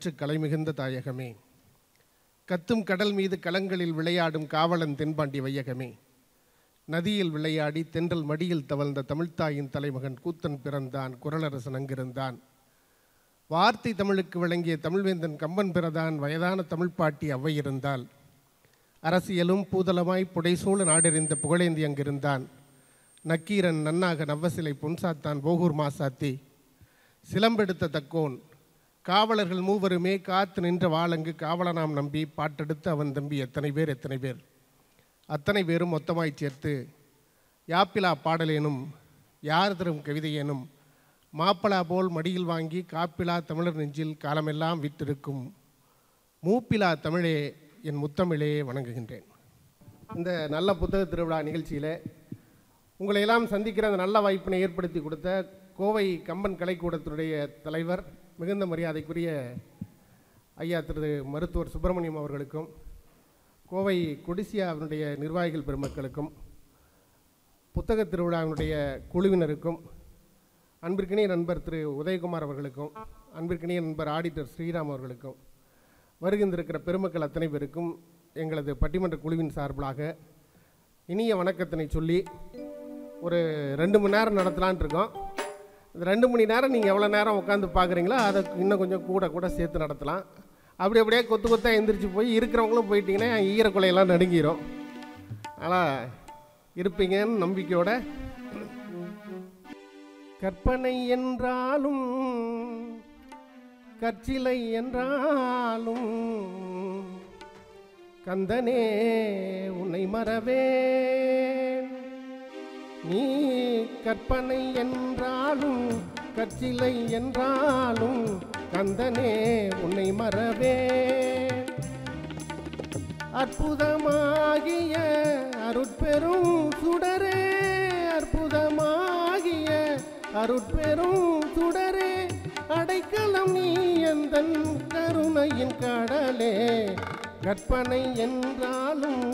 கற்று கலை மிகுந்த தாயகமே, கத்தும் கடல் மீது களங்களில் விளையாடும் காவலன் தென்பாண்டி வையகமே, நதியில் விளையாடி தென்றல் மடியில் தவழ்ந்த தமிழ்த்தாயின் தலைமகன் கூத்தன் பிறந்தான், குறளரசன் அங்கிருந்தான். வார்த்தை தமிழுக்கு வழங்கிய தமிழ்வேந்தன் கம்பன் பிறந்தான், வயதான தமிழ்ப்பாட்டி அவ்வை இருந்தால். அரசியலும் பூதலமாய் புடைசூழ நாடெறிந்த புகழேந்தி அங்கிருந்தான். நக்கீரன் நன்னாக நவ்வசிலை பொன்சாத்தான் போகூர் மாசாத்தி. சிலம்பெடுத்த தக்கோன் காவலர்கள் மூவருமே காத்து நின்ற வாளங்கு காவலனாம் நம்பி பாட்டெடுத்து அவன் தம்பி எத்தனை பேர் எத்தனை பேர். அத்தனை பேரும் மொத்தமாய் சேர்த்து யாப்பிலா பாடலேனும் யார் தரும் கவிதையேனும் மாப்பலா போல் மடியில் வாங்கி காப்பிலா தமிழர் நெஞ்சில் காலமெல்லாம் விட்டிருக்கும் மூப்பிலா தமிழே என் முத்தமிழே வணங்குகின்றேன். இந்த நல்ல புத்தக திருவிழா நிகழ்ச்சியில் உங்களை எல்லாம் சந்திக்கிற அந்த நல்ல வாய்ப்பினை ஏற்படுத்தி கொடுத்த கோவை கம்பன் கலைக்கூடத்தினுடைய தலைவர் மிகுந்த மரியாதைக்குரிய ஐயா திரு மருத்துவர் சுப்பிரமணியம் அவர்களுக்கும், கோவை கொடிசியாவினுடைய நிர்வாகிகள் பெருமக்களுக்கும், புத்தக திருவிழாவினுடைய குழுவினருக்கும், அன்பிற்கினிய நண்பர் திரு உதயகுமார் அவர்களுக்கும், அன்பிற்கினிய நண்பர் ஆடிட்டர் ஸ்ரீராம் அவர்களுக்கும், வருகின்றிருக்கிற பெருமக்கள் அத்தனை பேருக்கும் எங்களது பட்டிமன்ற குழுவின் சார்பாக இனிய வணக்கத்தினை சொல்லி ஒரு 2 மணி நேரம் நடத்தலான்ட்டு இருக்கோம். இந்த 2 மணி நேரம் நீங்கள் எவ்வளோ நேரம் உட்காந்து பார்க்குறீங்களோ அதை இன்னும் கொஞ்சம் கூட சேர்த்து நடத்தலாம். அப்படியே கொத்து கொத்தாக எந்திரிச்சு போய் இருக்கிறவங்களும் போயிட்டீங்கன்னா ஈரக்குலையெல்லாம் நடுங்கிடும். ஆனால் இருப்பீங்கன்னு நம்பிக்கையோட. கற்பனை என்றாலும் கற்சிலை என்றாலும் கந்தனே உன்னை மறவேன். நீ கற்பனை என்றாலும் கற்சிலை என்றாலும் கந்தனே உன்னை மறவேன். அற்புதமாகிய அருட்பெரும் சுடரே, அற்புதமாகிய அருட்பெரும் சுடரே, அடைக்கலம் நீ எந்தன் கருணையின் கடலே. கற்பனை என்றாலும்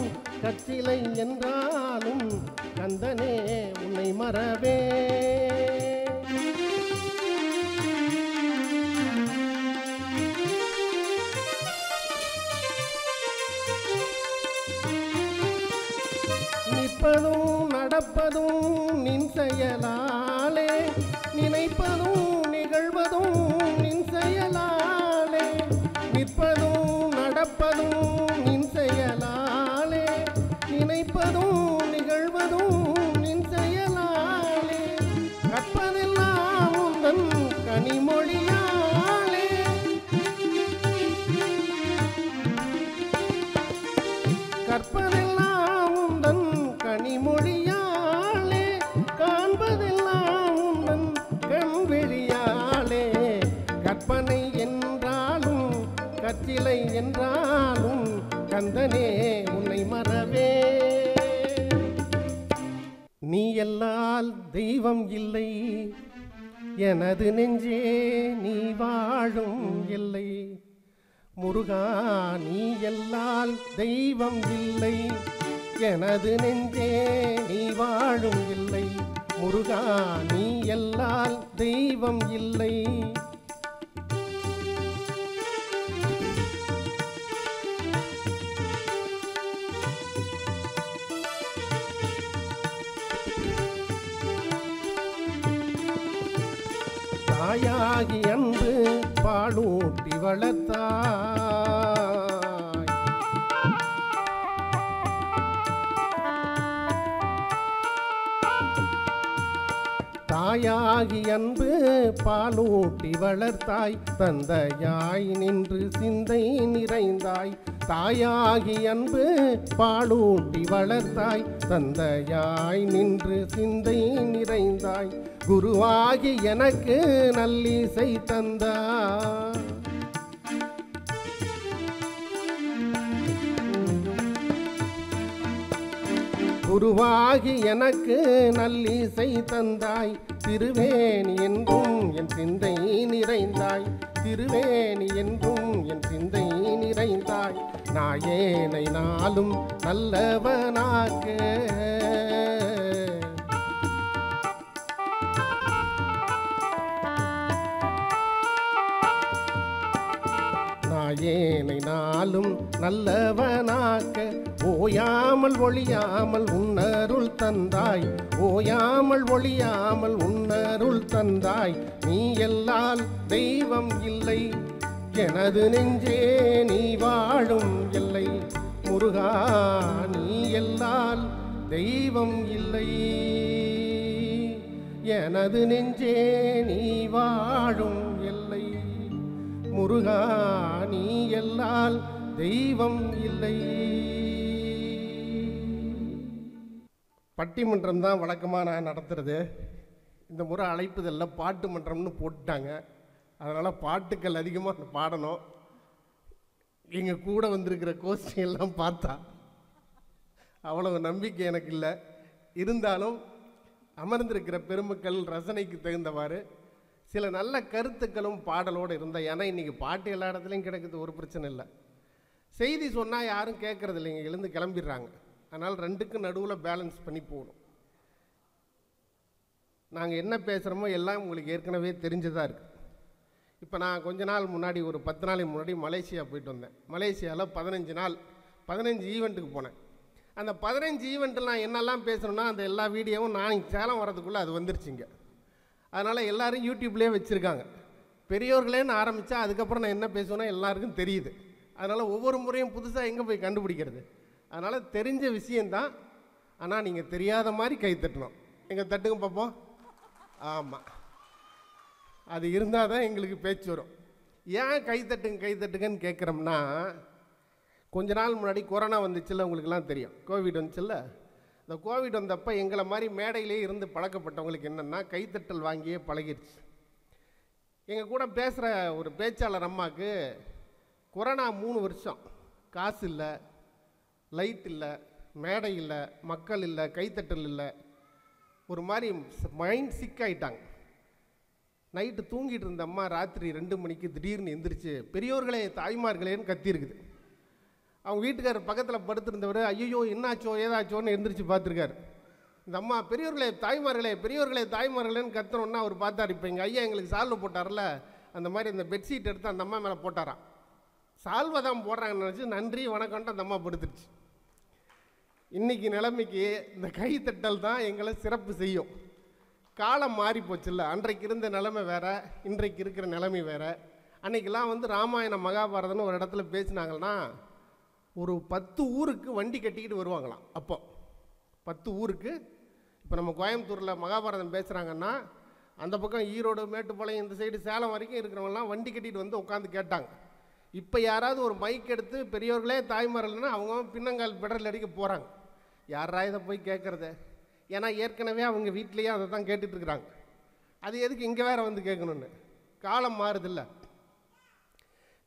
கற்சிலை என்றாலும் கந்தனே உன்னை மறவே. நிற்பதும் நடப்பதும் நின் செயலாலே, நினைப்பதும் நிகழ்வதும் நின் செயலாலே. நிற்பதும் நடப்பதும் நின் செயலாலே, நினைப்பதும் நிகழ்வதும் நின் செயலாலே. கற்பதெல்லாம் உந்தன் கனிமொழியாலே, கற்பதெல்லாம் உந்தன் கனிமொழியாலே, காண்பதெல்லாம் உந்தன் கண்வெளியாலே. கற்பனை என்றாலும் கற்சிலை என்றாலும் கந்தனே உன்னை மறவே. நீ எல்லால் தெய்வம் இல்லை, எனது நெஞ்சே நீ வாழும் இல்லை. முருகா நீ எல்லால் தெய்வம் இல்லை, எனது நெஞ்சே நீ வாழும் இல்லை. முருகா நீ எல்லால் தெய்வம் இல்லை. தாயாகி அன்பு பாலூட்டி வளர்த்தாய், தாயாகி அன்பு பாலூட்டி வளர்த்தாய். தந்தையாய் நின்று சிந்தை நிறைந்தாய், தாயாகி அன்பு பாலூட்டி வளர்த்தாய். தந்தையாய் நின்று சிந்தை நிறைந்தாய், குருவாகி எனக்கு நல்லிசை தந்தாய். குருவாகி எனக்கு நல்லிசை தந்தாய். திருவேணி என்றும் என் சிந்தை நிறைந்தாய், திருவேணி என்றும் என் சிந்தை நிறைந்தாய். நாயேனை நாளும் நல்லவனாக்க, ஏனை நாளும் நல்லவனாக்க ஓயாமல் ஒளியாமல் உன்னருள் தந்தாய், ஓயாமல் ஒளியாமல் உன்னருள் தந்தாய். நீ எல்லால் தெய்வம் இல்லை, எனது நெஞ்சே நீ வாழும் எல்லை. முருகா நீ எல்லால் தெய்வம் இல்லை, எனது நெஞ்சே நீ வாழும் எல்லை. முருகா நீ எல்லால் தெய்வம் இல்லை. பட்டிமன்றம் தான் வழக்கமாக நான் நடத்துறது. இந்த முறை அழைப்புதெல்லாம் பாட்டு மன்றம்னு போட்டுட்டாங்க. அதனால் பாட்டுக்கள் அதிகமாக பாடணும். எங்கள் கூட வந்திருக்கிற கோஷ்டியெல்லாம் பார்த்தா அவ்வளவு நம்பிக்கை எனக்கு இல்லை. இருந்தாலும் அமர்ந்திருக்கிற பெருமக்கள் ரசனைக்கு தகுந்தவாறு சில நல்ல கருத்துக்களும் பாடலோடு இருந்தால், ஏன்னா இன்றைக்கி பாட்டு எல்லா இடத்துலையும் கிடைக்குது, ஒரு பிரச்சனை இல்லை. செய்தி சொன்னால் யாரும் கேட்குறது இல்லைங்க, எழுந்து கிளம்பிடுறாங்க. அதனால் ரெண்டுக்கும் நடுவில் பேலன்ஸ் பண்ணி போகணும். நாங்கள் என்ன பேசுகிறோமோ எல்லாம் உங்களுக்கு ஏற்கனவே தெரிஞ்சதாக இருக்குது. இப்போ நான் கொஞ்ச நாள் முன்னாடி, ஒரு 10 நாளைக்கு முன்னாடி மலேசியா போயிட்டு வந்தேன். மலேசியாவில் 15 நாள் 15 ஈவெண்ட்டுக்கு போனேன். அந்த 15 ஈவெண்ட்டில் நான் என்னெல்லாம் பேசணுன்னா அந்த எல்லா வீடியோவும் நான் சேலம் வரதுக்குள்ளே அது வந்துருச்சுங்க. அதனால் எல்லோரும் யூடியூப்லேயே வச்சுருக்காங்க. பெரியோர்களேன்னு ஆரம்பித்தா அதுக்கப்புறம் நான் என்ன பேசுவேன்னா எல்லாருக்கும் தெரியுது. அதனால் ஒவ்வொரு முறையும் புதுசாக எங்கே போய் கண்டுபிடிக்கிறது? அதனால் தெரிஞ்ச விஷயந்தான். ஆனால் நீங்கள் தெரியாத மாதிரி கை தட்டணும். எங்கள் தட்டுங்க பார்ப்போம். ஆமாம், அது இருந்தால் தான் எங்களுக்கு பேச்சு வரும். ஏன் கை தட்டுங்கன்னு கேட்குறோம்னா, கொஞ்ச நாள் முன்னாடி கொரோனா வந்துச்சுல்ல, உங்களுக்கெல்லாம் தெரியும். கோவிட் வந்துச்சுல்ல. இந்த கோவிட் வந்தப்போ எங்களை மாதிரி மேடையிலே இருந்து பழக்கப்பட்டவங்களுக்கு என்னென்னா கைத்தட்டல் வாங்கியே பழகிடுச்சு. எங்கள் கூட பேசுகிற ஒரு பேச்சாளர் அம்மாவுக்கு கொரோனா 3 வருஷம் காசு இல்லை, லைட் இல்லை, மேடை இல்லை, மக்கள் இல்லை, கைத்தட்டல் இல்லை. ஒரு மாதிரி மைண்ட் சிக் ஆகிட்டாங்க. நைட்டு தூங்கிட்டு இருந்த அம்மா ராத்திரி 2 மணிக்கு திடீர்னு எந்திரிச்சு பெரியோர்களே தாய்மார்களேன்னு கத்திருக்குது. அவங்க வீட்டுக்காரர் பக்கத்தில் படுத்திருந்தவர் ஐயோ என்னாச்சோ ஏதாச்சோன்னு எந்திரிச்சு பார்த்துருக்காரு. இந்த அம்மா பெரியோர்களே தாய்மார்களேன்னு கத்துறோன்னா அவர் பார்த்தார். இப்போ எங்கள் ஐயா எங்களுக்கு சால்வை போட்டார்ல, அந்த மாதிரி இந்த பெட்ஷீட் எடுத்து அந்த அம்மா மேலே போட்டாராம். சால்வை தான் போடுறாங்கன்னு நினச்சி நன்றி வணக்கம்ட்டு அந்த அம்மா படுத்துருச்சு. இன்றைக்கி நிலைமைக்கு இந்த கைத்தட்டல் தான் எங்களை சிறப்பு செய்யும். காலம் மாறி போச்சுல்ல. அன்றைக்கு இருந்த நிலைமை வேறு, இன்றைக்கு இருக்கிற நிலைமை வேறு. அன்றைக்கெல்லாம் ராமாயணம் மகாபாரதம்னு ஒரு இடத்துல பேசினாங்கன்னா ஒரு 10 ஊருக்கு வண்டி கட்டிக்கிட்டு வருவாங்களாம். அப்போ 10 ஊருக்கு, இப்போ நம்ம கோயம்புத்தூரில் மகாபாரதம் பேசுகிறாங்கன்னா அந்த பக்கம் ஈரோடு, மேட்டுப்பாளையம், இந்த சைடு சேலம் வரைக்கும் இருக்கிறவங்கலாம் வண்டி கட்டிகிட்டு வந்து உட்காந்து கேட்டாங்க. இப்போ யாராவது ஒரு மைக் எடுத்து பெரியவர்களே தாய்மார்கள்னா அவங்க பின்னங்கால் பெடல் அடிக்க போகிறாங்க. யாரா இதை போய் கேட்குறது? ஏன்னா ஏற்கனவே அவங்க வீட்லேயே அதை தான் கேட்டுட்ருக்குறாங்க. அது எதுக்கு இங்கே வேறு வந்து கேட்கணுன்னு? காலம் மாறுதில்ல.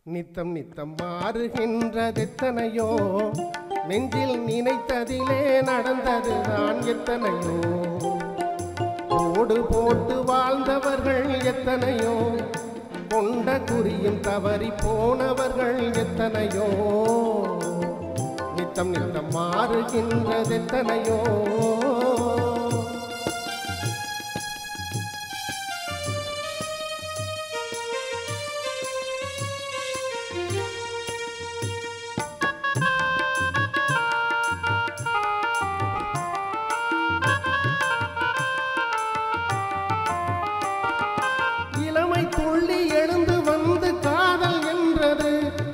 நித்தம் நித்தம் மாறுகின்றது எத்தனையோ, நெஞ்சில் நினைத்ததிலே நடந்தது தான் எத்தனையோ. ஓடு போட்டு வாழ்ந்தவர்கள் எத்தனையோ, கொண்ட குறியும் தவறி போனவர்கள் எத்தனையோ. நித்தம் நித்தம் மாறுகின்றது எத்தனையோ.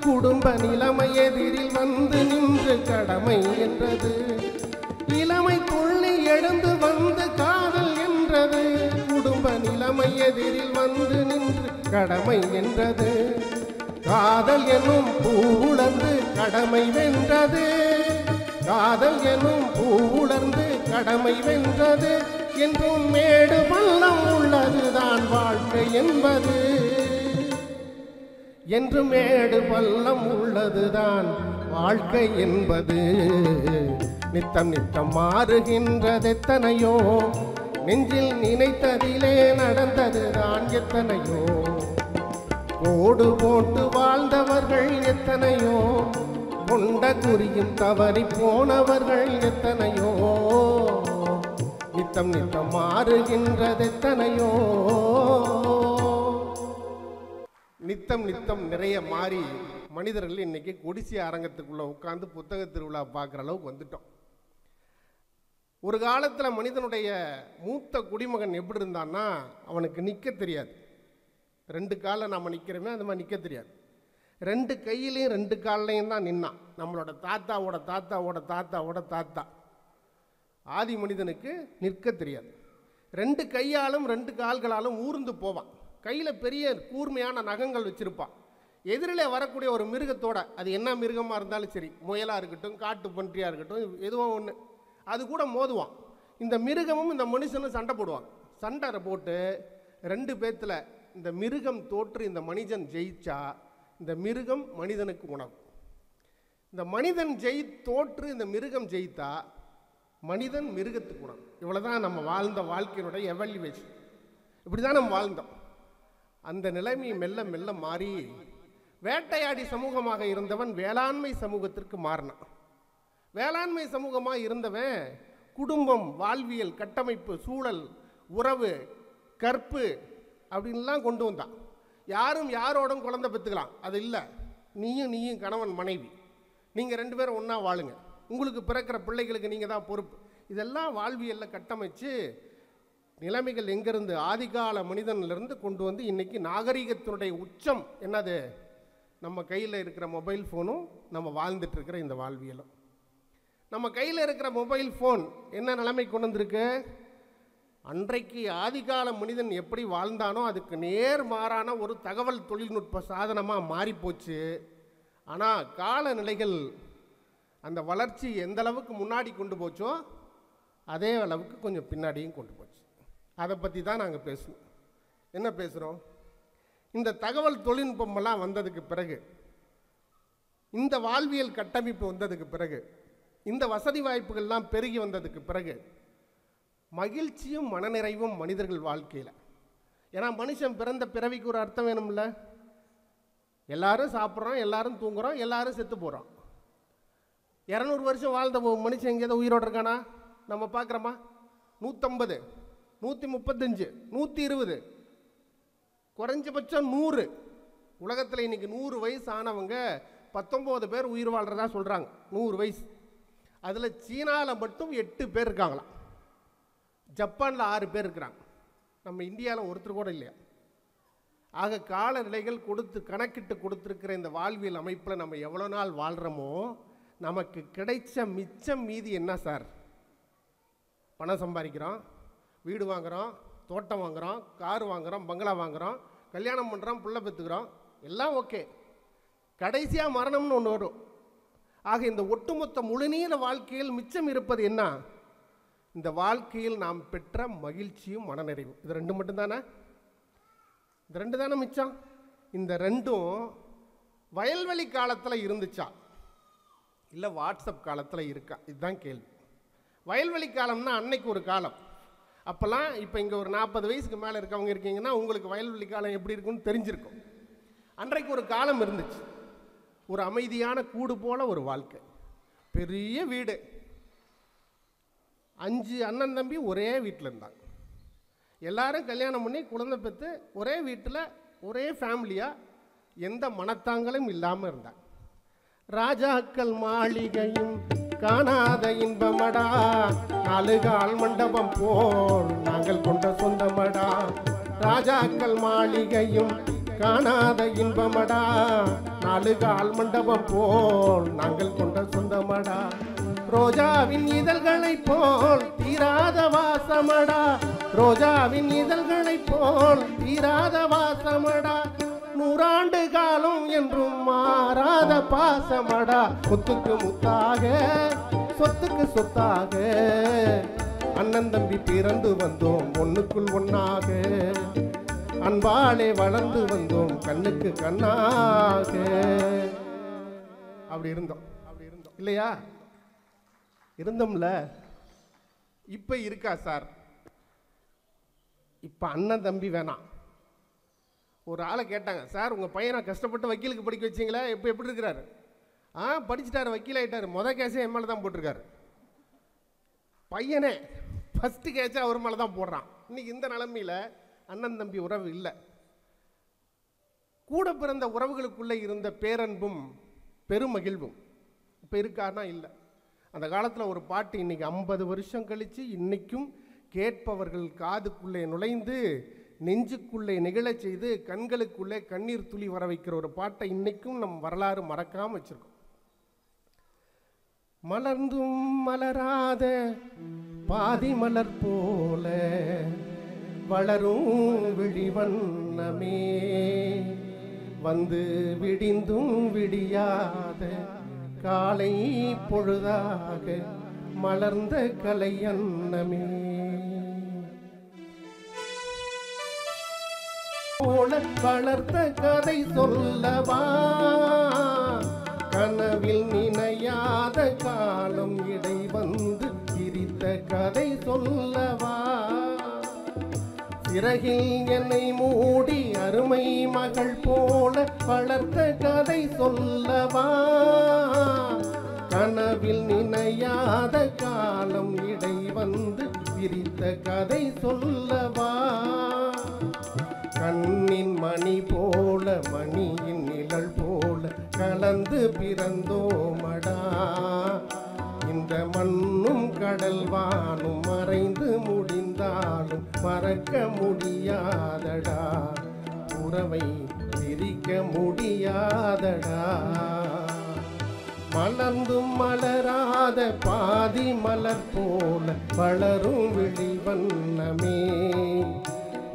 குடும்ப நிலைமை எதிரில் வந்து நின்று கடமை என்றது. இளமை துள்ளி எழுந்து வந்து காதல் என்றது. குடும்ப நிலைமை எதிரில் வந்து நின்று கடமை என்றது. காதல் எனும் பூவுலர்ந்து கடமை வென்றது. காதல் எனும் பூவுலர்ந்து கடமை வென்றது. என்றும் மேடு பள்ளம் உள்ளதுதான் வாழ்க்கை என்பது. என்று மேடு பள்ளம் உள்ளதுதான் வாழ்க்கை என்பது. நித்தம் நித்தம் மாறுகின்றது எத்தனையோ, நெஞ்சில் நினைத்ததிலே நடந்ததுதான் எத்தனையோ. கோடு போட்டு வாழ்ந்தவர்கள் எத்தனையோ, கொண்ட குறியும் தவறி போனவர்கள் எத்தனையோ. நித்தம் நித்தம் மாறுகின்றது எத்தனையோ. நித்தம் நித்தம் நிறைய மாறி மனிதர்கள் இன்றைக்கி கொடிசி அரங்கத்துக்குள்ளே உட்காந்து புத்தக திருவிழா பார்க்குற அளவுக்கு வந்துட்டோம். ஒரு காலத்தில் மனிதனுடைய மூத்த குடிமகன் எப்படி இருந்தான்னா அவனுக்கு நிற்க தெரியாது. 2 காலில் நம்ம நிற்கிறோமே அந்த மாதிரி நிற்க தெரியாது. 2 கையிலையும் 2 கால்லையும் தான் நின்னான். நம்மளோட தாத்தாவோட தாத்தாவோட தாத்தாவோட தாத்தா ஆதி மனிதனுக்கு நிற்க தெரியாது. 2 கையாலும் 2 கால்களாலும் ஊர்ந்து போவான். கையில் பெரிய கூர்மையான நகங்கள் வச்சுருப்பான். எதிரிலே வரக்கூடிய ஒரு மிருகத்தோட, அது என்ன மிருகமாக இருந்தாலும் சரி, முயலாக இருக்கட்டும், காட்டு பன்றியாக இருக்கட்டும், எதுவோ ஒன்று, அது கூட மோதுவான். இந்த மிருகமும் இந்த மனுஷனும் சண்டை போடுவான். சண்டை போட்டு 2 பேத்துல இந்த மிருகம் தோற்று இந்த மனிதன் ஜெயிச்சா இந்த மிருகம் மனிதனுக்கு உணவு. இந்த மனிதன் தோற்று இந்த மிருகம் ஜெயித்தா மனிதன் மிருகத்துக்கு உணவு. இவ்வளோதான் நம்ம வாழ்ந்த வாழ்க்கையினுடைய எவல்யூவேஷன். இப்படி தான் நம்ம வாழ்ந்தோம். அந்த நிலைமை மெல்ல மெல்ல மாறி வேட்டையாடி சமூகமாக இருந்தவன் வேளாண்மை சமூகத்திற்கு மாறினான். வேளாண்மை சமூகமாக இருந்தவன் குடும்பம், வாழ்வியல், கட்டமைப்பு, சூழல், உறவு, கற்பு அப்படின்லாம் கொண்டு வந்தான். யாரும் யாரோடும் குழந்தை பெற்றுக்கலாம், அது இல்லை. நீயும் கணவன் மனைவி, நீங்கள் 2 பேரும் ஒன்றா வாழுங்க, உங்களுக்கு பிறக்கிற பிள்ளைகளுக்கு நீங்கள் தான் பொறுப்பு. இதெல்லாம் வாழ்வியலில் கட்டமைச்சு நிலைமைகள் எங்கேருந்து ஆதிகால மனிதனிலிருந்து கொண்டு வந்து இன்றைக்கி நாகரிகத்தினுடைய உச்சம் என்னது? நம்ம கையில் இருக்கிற மொபைல் ஃபோனும் நம்ம வாழ்ந்துட்டுருக்கிற இந்த வாழ்வியலும். நம்ம கையில் இருக்கிற மொபைல் ஃபோன் என்ன நிலைமை கொண்டு வந்திருக்கு? அன்றைக்கு ஆதிகால மனிதன் எப்படி வாழ்ந்தானோ அதுக்கு நேர்மாறான ஒரு தகவல் தொழில்நுட்ப சாதனமாக மாறிப்போச்சு. ஆனால் காலநிலைகள் அந்த வளர்ச்சி எந்த அளவுக்கு முன்னாடி கொண்டு போச்சோ அதே அளவுக்கு கொஞ்சம் பின்னாடியும் கொண்டு போச்சு. அதை பற்றி தான் நாங்கள் பேசணும். என்ன பேசுகிறோம்? இந்த தகவல் தொழில்நுட்பமெல்லாம் வந்ததுக்கு பிறகு, இந்த வாழ்வியல் கட்டமைப்பு வந்ததுக்கு பிறகு, இந்த வசதி வாய்ப்புகள்லாம் பெருகி வந்ததுக்கு பிறகு மகிழ்ச்சியும் மனநிறைவும் மனிதர்கள் வாழ்க்கையில். ஏன்னா மனுஷன் பிறந்த பிறவிக்கு ஒரு அர்த்தம் வேணும்ல. எல்லாரும் சாப்பிட்றோம், எல்லாரும் தூங்குகிறோம், எல்லாரும் செத்து போகிறோம். 200 வருஷம் வாழ்ந்த மனுஷன் எங்கேயாவது உயிரோடு இருக்கானா? நம்ம பார்க்குறோமா? 150, 135, 120, குறைஞ்சபட்சம் 100. உலகத்தில் இன்றைக்கி 100 வயசு ஆனவங்க 19 பேர் உயிர் வாழ்கிறதா சொல்கிறாங்க. 100 வயசு. அதில் சீனாவில் மட்டும் 8 பேர் இருக்காங்களாம். ஜப்பானில் 6 பேர் இருக்கிறாங்க. நம்ம இந்தியாவில் ஒருத்தர் கூட இல்லையா? ஆக காலநிலைகள் கணக்கிட்டு கொடுத்துருக்கிற இந்த வாழ்வியல் அமைப்பில் நம்ம எவ்வளோ நாள் வாழ்கிறோமோ நமக்கு கிடைச்ச மிச்சம் மீதி என்ன சார்? பணம் சம்பாதிக்கிறோம், வீடு வாங்குகிறோம், தோட்டம் வாங்குகிறோம், கார் வாங்குகிறோம், பங்களா வாங்குகிறோம், கல்யாணம் பண்ணுறோம், பிள்ளை பெற்றுக்கிறோம், எல்லாம் ஓகே. கடைசியாக மரணம்னு ஒன்று வரும். ஆக இந்த ஒட்டுமொத்த முழுநீள வாழ்க்கையில் மிச்சம் இருப்பது என்ன? இந்த வாழ்க்கையில் நாம் பெற்ற மகிழ்ச்சியும் மனநிறைவும். இது 2 மட்டும்தானே? இந்த 2 தானே மிச்சம். இந்த 2ம் வயல்வெளி காலத்தில் இருந்துச்சா இல்லை வாட்ஸ்அப் காலத்தில் இருக்கா? இதுதான் கேள்வி. வயல்வெளி காலம்னா அன்னைக்கு ஒரு காலம். அப்போல்லாம் இப்போ இங்கே ஒரு 40 வயசுக்கு மேலே இருக்கவங்க இருக்கீங்கன்னா உங்களுக்கு வயல்வெளி காலம் எப்படி இருக்குன்னு தெரிஞ்சிருக்கும். அன்றைக்கு ஒரு காலம் இருந்துச்சு. ஒரு அமைதியான கூடு போல ஒரு வாழ்க்கை, பெரிய வீடு, 5 அண்ணன் தம்பி ஒரே வீட்டில் இருந்தாங்க. எல்லாரும் கல்யாணம் பண்ணி குழந்தை பெற்று ஒரே வீட்டில் ஒரே ஃபேமிலியாக எந்த மனத்தாங்களும் இல்லாமல் இருந்தாங்க. ராஜாக்கள் மாளிகையும் காணாத இன்பமடா, 4 கால் மண்டபம் போல் நாங்கள் கொண்ட சொந்தமடா. ராஜாக்கள் மாளிகையும் காணாத இன்பமடா, 4 கால் மண்டபம் போல் நாங்கள் கொண்ட சொந்தமடா. ரோஜாவின் இதழ்களை போல் தீராத வாசமடா, ரோஜாவின் இதழ்களை போல் தீராத வாசமடா. 100 ஆண்டு காலம் என்றும் மாறாத பாசமடா. முத்துக்கு முத்தாக, சொத்துக்கு சொத்தாக, அண்ணன் தம்பி பிறந்து வந்தோம் ஒண்ணுக்குள் ஒண்ணாக, அன்பாலே வளர்ந்து வந்தோம் கண்ணுக்கு கண்ணாக. அப்படி இருந்தோம் இல்லையா? இருந்தோம்ல. இப்போ இருக்கா சார்? இப்போ அண்ணன் தம்பி வேணாம். ஒரு ஆளை கேட்டாங்க, சார் உங்கள் பையனை கஷ்டப்பட்டு வக்கீலுக்கு படிக்க வச்சிங்களே, இப்போ எப்படி இருக்கிறாரு? படிச்சுட்டாரு, வக்கீல் ஆகிட்டார். கேஸே என் மேலே தான் போட்டிருக்காரு. பையனே ஃபஸ்ட்டு கேஸே அவர் மேலே தான் போடுறான். இன்றைக்கி இந்த நிலைமையில் அண்ணன் தம்பி உறவு இல்லை. கூட பிறந்த உறவுகளுக்குள்ளே இருந்த பேரன்பும் பெருமகிழ்வும் இப்போ இருக்காருன்னா இல்லை. அந்த காலத்தில் ஒரு பாட்டு இன்றைக்கி 50 வருஷம் கழித்து இன்றைக்கும் கேட்பவர்கள் காதுக்குள்ளே நுழைந்து நெஞ்சுக்குள்ளே நிகழச் செய்து கண்களுக்குள்ளே கண்ணீர் துளி வர வைக்கிற ஒரு பாட்டை இன்றைக்கும் நம் வரலாறு மறக்காமல் வச்சுருக்கோம். மலர்ந்தும் மலராத பாதி மலர் போல வளரும் விழிவண்ணமே, வந்து விடிந்தும் விடியாத காலை பொழுதாக மலர்ந்த கலையன்னமே போல வளர்த்த கதை சொல்லவா, கனவில் நினையாத காலம் இடை வந்து பிரித்த கதை சொல்லவா, சிறகில் என்னை மூடி அருமை மகள் போல வளர்த்த கதை சொல்லவா, கனவில் நினையாத காலம் இடை வந்து பிரித்த கதை சொல்லவா, கண்ணின் மணி போல மணியின் நிழல் போல கலந்து பிறந்தோமடா, இந்த மண்ணும் கடல் வானும் மறைந்து முடிந்தாலும் மறக்க முடியாதடா, உறவை பிரிக்க முடியாதடா. மலர்ந்தும் மலராத பாதி மலர் போல வளரும் விழிவண்ணமே,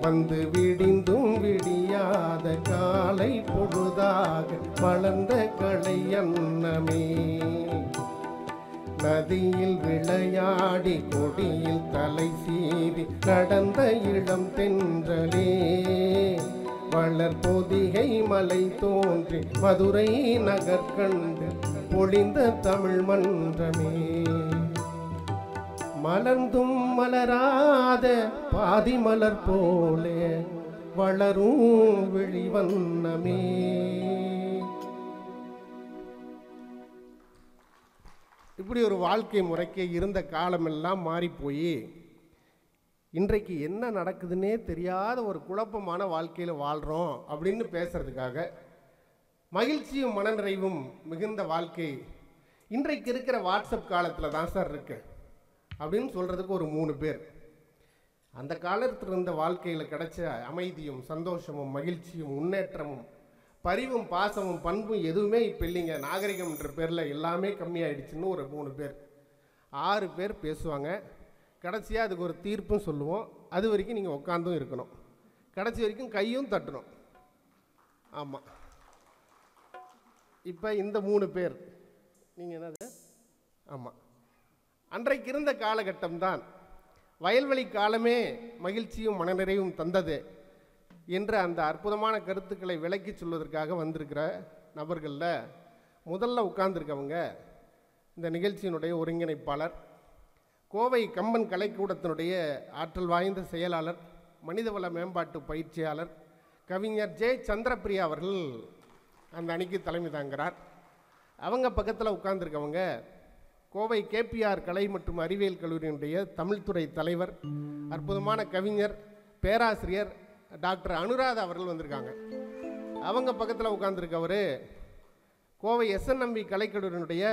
வந்து விடிந்தும் விடியாத காலை பொழுதாக வளர்ந்த கலையன்னமே, நதியில் விளையாடி கொடியில் தலை சீவி நடந்த இளம் தென்றலே, வளர் பொதிகை மலை தோன்றி மதுரை நகர் கண்டு பொழிந்த தமிழ் மன்றமே, மலர்ந்தும் மலராத பாதி மலர் போலே வளரும் விழிவண்ணமே. இப்படி ஒரு வாழ்க்கை முறைக்கு இருந்த காலமெல்லாம் மாறிப்போய் இன்றைக்கு என்ன நடக்குதுன்னே தெரியாத ஒரு குழப்பமான வாழ்க்கையில் வாழ்கிறோம் அப்படின்னு பேசுறதுக்காக மகிழ்ச்சியும் மனநிறைவும் மிகுந்த வாழ்க்கை இன்றைக்கு இருக்கிற வாட்ஸ்அப் காலத்தில் தான் சார் இருக்கு அப்படின்னு சொல்கிறதுக்கு ஒரு 3 பேர். அந்த காலத்தில் இருந்த வாழ்க்கையில் கிடைச்ச அமைதியும் சந்தோஷமும் மகிழ்ச்சியும் முன்னேற்றமும் பரிவும் பாசமும் பண்பும் எதுவுமே இப்போ இல்லைங்க. நாகரிகம்ன்ற பேரில் எல்லாமே கம்மியாயிடுச்சுன்னு ஒரு 3 பேர் 6 பேர் பேசுவாங்க. கடைசியாக அதுக்கு ஒரு தீர்ப்பும் சொல்லுவோம். அது வரைக்கும் நீங்கள் உட்காந்தும் இருக்கணும், கடைசி வரைக்கும் கையும் தட்டணும். ஆமாம், இப்போ இந்த 3 பேர் நீங்கள் என்னது? ஆமாம், அன்றைக்கு இருந்த காலகட்டம்தான் வயல்வெளி காலமே மகிழ்ச்சியும் மனநிறைவும் தந்தது என்ற அந்த அற்புதமான கருத்துக்களை விளக்கி சொல்வதற்காக வந்திருக்கிற நபர்களில் முதல்ல உட்கார்ந்துருக்கவங்க இந்த நிகழ்ச்சியினுடைய ஒருங்கிணைப்பாளர், கோவை கம்பன் கலைக்கூடத்தினுடைய ஆற்றல் வாய்ந்த செயலாளர், மனிதவள மேம்பாட்டு பயிற்சியாளர் கவிஞர் ஜே சந்திரபிரியா அவர்கள் அந்த அணிக்கு தலைமை தாங்கிறார். அவங்க பக்கத்தில் உட்கார்ந்துருக்கவங்க கோவை கேபிஆர் கலை மற்றும் அறிவியல் கல்லூரியினுடைய தமிழ்துறை தலைவர், அற்புதமான கவிஞர், பேராசிரியர் டாக்டர் அனுராதா அவர்கள் வந்திருக்காங்க. அவங்க பக்கத்தில் உட்கார்ந்துருக்கவர் கோவை எஸ்என்எம்பி கலைக்கல்லூரியினுடைய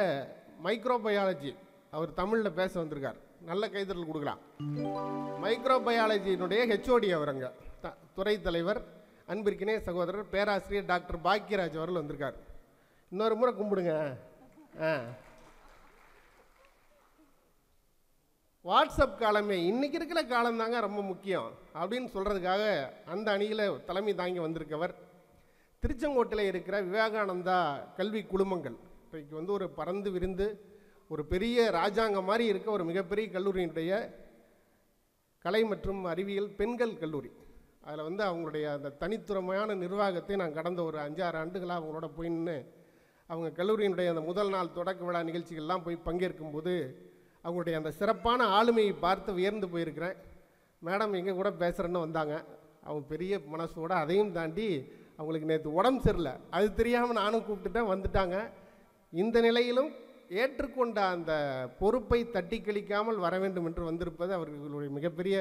மைக்ரோபயாலஜி, அவர் தமிழில் பேச வந்திருக்கார். நல்ல கைதறல் கொடுக்கலாம். மைக்ரோபயாலஜியினுடைய ஹெச்ஓடி அவருங்க துறை தலைவர், அன்பிற்கினே சகோதரர் பேராசிரியர் டாக்டர் பாக்கியராஜ் அவர்கள் வந்திருக்கார். இன்னொரு முறை கும்பிடுங்க. வாட்ஸ்அப் காலமே இன்றைக்கி இருக்கிற காலம்தாங்க ரொம்ப முக்கியம் அப்படின்னு சொல்கிறதுக்காக அந்த அணியில் தலைமை தாங்கி வந்திருக்கவர் திருச்செங்கோட்டில் இருக்கிற விவேகானந்தா கல்வி குழுமங்கள். இன்றைக்கு ஒரு பறந்து விரிந்து ஒரு பெரிய ராஜாங்க மாதிரி இருக்க ஒரு மிகப்பெரிய கல்லூரியினுடைய கலை மற்றும் அறிவியல் பெண்கள் கல்லூரி. அதில் அவங்களுடைய அந்த தனித்துறமையான நிர்வாகத்தை நான் கடந்த ஒரு 5-6 ஆண்டுகளாக அவங்களோட போய் நின்று அவங்க கல்லூரியினுடைய அந்த முதல் நாள் தொடக்க விழா நிகழ்ச்சிகள்லாம் போய் பங்கேற்கும்போது அவங்களுடைய அந்த சிறப்பான ஆளுமையை பார்த்து உயர்ந்து போயிருக்கிறேன். மேடம் எங்கே கூட பேசுகிறேன்னு வந்தாங்க. அவங்க பெரிய மனசோடு அதையும் தாண்டி அவங்களுக்கு நேற்று உடம்பு சரியில்லை, அது தெரியாமல் நானும் கூப்பிட்டுட்டேன், வந்துட்டாங்க. இந்த நிலையிலும் ஏற்றுக்கொண்ட அந்த பொறுப்பை தட்டி கழிக்காமல் வர வேண்டும் என்று வந்திருப்பது அவர்களுடைய மிகப்பெரிய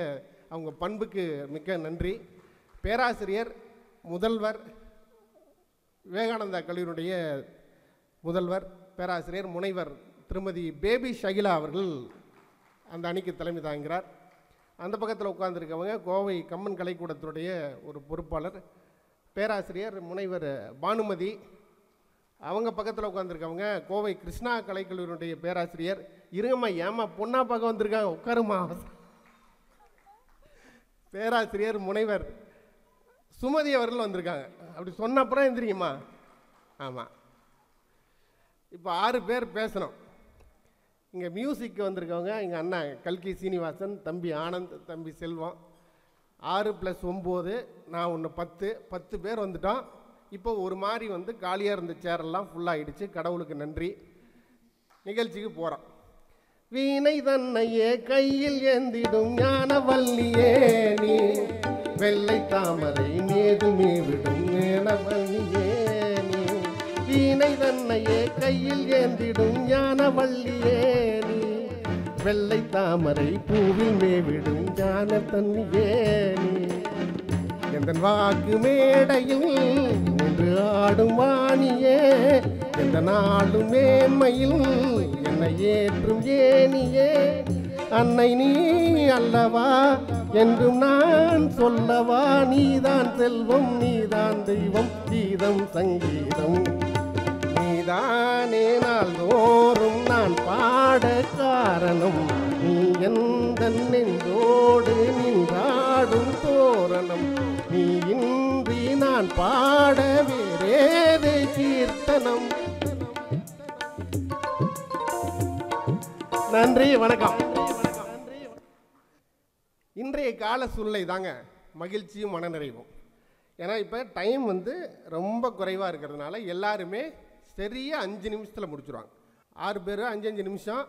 அவங்க பண்புக்கு மிக்க நன்றி. பேராசிரியர், முதல்வர், விவேகானந்தா கல்லூரியுடைய முதல்வர் பேராசிரியர் முனைவர் திருமதி பேபி ஷகிலா அவர்கள் அந்த அணிக்கு தலைமை தாங்கிறார். அந்த பக்கத்தில் உட்கார்ந்துருக்கவங்க கோவை கம்மன் கலைக்கூடத்துடைய ஒரு பொறுப்பாளர் பேராசிரியர் முனைவர் பானுமதி. அவங்க பக்கத்தில் உட்காந்துருக்கவங்க கோவை கிருஷ்ணா கலைக்கல்லூரியுடைய பேராசிரியர். இருங்கம்மா, ஏமா பொண்ணா பார்க்க வந்திருக்காங்க, உட்காருமா. பேராசிரியர் முனைவர் சுமதி அவர்கள் வந்திருக்காங்க. அப்படி சொன்ன அப்புறம் எந்திரிங்கம்மா. ஆமாம், இப்போ 6 பேர் பேசணும். இங்கே மியூசிக்கு வந்திருக்கவங்க எங்கள் அண்ணன் கல்கி சீனிவாசன், தம்பி ஆனந்த், தம்பி செல்வம். 6 + 9, நான் ஒன்று 10 பேர் வந்துட்டோம். இப்போ ஒரு மாதிரி வந்து காலியாக இருந்த சேரெல்லாம் ஃபுல்லாகிடுச்சு. கடவுளுக்கு நன்றி. நிகழ்ச்சிக்கு போகிறோம். வீணை தன்னையே கையில் ஏந்திடும் ஞானவல்லியே நீ, வெள்ளை தாமரை மேது மேவிடும் ஞானவல்லியே நீ. வீணை தன்னையே கையில் ஏந்திடும் ஞானவல்லியே நீ, வெள்ளை தாமரை பூவில் மேவிடும் ஞான தன்னியே நீ. எந்த வாக்கு மேடையில் நின்று ஆடும் வாணியே, எந்த நாளும் மேன்மையில் என்னை ஏற்றும் ஏனியே. அன்னை நீ அல்லவா என்றும் நான் சொல்லவா, நீதான் செல்வம் நீதான் தெய்வம், கீதம் சங்கீதம் நீதானே நாள்தோறும் நான் பாட காரணம். நீ எந்த நெஞ்சோடு நின்றாடும் தோரணம், நீ இன்றி நான் பாட வேறேது கீர்த்தனம். நன்றி, வணக்கம். இன்றைய கால சூழ்நிலை தாங்க மகிழ்ச்சியும் மனநிறைவும். ஏன்னா இப்போ டைம் வந்து ரொம்ப குறைவாக இருக்கிறதுனால எல்லாருமே சரியாக 5 நிமிஷத்தில் முடிச்சுருவாங்க. 6 பேர் 5 நிமிஷம்,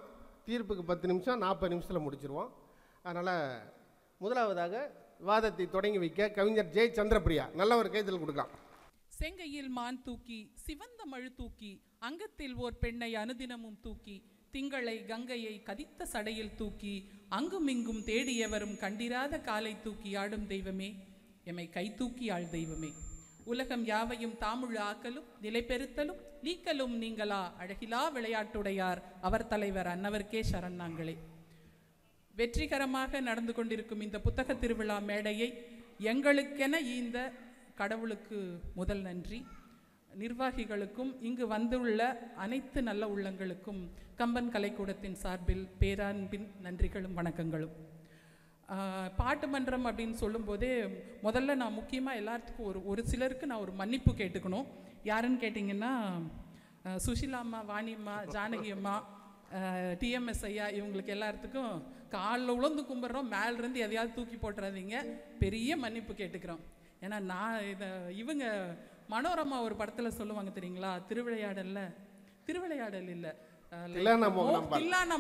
தீர்ப்புக்கு 10 நிமிஷம், 40 நிமிஷத்தில் முடிச்சிருவோம். அதனால் முதலாவதாக விவாதத்தை தொடங்கி வைக்க கவிஞர் ஜெய் சந்திரபிரியா நல்ல ஒரு கைதல் கொடுக்கலாம். செங்கையில் மான் தூக்கி சிவந்த மழு தூக்கி, அங்கத்தில் ஓர் பெண்ணை அனுதினமும் தூக்கி, திங்களை கங்கையை கதித்த சடையில் தூக்கி, அங்கும் இங்கும் தேடியவரும் கண்டிராத காலை தூக்கி ஆடும் தெய்வமே, எமை கை தூக்கி ஆள் தெய்வமே. உலகம் யாவையும் தாமுழ ஆக்கலும் நிலை பெறுத்தலும் நீக்கலும் நீங்களா அழகிலா விளையாட்டுடையார் அவர் தலைவர் அன்னவர்க்கே சரணாங்களே. வெற்றிகரமாக நடந்து கொண்டிருக்கும் இந்த புத்தக திருவிழா மேடையை எங்களுக்கென இந்த கடவுளுக்கு முதல் நன்றி. நிர்வாகிகளுக்கும் இங்கு வந்துள்ள அனைத்து நல்ல உள்ளங்களுக்கும் கம்பன் கலைக்கூடத்தின் சார்பில் பேரன்பின் நன்றிகளும் வணக்கங்களும். பாட்டு மன்றம் அப்படின்னு சொல்லும்போதே முதல்ல நான் முக்கியமாக எல்லாத்துக்கும் ஒரு சிலருக்கு நான் ஒரு மன்னிப்பு கேட்டுக்கணும். யாருன்னு கேட்டிங்கன்னா, சுஷிலாம்மா, வாணியம்மா, ஜானகி அம்மா, டிஎம்எஸ் ஐயா, இவங்களுக்கு எல்லாத்துக்கும் காலில் உழந்து கும்பிட்றோம். மேலேருந்து எதையாவது தூக்கி போட்டுறாதீங்க, பெரிய மன்னிப்பு கேட்டுக்கிறோம். ஏன்னா நான் இவங்க மனோரமா ஒரு படத்தில் சொல்லுவாங்க தெரியுங்களா, திருவிளையாடல் இல்லை தில்லானா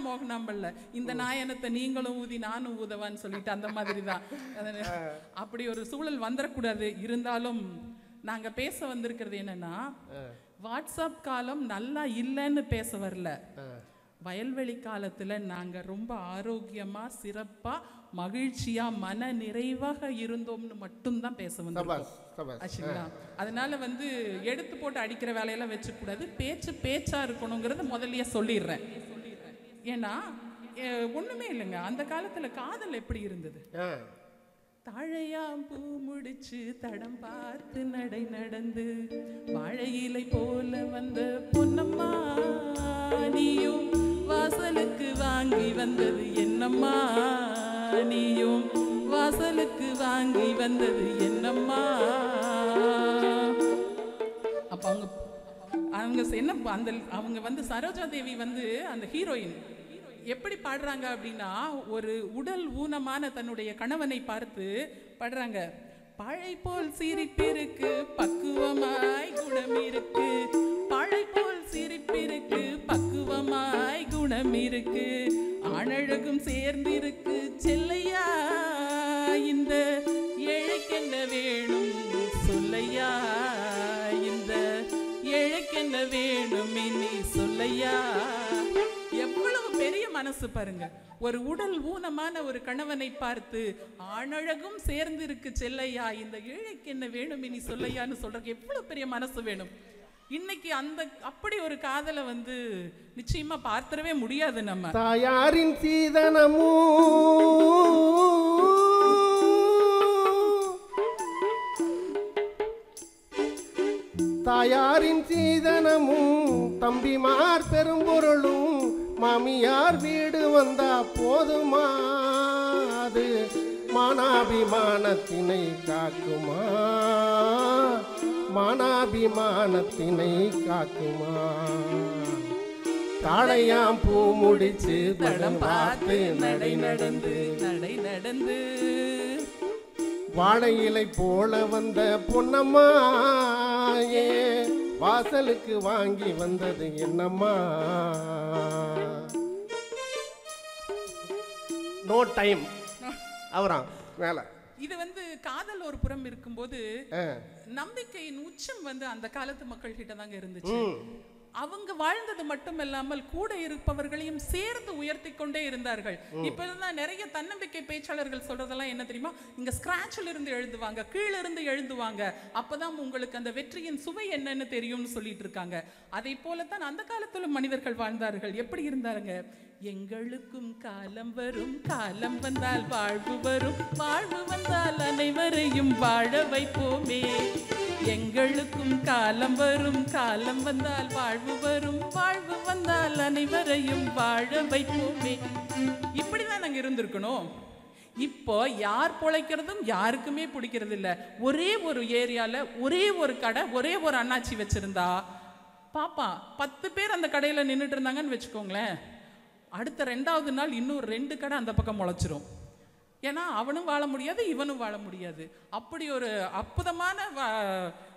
மோகனாம்பல்ல, இந்த நாயனத்தை நீங்களும் ஊதி நானும் ஊதவான்னு சொல்லிட்டு அந்த மாதிரி தான். அப்படி ஒரு சூழல் வந்துடக்கூடாது. இருந்தாலும் நாங்கள் பேச வந்திருக்கிறது என்னன்னா, வாட்ஸ்அப் காலம் நல்லா இல்லைன்னு பேச வரல, வயல்வெளி காலத்தில் நாங்கள் ரொம்ப ஆரோக்கியமாக சிறப்பாக மகிழ்ச்சியாக மன நிறைவாக இருந்தோம்னு மட்டும்தான் பேச வந்தோம் ஆச்சுங்களா. அதனால எடுத்து போட்டு அடிக்கிற வேலையெல்லாம் வச்சுக்கூடாது, பேச்சாக இருக்கணுங்கிறத முதல்லையே சொல்லிடுறேன். ஏன்னா ஒன்றுமே இல்லைங்க, அந்த காலத்தில் காதல் எப்படி இருந்தது, தாழையாம் பூ முடிச்சு தடம் பார்த்து நடை நடந்து வாழையிலை போல வந்த பொன்னம்மா, நீயும் வாசலுக்கு வாங்கி வந்தது என்னம்மா, நீயும் வாசலுக்கு வாங்கி வந்தது என்னம்மா. அப்ப அவங்க என்ன அவங்க சரோஜா தேவி அந்த ஹீரோயின் எப்படி பாடுறாங்க அப்படின்னா, ஒரு உடல் ஊனமான தன்னுடைய கணவனை பார்த்து பாடுறாங்க. பழை போல் சிரிப்பிருக்கு பக்குவமாய் குணம் இருக்கு, பழை போல் சிரிப்பிருக்கு பக்குவமாய் குணம் இருக்கு, ஆணழகும் சேர்ந்திருக்கு செல்லையா, இந்த ஏழைக்கென்ன வேணும் சொல்லையா, இந்த ஏழைக்கென்ன வேணும் இனி சொல்லையா. எவ்வளவு பெரிய மனசு மனசு பாருங்க. ஒரு உடல் ஊனமான ஒரு கணவனை பார்த்து ஆணழகும் சேர்ந்து இருக்கு செல்லையா, இந்த ஏழைக்கு என்ன வேணும் இனி சொல்லையான்னு சொல்றதுக்கு எவ்வளவு பெரிய மனசு வேணும். இன்னைக்கு அந்த அப்படி ஒரு காதலை வந்து நிச்சயமா பார்த்திடவே முடியாது. நம்ம தாயாரின் சீதனமும் தாயாரின் சீதனமும் தம்பிமார் பெரும்பொருளும் மாமியார் வீடு வந்தா போதுமா, அது மானாபிமானத்தினை காக்குமா, மானாபிமானத்தினை காக்குமா. தாளையாம் பூ முடிச்சு தடம் பார்த்து நடை நடந்து நடை நடந்து வாழை இலை போல வந்த பொன்னம்மா, ஏ வாசலுக்கு வாங்கி வந்தது என்னம்மா. நோ டைம் அவரா மேல. இது வந்து காதல் ஒரு புறம் இருக்கும்போது நம்பிக்கையின் உச்சம் வந்து அந்த காலத்து மக்கள் கிட்ட தாங்க இருந்துச்சு. அவங்க வாழ்ந்தது மட்டுமல்லாமல் கூட இருப்பவர்களையும் சேர்ந்து உயர்த்தி கொண்டே இருந்தார்கள். இப்ப இருந்தா நிறைய தன்னம்பிக்கை பேச்சாளர்கள் சொல்றதெல்லாம் என்ன தெரியுமா, இங்க ஸ்கிராட்ச்ல இருந்து எழுதுவாங்க, கீழ இருந்து எழுதுவாங்க, அப்பதான் உங்களுக்கு அந்த வெற்றியின் சுவை என்னன்னு தெரியும்னு சொல்லிட்டு இருக்காங்க. அதை போலத்தான் அந்த காலத்துல மனிதர்கள் வாழ்ந்தார்கள். எப்படி இருந்தாருங்க, எங்களுக்கும் காலம் வரும், காலம் வந்தால் வாழ்வு வரும், வாழ்வு வந்தால் அனைவரையும் வாழ வைப்போமே. எங்களுக்கும் காலம் வரும், காலம் வந்தால் வாழ்வு வரும், வாழ்வு வந்தால் அனைவரையும் வாழ வைப்போமே. இப்படிதான் நாங்க இருந்திருக்கணும். இப்போ யார் பொழைக்கிறதும் யாருக்குமே பிடிக்கிறது இல்ல. ஒரே ஒரு ஏரியால ஒரே ஒரு கடை, ஒரே ஒரு அண்ணாச்சி வச்சிருந்தா பாப்பா 10 பேர் அந்த கடையில நின்றுட்டு இருந்தாங்கன்னு வச்சுக்கோங்களேன், அடுத்த 2வது நாள் இன்னும் 2 கடை அந்த பக்கம் முளைச்சிரும். ஏன்னா அவனும் வாழ முடியாது, இவனும் வாழ முடியாது. அப்படி ஒரு அற்புதமான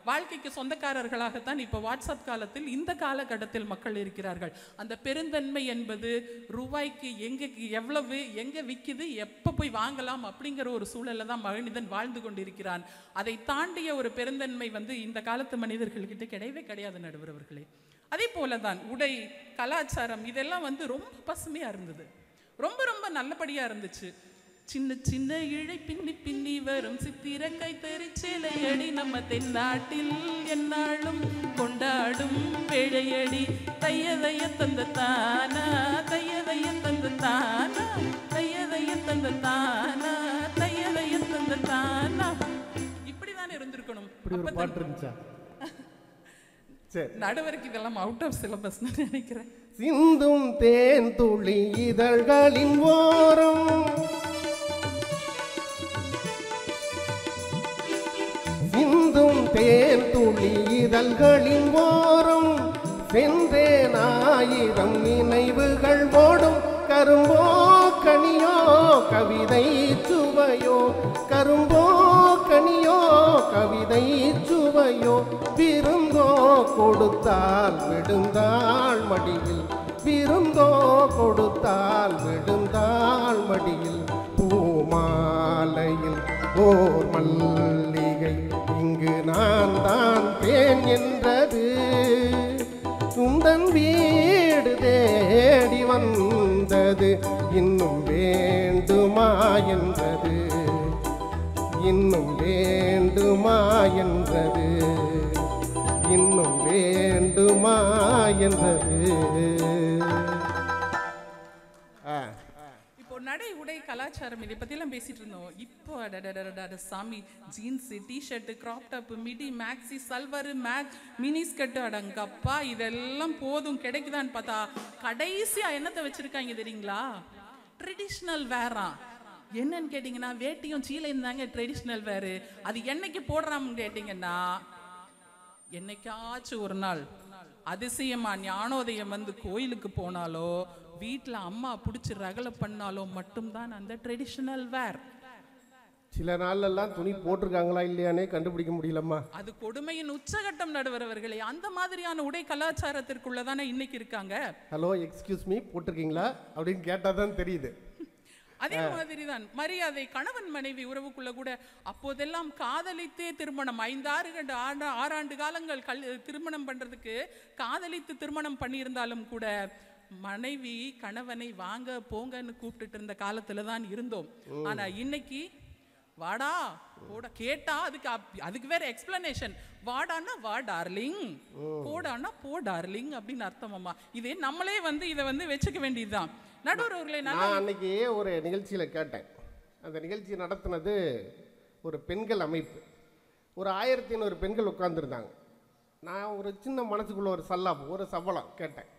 வாழ்க்கைக்கு சொந்தக்காரர்களாகத்தான் இப்போ வாட்ஸ்அப் காலத்தில் இந்த காலகட்டத்தில் மக்கள் இருக்கிறார்கள். அந்த பெருந்தன்மை என்பது ரூபாய்க்கு எங்கே எவ்வளவு எங்கே விற்கிது, எப்போ போய் வாங்கலாம் அப்படிங்கிற ஒரு சூழலில் தான் மனிதன் வாழ்ந்து கொண்டிருக்கிறான். அதை தாண்டிய ஒரு பெருந்தன்மை வந்து இந்த காலத்து மனிதர்கள்கிட்ட கிடையவே கிடையாது நடுவர் அவர்களே. அதே போல தான் உடை, கலாச்சாரம் இதெல்லாம் வந்து ரொம்ப பசுமையாக இருந்தது, ரொம்ப ரொம்ப நல்லபடியாக இருந்துச்சு. சின்ன சின்ன இழை பின்னி பின்னி வரும் சித்திர கைத்தறி சேலையடி நம்ம தென்னாட்டில் என்னாலும் கொண்டாடும் வேழையடி. தையதைய தந்த தானா, தையதைய தந்த தானா, தையதைய தந்த தானா, தையதைய தந்த தானா. இப்படிதானே இருந்திருக்கணும். நடுவருக்கு இதெல்லாம் அவுட் ஆஃப் சிலபஸ் நினைக்கிறேன். சிந்தும் தேன் துளி இதழ்களின் ஓரம், சிந்தும் தேன் துளி இதழ்களின் ஓரம், சென்றேன் 1000 நினைவுகள் ஓடும். கரும்போ கனியோ கவிதை சுவையோ, கரும்போ கனியோ கவிதை சுவையோ, விருந்தோ கொடுத்தால் விடுந்தாள் மடியில், விருந்தோ கொடுத்தால் விடுந்தாள் மடியில். பூமாலையில் ஓர் மல்லிகை இங்கு நான் தான் தேன் என்றது, சுந்தன் வீடு தேடி வந்தது, இன்னும் வேண்டுமா என்றது, இன்னும் வேண்டுமா என்றது, இன்னும் வேண்டுமா என்றது. நடை உடை கலாச்சாரம் இதை பற்றிலாம் பேசிட்டு இருந்தோம். இப்போ சாமி jeans, T-shirt, crop top, midi, maxi, salwar, mini skirt, அடங்கப்பா இதெல்லாம் போதும் கிடைக்குதான்னு பார்த்தா கடைசியா என்னத்தை வச்சிருக்காங்க தெரியுங்களா, ட்ரெடிஷ்னல் வேரா. என்னன்னு கேட்டிங்கன்னா வேட்டியும் சீலையும் தாங்க ட்ரெடிஷ்னல் வேறு. அது என்னைக்கு போடுறான்னு கேட்டிங்கன்னா, என்னைக்காச்சும் ஒரு நாள் அதிசயமா ஞானோதயம் வந்து கோயிலுக்கு போனாலோ, வீட்டில் அம்மா பிடிச்சி ரகலை பண்ணாலோ மட்டும்தான் அந்த ட்ரெடிஷ்னல் வேர். சில நாள்லாம் துணி போட்டிருக்காங்களா இல்லையானே கண்டுபிடிக்க முடியலம்மா. அது கொடுமையின் உச்சகட்டம் நடுவரவர்களே. அந்த மாதிரியான உடை கலாச்சாரத்திற்குள்ள தானே இன்னைக்கு இருக்காங்க. ஹலோ எக்ஸ்கியூஸ் மீ போட்டிருக்கீங்களா அப்படின்னு கேட்டால் தான் தெரியுது. அதே மாதிரி தான் மரியாதை. கணவன் மனைவி உறவுக்குள்ள கூட அப்போதெல்லாம் காதலித்தே திருமணம், 5-6 ஆண்டு காலங்கள் திருமணம் பண்றதுக்கு காதலித்து திருமணம் பண்ணியிருந்தாலும் கூட மனைவி கணவனை வாங்க போங்கன்னு கூப்பிட்டுட்டு இருந்த காலத்துல தான் இருந்தோம். ஆனா இன்னைக்கு வாடா போட கேட்டா அதுக்கு வேற எக்ஸ்பிளனேஷன். வாடான்னா வா டார்லிங், போடான்னா போ டார்லிங் அப்படின்னு அர்த்தமாம்மா. இதே நம்மளே இதை வச்சுக்க வேண்டியதுதான். நடுவர் அவர்களே, நான் அன்னைக்கு ஒரு நிகழ்ச்சியில கேட்டேன். அந்த நிகழ்ச்சி நடத்தினது ஒரு பெண்கள் அமைப்பு. ஒரு 1500 பெண்கள் உட்கார்ந்துருந்தாங்க. நான் ஒரு சின்ன மனசுக்குள்ள ஒரு சபலம் கேட்டேன்.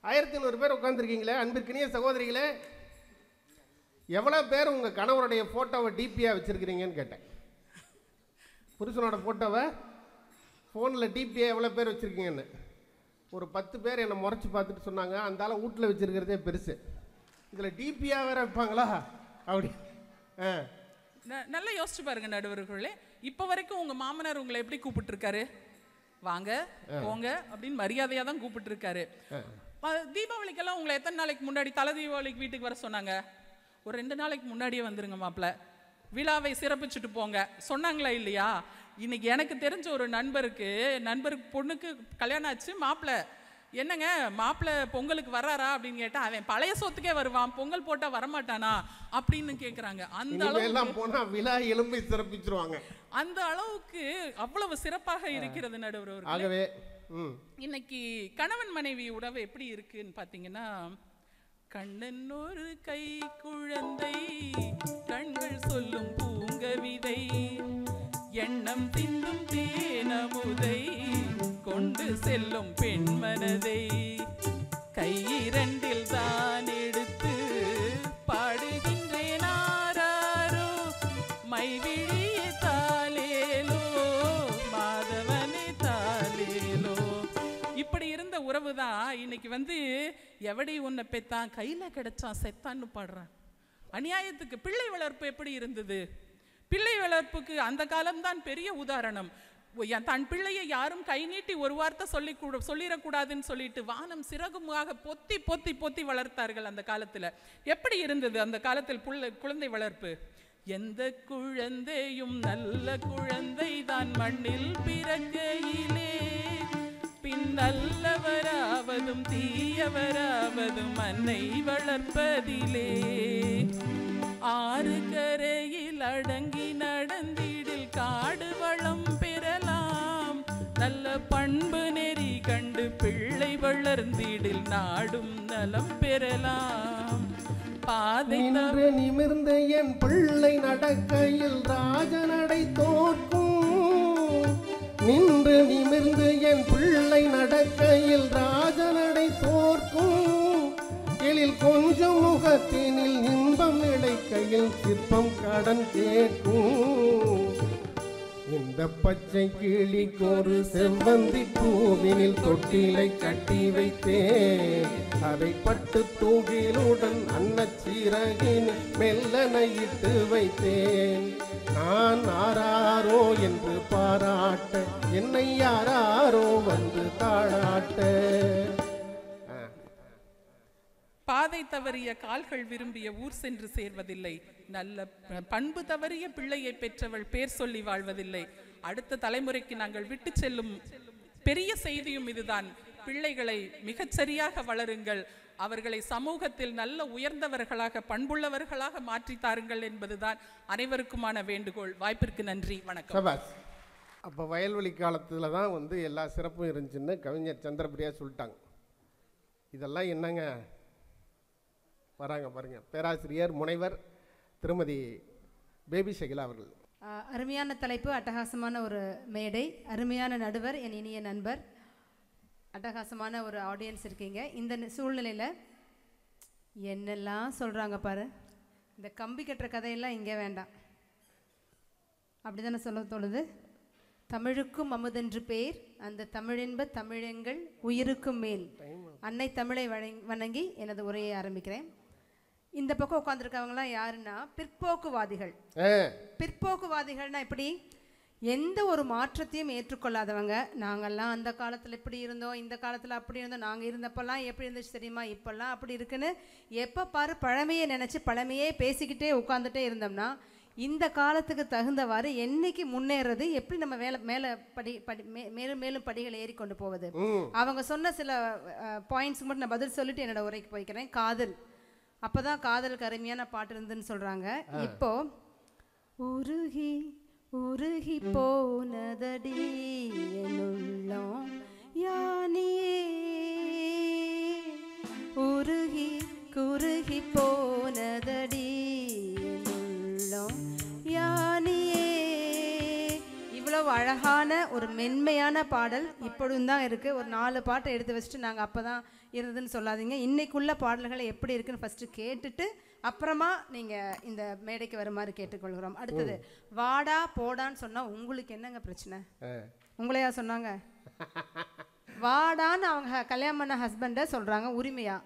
1500 பேர் உட்காந்துருக்கீங்களே, அன்பிற்கினிய சகோதரிகளே, எவ்வளோ பேர் உங்கள் கணவருடைய ஃபோட்டோவை டிபியாக வச்சுருக்கிறீங்கன்னு கேட்டேன். புருஷனோட ஃபோட்டோவை ஃபோனில் டிபியாக எவ்வளோ பேர் வச்சுருக்கீங்கன்னு. ஒரு 10 பேர் என்னை முறைச்சி பார்த்துட்டு சொன்னாங்க, அந்த ஆளை வீட்டில் வச்சுருக்கிறதே பெருசு, இதில் டிபியாக வேற வைப்பாங்களா அப்படி. நல்லா யோசிச்சு பாருங்க நடுவர்களே. இப்போ வரைக்கும் உங்கள் மாமனார் உங்களை எப்படி கூப்பிட்டுருக்காரு? வாங்க போங்க அப்படின்னு மரியாதையாக தான் கூப்பிட்டுருக்காரு. தீபாவளிக்கெல்லாம் உங்களை எத்தனை நாளைக்கு முன்னாடி தலை தீபாவளிக்கு வீட்டுக்கு வர சொன்னாங்க? ஒரு 2 நாளைக்கு முன்னாடியே வந்துருங்க மாப்பிள்ள, விழாவை சிறப்பிச்சுட்டு போங்க சொன்னாங்களா இல்லையா? இன்னைக்கு எனக்கு தெரிஞ்ச ஒரு நண்பருக்கு பொண்ணுக்கு கல்யாணம் ஆச்சு. மாப்பிள்ள என்னங்க மாப்பிள்ள பொங்கலுக்கு வர்றாரா அப்படின்னு கேட்டா, அவன் பழைய சொத்துக்கே வருவான், பொங்கல் போட்டா வரமாட்டானா அப்படின்னு கேட்குறாங்க. அந்த அளவுக்கு போனா விழா எலும்பை சிறப்பிச்சிருவாங்க. அந்த அளவுக்கு அவ்வளவு சிறப்பாக இருக்கிறது நடுவர். ஆகவே இன்னைக்கு கணவன் மனைவி உறவு எப்படி இருக்குன்னு பார்த்தீங்கன்னா, கண்ணன் ஒரு கை குழந்தை, கண்கள் சொல்லும் பூங்கவிதை, எண்ணம் தின்னும் தேனமுதை, கொண்டு செல்லும் பெண்மனதை, கையிரண்டில் தான் எடுத்து பாடுகின்றேன் ஆராரோ, மைவிழியே தாலேலோ, மாதவனே தாலேலோ. இப்படி இருந்த உறவு தான் இன்னைக்கு எவடி உன்னை பெத்தான் கையில கிடைச்சான் செத்தான்னு பாடுறான். அநியாயத்துக்கு பிள்ளை வளர்ப்பு எப்படி இருந்தது? பிள்ளை வளர்ப்புக்கு அந்த காலம்தான் பெரிய உதாரணம். தன் பிள்ளையை யாரும் கை நீட்டி ஒரு வார்த்தை சொல்லிடக்கூடாதுன்னு சொல்லிட்டு வானம் சிறகுமாக பொத்தி பொத்தி பொத்தி வளர்த்தார்கள் அந்த காலத்துல. எப்படி இருந்தது அந்த காலத்தில் குழந்தை வளர்ப்பு? எந்த குழந்தையும் நல்ல குழந்தை தான் மண்ணில் பிறக்கையிலே, பின் நல்லவராவதும் தீயவராவதும் அன்னை வளர்ப்பதிலே, ஆறு கரையில் அடங்கி நடந்திடில் காடு வளம் பெறலாம், நல்ல பண்பு நெறி கண்டு பிள்ளை வளர்ந்திடில் நாடும் நலம் பெறலாம். பாதை நிமிர்ந்த என் பிள்ளை நடக்கையில் ராஜநடை தோற்கும், நின்று நிமிர்ந்து என் பிள்ளை நடக்கையில் ராஜநடை தோற்கும், எழில் கொஞ்சம் முகத்தினில் இன்பம் நிலைக்கையில் சிற்பம் கடன் கேட்கும், இந்த பச்சை கிளிக்கு ஒரு செவ்வந்தி பூவினில் தொட்டிலை கட்டி வைத்தேன், அதை பட்டு தூகிலுடன் அன்னச்சீரகின் மெல்லனையிட்டு வைத்தேன், நான் ஆராரோ என்று பாராட்ட என்னை யாராரோ வந்து தாளாட்ட. பாதை தவறிய கால்கள் விரும்பிய ஊர் சென்று சேர்வதில்லை, நல்ல பண்பு தவறிய பிள்ளையை பெற்றவள் பேர் சொல்லி வாழ்வதில்லை. அடுத்த தலைமுறைக்கு நாங்கள் விட்டு செல்லும் பெரிய செய்தியும் இதுதான். பிள்ளைகளை மிகச்சரியாக வளருங்கள், அவர்களை சமூகத்தில் நல்ல உயர்ந்தவர்களாக பண்புள்ளவர்களாக மாற்றி தாருங்கள் என்பதுதான் அனைவருக்குமான வேண்டுகோள். வாய்ப்பிற்கு நன்றி, வணக்கம். அப்போ வயல்வெளி காலத்தில் தான் எல்லா சிறப்பும் இருந்துச்சுன்னு கவிஞர் சந்திரபிரியா சொல்லிட்டாங்க. இதெல்லாம் என்னங்க வராங்க பாருங்க, பேராசிரியர் முனைவர் திருமதி பேபி ஷகிலா அவர்கள். அருமையான தலைப்பு, அட்டகாசமான ஒரு மேடை, அருமையான நடுவர், என் இனிய நண்பர், அட்டகாசமான ஒரு ஆடியன்ஸ் இருக்கீங்க. இந்த சூழ்நிலையில் என்னெல்லாம் சொல்கிறாங்க பாரு, இந்த கம்பி கட்டுற கதையெல்லாம் இங்கே வேண்டாம், அப்படி தானே சொல்ல தோணுது. தமிழுக்கும் அமுதென்று பேர், அந்த தமிழென்ப தமிழெங்கள் உயிருக்கும் மேல், அன்னை தமிழை வணங்கி எனது உரையை ஆரம்பிக்கிறேன். இந்த பக்கம் உட்காந்துருக்கவங்களாம் யாருன்னா பிற்போக்குவாதிகள். பிற்போக்குவாதிகள்னா எப்படி? எந்த ஒரு மாற்றத்தையும் ஏற்றுக்கொள்ளாதவங்க. நாங்கள்லாம் அந்த காலத்தில் இப்படி இருந்தோம், இந்த காலத்தில் அப்படி இருந்தோம், நாங்கள் இருந்தப்பெல்லாம் எப்படி இருந்துச்சு தெரியுமா, இப்போல்லாம் அப்படி இருக்குன்னு எப்போ பாரு பழமையை நினச்சி பழமையே பேசிக்கிட்டே உட்காந்துட்டே இருந்தோம்னா இந்த காலத்துக்கு தகுந்தவாறு என்னைக்கு முன்னேறது, எப்படி நம்ம மேலே மேலும் மேலும் படிகளை ஏறி கொண்டு போவது. அவங்க சொன்ன சில பாயிண்ட்ஸ் மட்டும் நான் பதில் சொல்லிட்டு என்னோட உரைக்கு போய்க்கிறேன். காதல், அப்போதான் காதலுக்கு அருமையான பாட்டு இருந்துன்னு சொல்கிறாங்க. இப்போ உருகி உருகி போனதடி என்னுள்ளம் யானியே, உருகி குருகி போனதடி என்னுள்ளம் யானியே. இவ்வளவு அழகான ஒரு மென்மையான பாடல் இப்பொழுதும் தான் இருக்குது. ஒரு 4 பாட்டை எடுத்து வச்சுட்டு நாங்கள் அப்போ தான் இருந்ததுன்னு சொல்லாதீங்க. இன்னைக்குள்ள பாடல்களை எப்படி இருக்குன்னு ஃபஸ்ட்டு கேட்டுட்டு அப்புறமா நீங்கள் இந்த மேடைக்கு வருமாறு கேட்டுக்கொள்கிறோம். அடுத்தது வாடா போடான்னு சொன்னால் உங்களுக்கு என்னங்க பிரச்சனை? உங்களையா சொன்னாங்க? வாடான்னு அவங்க கல்யாணம் பண்ண ஹஸ்பண்டை சொல்கிறாங்க உரிமையா,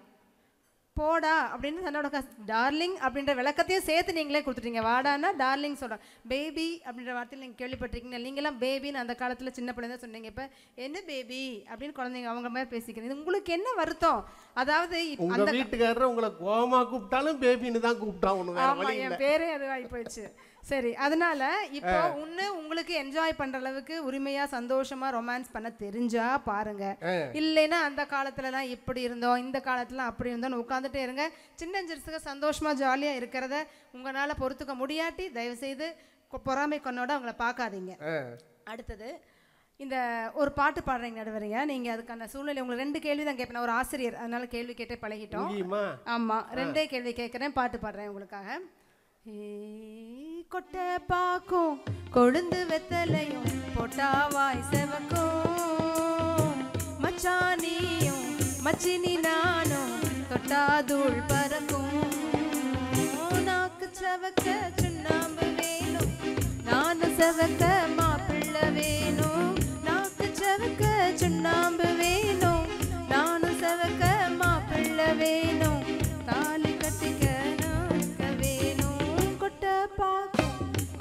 போடா அப்படின்னு தன்னோட டார்லிங் அப்படின்ற விளக்கத்தையும் சேர்த்து நீங்களே கொடுத்துட்டீங்க. வாடானா டார்லிங் சொல்கிறாங்க. பேபி அப்படின்ற வார்த்தையில் நீங்கள் கேள்விப்பட்டிருக்கீங்க. நீங்களாம் பேபின்னு அந்த காலத்தில் சின்ன பிள்ளை தான் சொன்னீங்க. இப்போ என்ன பேபி அப்படின்னு குழந்தைங்க அவங்க மாதிரி பேசிக்கிறீங்க. உங்களுக்கு என்ன வருத்தம்? அதாவது அந்த வீட்டுக்காரர் உங்களை கோமா கூப்பிட்டாலும் பேபின்னு தான் கூப்பிட்டாங்க. என் பேரே அதுவாகி போயிடுச்சு. சரி, அதனால இப்போ உங்களுக்கு என்ஜாய் பண்ற அளவுக்கு உரிமையா சந்தோஷமா ரொமான்ஸ் பண்ண தெரிஞ்சா பாருங்க. இல்லைன்னா அந்த காலத்துலலாம் இப்படி இருந்தோம், இந்த காலத்துல அப்படி இருந்தோம்னு உட்காந்துட்டே இருங்க. சின்னஞ்சிறுசுக சந்தோஷமா ஜாலியா இருக்கிறத உங்களால பொறுத்துக்க முடியாட்டி தயவு செய்து பொறாமை கொண்டோட அவங்கள பார்க்காதீங்க. அடுத்தது இந்த ஒரு பாட்டு பாடுறீங்க நடுவரையா, நீங்க அதுக்கான சூழ்நிலை உங்களுக்கு 2 கேள்வி தான் கேட்பேன். ஒரு ஆசிரியர், அதனால கேள்வி கேட்டே பழகிட்டோம். ஆமா, 2 கேள்வி கேட்குறேன், பாட்டு பாடுறேன் உங்களுக்காக. கொட்டை பாக்கும் கொழுந்து வெத்தலையும் பொட்டாவாய் செவக்கும், மச்சானியும் மச்சினி நானும் தொட்டாதூள் பறக்கும், நாக்கு செவக்க சுண்ணாம்பு வேணும் நானும் செவக்க மாப்பிள்ளை வேணும், நாக்கு செவக்க சுண்ணாம்பு வேணும் நானும் செவக்க மாப்பிள்ளை வேணும், தாலி கட்டிக்க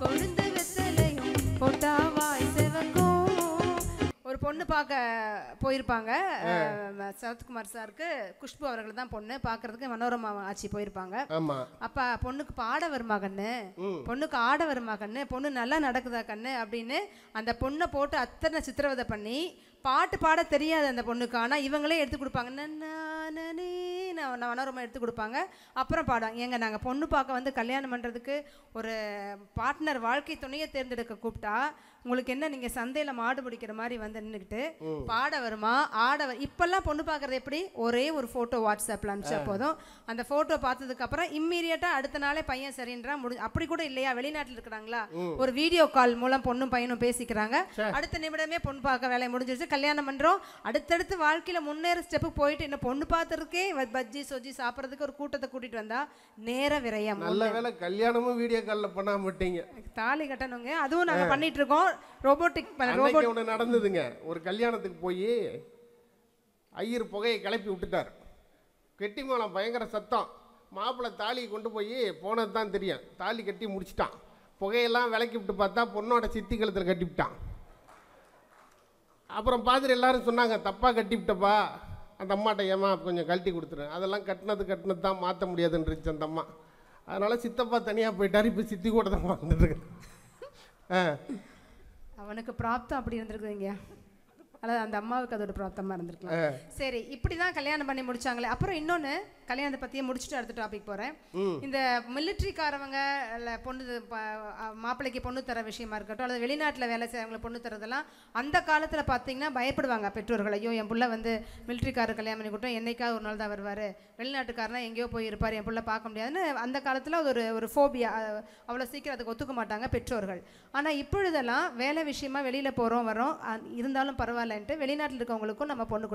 கொழுந்து வெத்தலையும் பொட்டாவாய் செவக்கும். ஒரு பொண்ணு பார்க்க போயிருப்பாங்க சரத்குமார் சாருக்கு. குஷ்பு அவர்கள் தான் பொண்ணு பார்க்கறதுக்கு. மனோரமா ஆட்சி போயிருப்பாங்க. அப்ப பொண்ணுக்கு பாட வருமா கண்ணு, பொண்ணுக்கு ஆட வருமா கண்ணு, பொண்ணு நல்லா நடக்குதா கண்ணு அப்படின்னு அந்த பொண்ணை போட்டு அத்தனை சித்திரவதை பண்ணி பாட்டு பாட தெரியாது அந்த பொண்ணுக்கு. ஆனால் இவங்களே எடுத்து கொடுப்பாங்க, மனோரமா எடுத்து கொடுப்பாங்க. அப்புறம் பாடுவாங்க. ஏங்க நாங்கள் பொண்ணு பார்க்க வந்து கல்யாணம் பண்ணுறதுக்கு ஒரு பார்ட்னர் வாழ்க்கை துணையை தேர்ந்தெடுக்க கூப்பிட்டா உங்களுக்கு என்ன, நீங்கள் சந்தையில் மாடு பிடிக்கிற மாதிரி வந்து நின்றுக்கிட்டு பாட வருமா ஆட இப்போல்லாம் பொண்ணு பார்க்குறது எப்படி, ஒரே ஒரு ஃபோட்டோ வாட்ஸ்அப்பில் அனுப்பிச்சா போதும். அந்த ஃபோட்டோ பார்த்ததுக்கப்புறம் இம்மீடியட்டாக அடுத்த நாளே பையன் சரின்றா அப்படி கூட இல்லையா, வெளிநாட்டில் இருக்கிறாங்களா, ஒரு வீடியோ கால் மூலம் பொண்ணும் பையனும் பேசிக்கிறாங்க, அடுத்த நிமிடமே பொண்ணு பார்க்க வேலையை முடிஞ்சிருச்சு, கல்யாணம் பண்ணுறோம். அடுத்தடுத்து வாழ்க்கையில் முன்னேற ஸ்டெப்புக்கு போயிட்டு இன்னும் பொண்ணு பார்த்துருக்கே பஜ்ஜி சொஜ்ஜி சாப்பிட்றதுக்கு ஒரு கூட்டத்தை கூட்டிகிட்டு வந்தா நேர விரயம். நல்ல வேலை கல்யாணமும் வீடியோ காலில் பண்ண மாட்டீங்க, தாலி கட்டணுங்க. அதுவும் நாங்கள் பண்ணிட்டு இருக்கோம். ரோபோட்டிக் ஒன்று நடந்ததுங்க. ஒரு கல்யாணத்துக்கு போய் ஐயர் புகையை கிளப்பி விட்டுட்டார். கெட்டி மேளம் பயங்கர சத்தம். மாப்பிள்ளை தாலியை கொண்டு போய் போனது தான் தெரியும், தாலி கட்டி முடிச்சிட்டான். புகையெல்லாம் விளக்கி விட்டு பார்த்தா பொண்ணோட சித்தி கழுத்தில் கட்டிவிட்டான். அப்புறம் பார்த்துட்டு எல்லாரும் சொன்னாங்க, தப்பாக கட்டிவிட்டப்பா, அந்த அம்மாட்ட ஏமா கொஞ்சம் கழட்டி கொடுத்துருவேன். அதெல்லாம் கட்டினது தான் மாற்ற முடியாதுன்னுச்சு அந்த அம்மா. அதனால் சித்தப்பா தனியாக போயிட்டார். இப்போ சித்தி கூட தான் வந்துட்டுருக்கேன். அவனுக்கு பிராப்தம் அப்படி இருந்திருக்குதுங்க, அல்லது அந்த அம்மாவுக்கு அதோட பிராப்தமாக இருந்திருக்கலாம். சரி, இப்படி தான் கல்யாணம் பண்ணி முடிச்சாங்களே. அப்புறம் இன்னொன்று கல்யாணத்தை பற்றியே முடிச்சுட்டு அடுத்த டாபிக் போகிறேன். இந்த மிலிட்ரிக்காரவங்க இல்லை பொண்ணு மாப்பிள்ளைக்கு பொண்ணு தர விஷயமா இருக்கட்டும், அல்லது வெளிநாட்டில் வேலை செய்யறவங்களை பொண்ணு தரதெல்லாம் அந்த காலத்தில் பார்த்தீங்கன்னா பயப்படுவாங்க பெற்றோர்கள். ஐயோ என் பிள்ளை வந்து மிலிட்ரிக்காரர் கல்யாணம் பண்ணி கொடுத்தோம், என்னைக்காவது ஒரு நாள் தான் வருவார், வெளிநாட்டுக்காரனா எங்கேயோ போய் இருப்பார், என் பிள்ளை பார்க்க முடியாதுன்னு அந்த காலத்தில் அது ஒரு ஃபோபியா, அவ்வளோ சீக்கிரம் அதுக்கு ஒத்துக்க மாட்டாங்க பெற்றோர்கள். ஆனால் இப்பொழுதெல்லாம் வேலை விஷயமா வெளியில் போகிறோம் வரோம், இருந்தாலும் பரவாயில்லன்ட்டு வெளிநாட்டில் இருக்கவங்களுக்கும் நம்ம பொண்ணு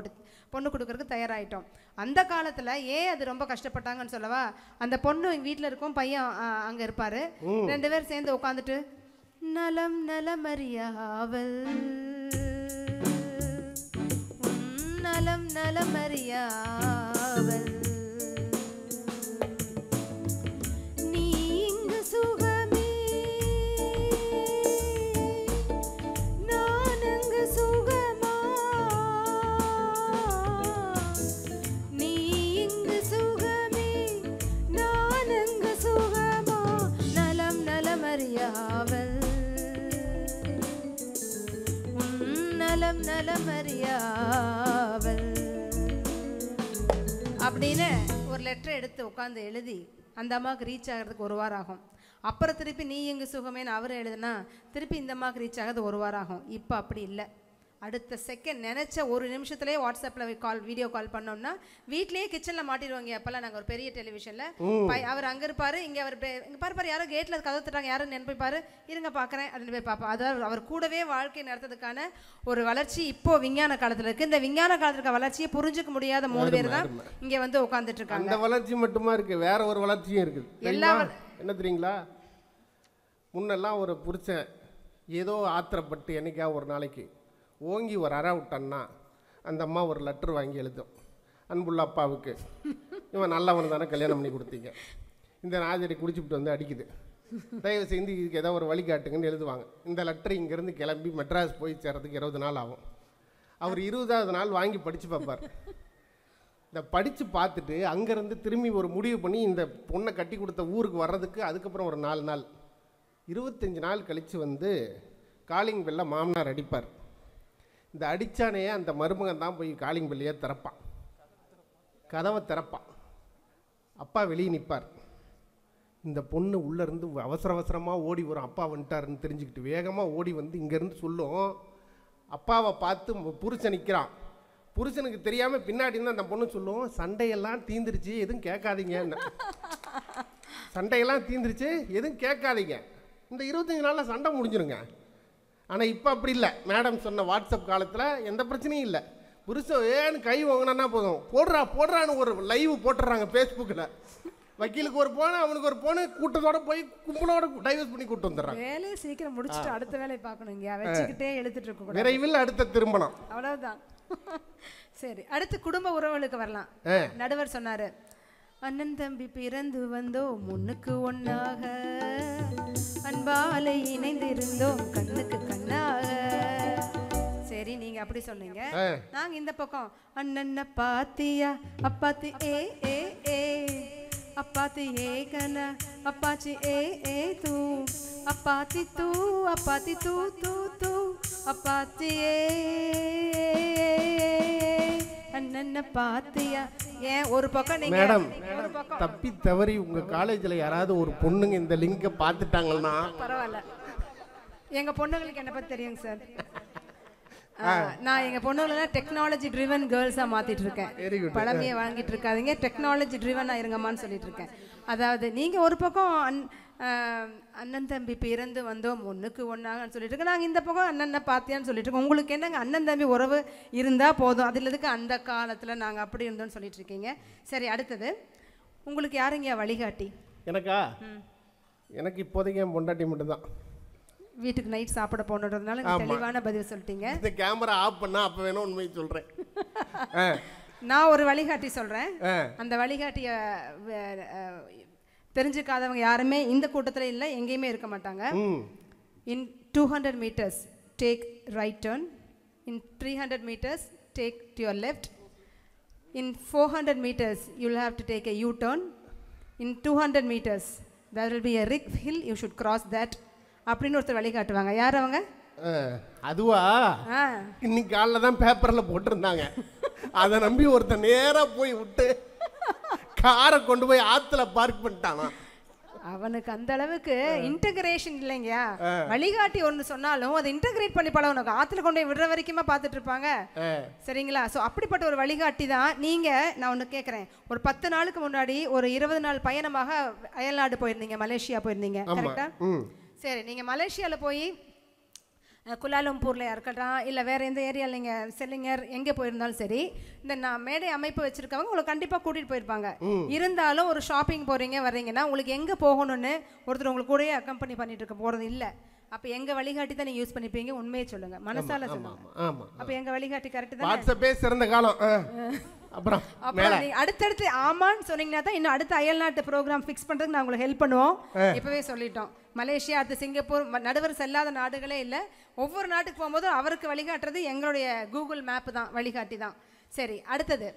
கொடுக்கறதுக்கு தயாராகிட்டோம். அந்த காலத்தில் ஏன் அது ரொம்ப கஷ்டப்பட்டாங்கன்னு சொல்லவா, அந்த பொண்ணு எங்கள் வீட்டில் இருக்கும், பையன் அங்கே இருப்பார், 2 பேர் சேர்ந்து உட்காந்துட்டு நலம் நலமறியாவல் நலம் நலமறியாவல் நீ இங்கு சுகமே நான் அங்கு சுகமா, நீ இங்கு சுகமே நான் அங்கு சுகமா, நலம் நலமறியாவல் உள்ளம் நலமறியாவல் அப்படின்னு ஒரு லெட்டர் எடுத்து உட்காந்து எழுதி அந்த அம்மாவுக்கு ரீச் ஆகிறதுக்கு 1 வாரம் ஆகும். அப்புறம் திருப்பி நீ எங்கே சுகமேன்னு அவர் எழுதுனா திருப்பி இந்த அம்மாவுக்கு ரீச் ஆகிறது 1 வாரம் ஆகும். இப்போ அப்படி இல்லை. அடுத்த செகண்ட் நினச்ச 1 நிமிஷத்துலேயே வாட்ஸ்அப்பில் வீடியோ கால் பண்ணோம்னா வீட்லேயே கிச்சனில் மாட்டிடுவாங்க. அப்போல்லாம் நாங்கள் ஒரு பெரிய டெலிவிஷனில் அவர் அங்கே இருப்பார், இங்கே அவர் இங்கே பாரு யாரோ கேட்டில் கதவு தட்டாங்க, யாரும் நினைப்பார், இருங்க பார்க்குறேன் அப்படின்னு போய் பார்ப்போம். அதாவது அவர் கூடவே வாழ்க்கை நடத்துறதுக்கான ஒரு வளர்ச்சி இப்போது விஞ்ஞான காலத்தில் இருக்குது. இந்த விஞ்ஞான காலத்தில் இருக்க வளர்ச்சியை புரிஞ்சுக்க முடியாத 3 பேர் தான் இங்கே வந்து உட்காந்துட்டு இருக்காங்க. அந்த வளர்ச்சி மட்டுமா இருக்குது, வேற ஒரு வளர்ச்சியும் இருக்குது. எல்லா என்ன தெரியுங்களா, முன்னெல்லாம் ஒரு புருஷன் ஏதோ ஆத்திரப்பட்டு என்னைக்கா ஒரு நாளைக்கு ஓங்கி ஒரு அறை விட்டான்னா அந்த அம்மா ஒரு லெட்டர் வாங்கி எழுதும். அன்புள்ள அப்பாவுக்கு, இவன் நல்லவன் தானே கல்யாணம் பண்ணி கொடுத்தீங்க, இந்த நாஜடி குடிச்சுட்டு வந்து அடிக்குது, தயவு செய்து இதுக்கு ஏதோ ஒரு வழிகாட்டுங்கன்னு எழுதுவாங்க. இந்த லெட்டர் இங்கேருந்து கிளம்பி மெட்ராஸ் போய் சேர்றதுக்கு 20 நாள் ஆகும். அவர் 20வது நாள் வாங்கி படித்து பார்ப்பார். இந்த படித்து பார்த்துட்டு அங்கேருந்து திரும்பி ஒரு முடிவு பண்ணி இந்த பொண்ணை கட்டி கொடுத்த ஊருக்கு வர்றதுக்கு அதுக்கப்புறம் ஒரு 4 நாள் 25 நாள் கழித்து வந்து காலிங் பெல்ல மாமனார் அடிப்பார். இந்த அடித்தானே அந்த மருமகன் தான் போய் காலிங் பெல்லையே திறப்பான், கதவை திறப்பான். அப்பா வெளியே நிற்பார். இந்த பொண்ணு உள்ளேருந்து அவசர அவசரமாக ஓடி வரும், அப்பா வந்துட்டாருன்னு தெரிஞ்சுக்கிட்டு வேகமாக ஓடி வந்து இங்கேருந்து சொல்லும். அப்பாவை பார்த்து புருஷன் நிற்கிறான். புருஷனுக்கு தெரியாமல் பின்னாடி இருந்து அந்த பொண்ணு சொல்லும், சண்டையெல்லாம் தீந்துருச்சு எதுவும் கேட்காதீங்க, சண்டையெல்லாம் தீந்துருச்சு எதுவும் கேட்காதீங்க, இந்த 25 நாளில் சண்டை முடிஞ்சிருங்க. ஆனால் இப்போ அப்படி இல்லை. மேடம் சொன்ன வாட்ஸ்அப் காலத்தில் எந்த பிரச்சனையும் இல்லை. புருஷன் ஏன்னு கை வாங்கினா போதும், போடுறான்னு ஒரு லைவ் போட்டுறாங்க ஃபேஸ்புக்கில். வக்கீலுக்கு ஒரு போன, அவனுக்கு ஒரு போன, கூட்டத்தோட போய் கும்பலோட டைவர்ஸ் பண்ணி கூட்டு வந்துடுறாங்க. வேலையை சீக்கிரம் முடிச்சுட்டு அடுத்த வேலையை பார்க்கணும். இங்கே வச்சுக்கிட்டே எழுத்துட்டு இருக்க விரைவில் அடுத்த திருமணம், அவ்வளவுதான். சரி, அடுத்து குடும்ப உறவுகளுக்கு வரலாம். நடுவர் சொன்னாரு, அண்ணன் தம்பி பிறந்து வந்தோம் முன்னுக்கு ஒன்னாக, அன்பாலை இணைந்திருந்தோம் கண்ணுக்கு கண்ணாக. சரி, நீங்க அப்படி சொன்னீங்க. நாங்க இந்த பக்கம் அண்ணன்ன பாத்தியா அப்பாத்தி ஏ ஏ ஏ அப்பாத்தி ஏ கன அப்பாச்சி ஏ ஏ தூ அப்பாத்தி தூ தூ தூ அப்பாத்தி ஏ அண்ணன்ன பாத்தியா. ஏன் ஒரு பக்கம் நீங்க மேடம் தப்பி தவறி உங்க காலேஜ்ல யாராவது ஒரு பொண்ணுங்க இந்த லிங்கை பார்த்துட்டாங்கன்னா பரவாயில்ல, எங்க பொண்ணுங்களுக்கு என்ன பத்தி தெரியுங்க சார். நான் எங்க பொண்ணுங்களெல்லாம் டெக்னாலஜி ட்ரிவன் கேர்ள்ஸா மாத்திட்டு இருக்கேன். பழமையை வாங்கிட்டு இருக்காதீங்க, டெக்னாலஜி ட்ரிவனா இருங்கம்மான்னு சொல்லிட்டு இருக்கேன். அதாவது நீங்க ஒரு பக்கம் அண்ணன் தம்பி பிறந்து வந்தோம் ஒன்றுக்கு ஒன்றாகன்னு சொல்லிட்டு இருக்கேன். நாங்கள் இந்த பக்கம் அண்ணனை பார்த்தியான்னு சொல்லிட்டு இருக்கோம். உங்களுக்கு என்னங்க அண்ணன் தம்பி உறவு இருந்தால் போதும், அதில் எதுக்கு அந்த காலத்தில் நாங்கள் அப்படி இருந்தோம்னு சொல்லிட்டு இருக்கீங்க. சரி, அடுத்தது உங்களுக்கு யாருங்க வழிகாட்டி? எனக்கா? எனக்கு இப்போதைக்கு என் பொண்டாட்டி மட்டும்தான். வீட்டுக்கு நைட் சாப்பிட போனதுனால தெளிவான பதிவு சொல்லிட்டீங்க. இந்த கேமரா ஆஃப் பண்ணா அப்போ வேணும் உண்மையை சொல்கிறேன். நான் ஒரு வழிகாட்டி சொல்கிறேன். அந்த வழிகாட்டியை தெரிஞ்சுக்காதவங்க யாருமே இந்த கூட்டத்தில் இல்லை, எங்கேயுமே இருக்க மாட்டாங்க. இன் 200 meters take right turn, in 300 meters take to your left, in 400 meters you will have to take a U-turn, in 200 meters there will be a rick hill, you should cross that அப்படின்னு ஒருத்தர் வழி காட்டுவாங்க. யார் அவங்க? அதுவா, இன்னைக்கு காலைல தான் பேப்பரில் போட்டிருந்தாங்க. அதை நம்பி ஒருத்தர் நேராக போய் விட்டு காரை கொண்டு போய் ஆற்றுல பார்க் பண்ணிட்டானா. அவனுக்கு அந்த அளவுக்கு இன்டகிரேஷன் இல்லைங்கயா. வழிகாட்டி ஒன்று சொன்னாலும் அதை இன்டகிரேட் பண்ணி பழகணும். ஆற்றுல கொண்டு போய் விடுற வரைக்குமா பார்த்துட்டு இருப்பாங்க, சரிங்களா? ஸோ அப்படிப்பட்ட ஒரு வழிகாட்டி தான் நீங்கள். நான் ஒன்று கேட்குறேன், ஒரு 10 நாளுக்கு முன்னாடி ஒரு 20 நாள் பயணமாக அயல்நாடு போயிருந்தீங்க, மலேசியா போயிருந்தீங்க, கரெக்டா? சரி, நீங்கள் மலேசியாவில் போய் குலாலம்பூரில் இருக்கட்டும், இல்லை வேறு எந்த ஏரியாவில் நீங்கள் செல்லிங்கர் எங்கே போயிருந்தாலும் சரி, இந்த நான் மேடை அமைப்பு வச்சுருக்கவங்க உங்களை கண்டிப்பாக கூட்டிகிட்டு போயிருப்பாங்க. இருந்தாலும் ஒரு ஷாப்பிங் போகிறீங்க வர்றீங்கன்னா உங்களுக்கு எங்கே போகணும்னு ஒருத்தர் உங்களுக்கு கூடயே அக்கம்பெனி பண்ணிட்டு இருக்க போகிறது இல்லை. அப்போ எங்கள் வழிகாட்டி தான் நீங்கள் யூஸ் பண்ணிப்பீங்க. உண்மையை சொல்லுங்கள், மனசால சொல்லுங்கள். அப்போ எங்கள் வழிகாட்டி கரெக்டு தான். வாட்ஸ்அப்பே சிறந்த காலம். அப்புறம் அடுத்தடுத்து ஆமான்னு சொன்னீங்கன்னா தான் இன்னும் அடுத்த அயல்நாட்டு ப்ரோக்ராம் ஃபிக்ஸ் பண்ணுறதுக்கு நான் உங்களுக்கு ஹெல்ப் பண்ணுவோம். இப்போவே சொல்லிட்டோம். மலேசியா, அடுத்து சிங்கப்பூர், நடுவர் செல்லாத நாடுகளே இல்லை. ஒவ்வொரு நாட்டுக்கு போகும்போது அவருக்கு வழிகாட்டுறது எங்களுடைய கூகுள் மேப்பு தான், வழிகாட்டி தான். சரி, அடுத்தது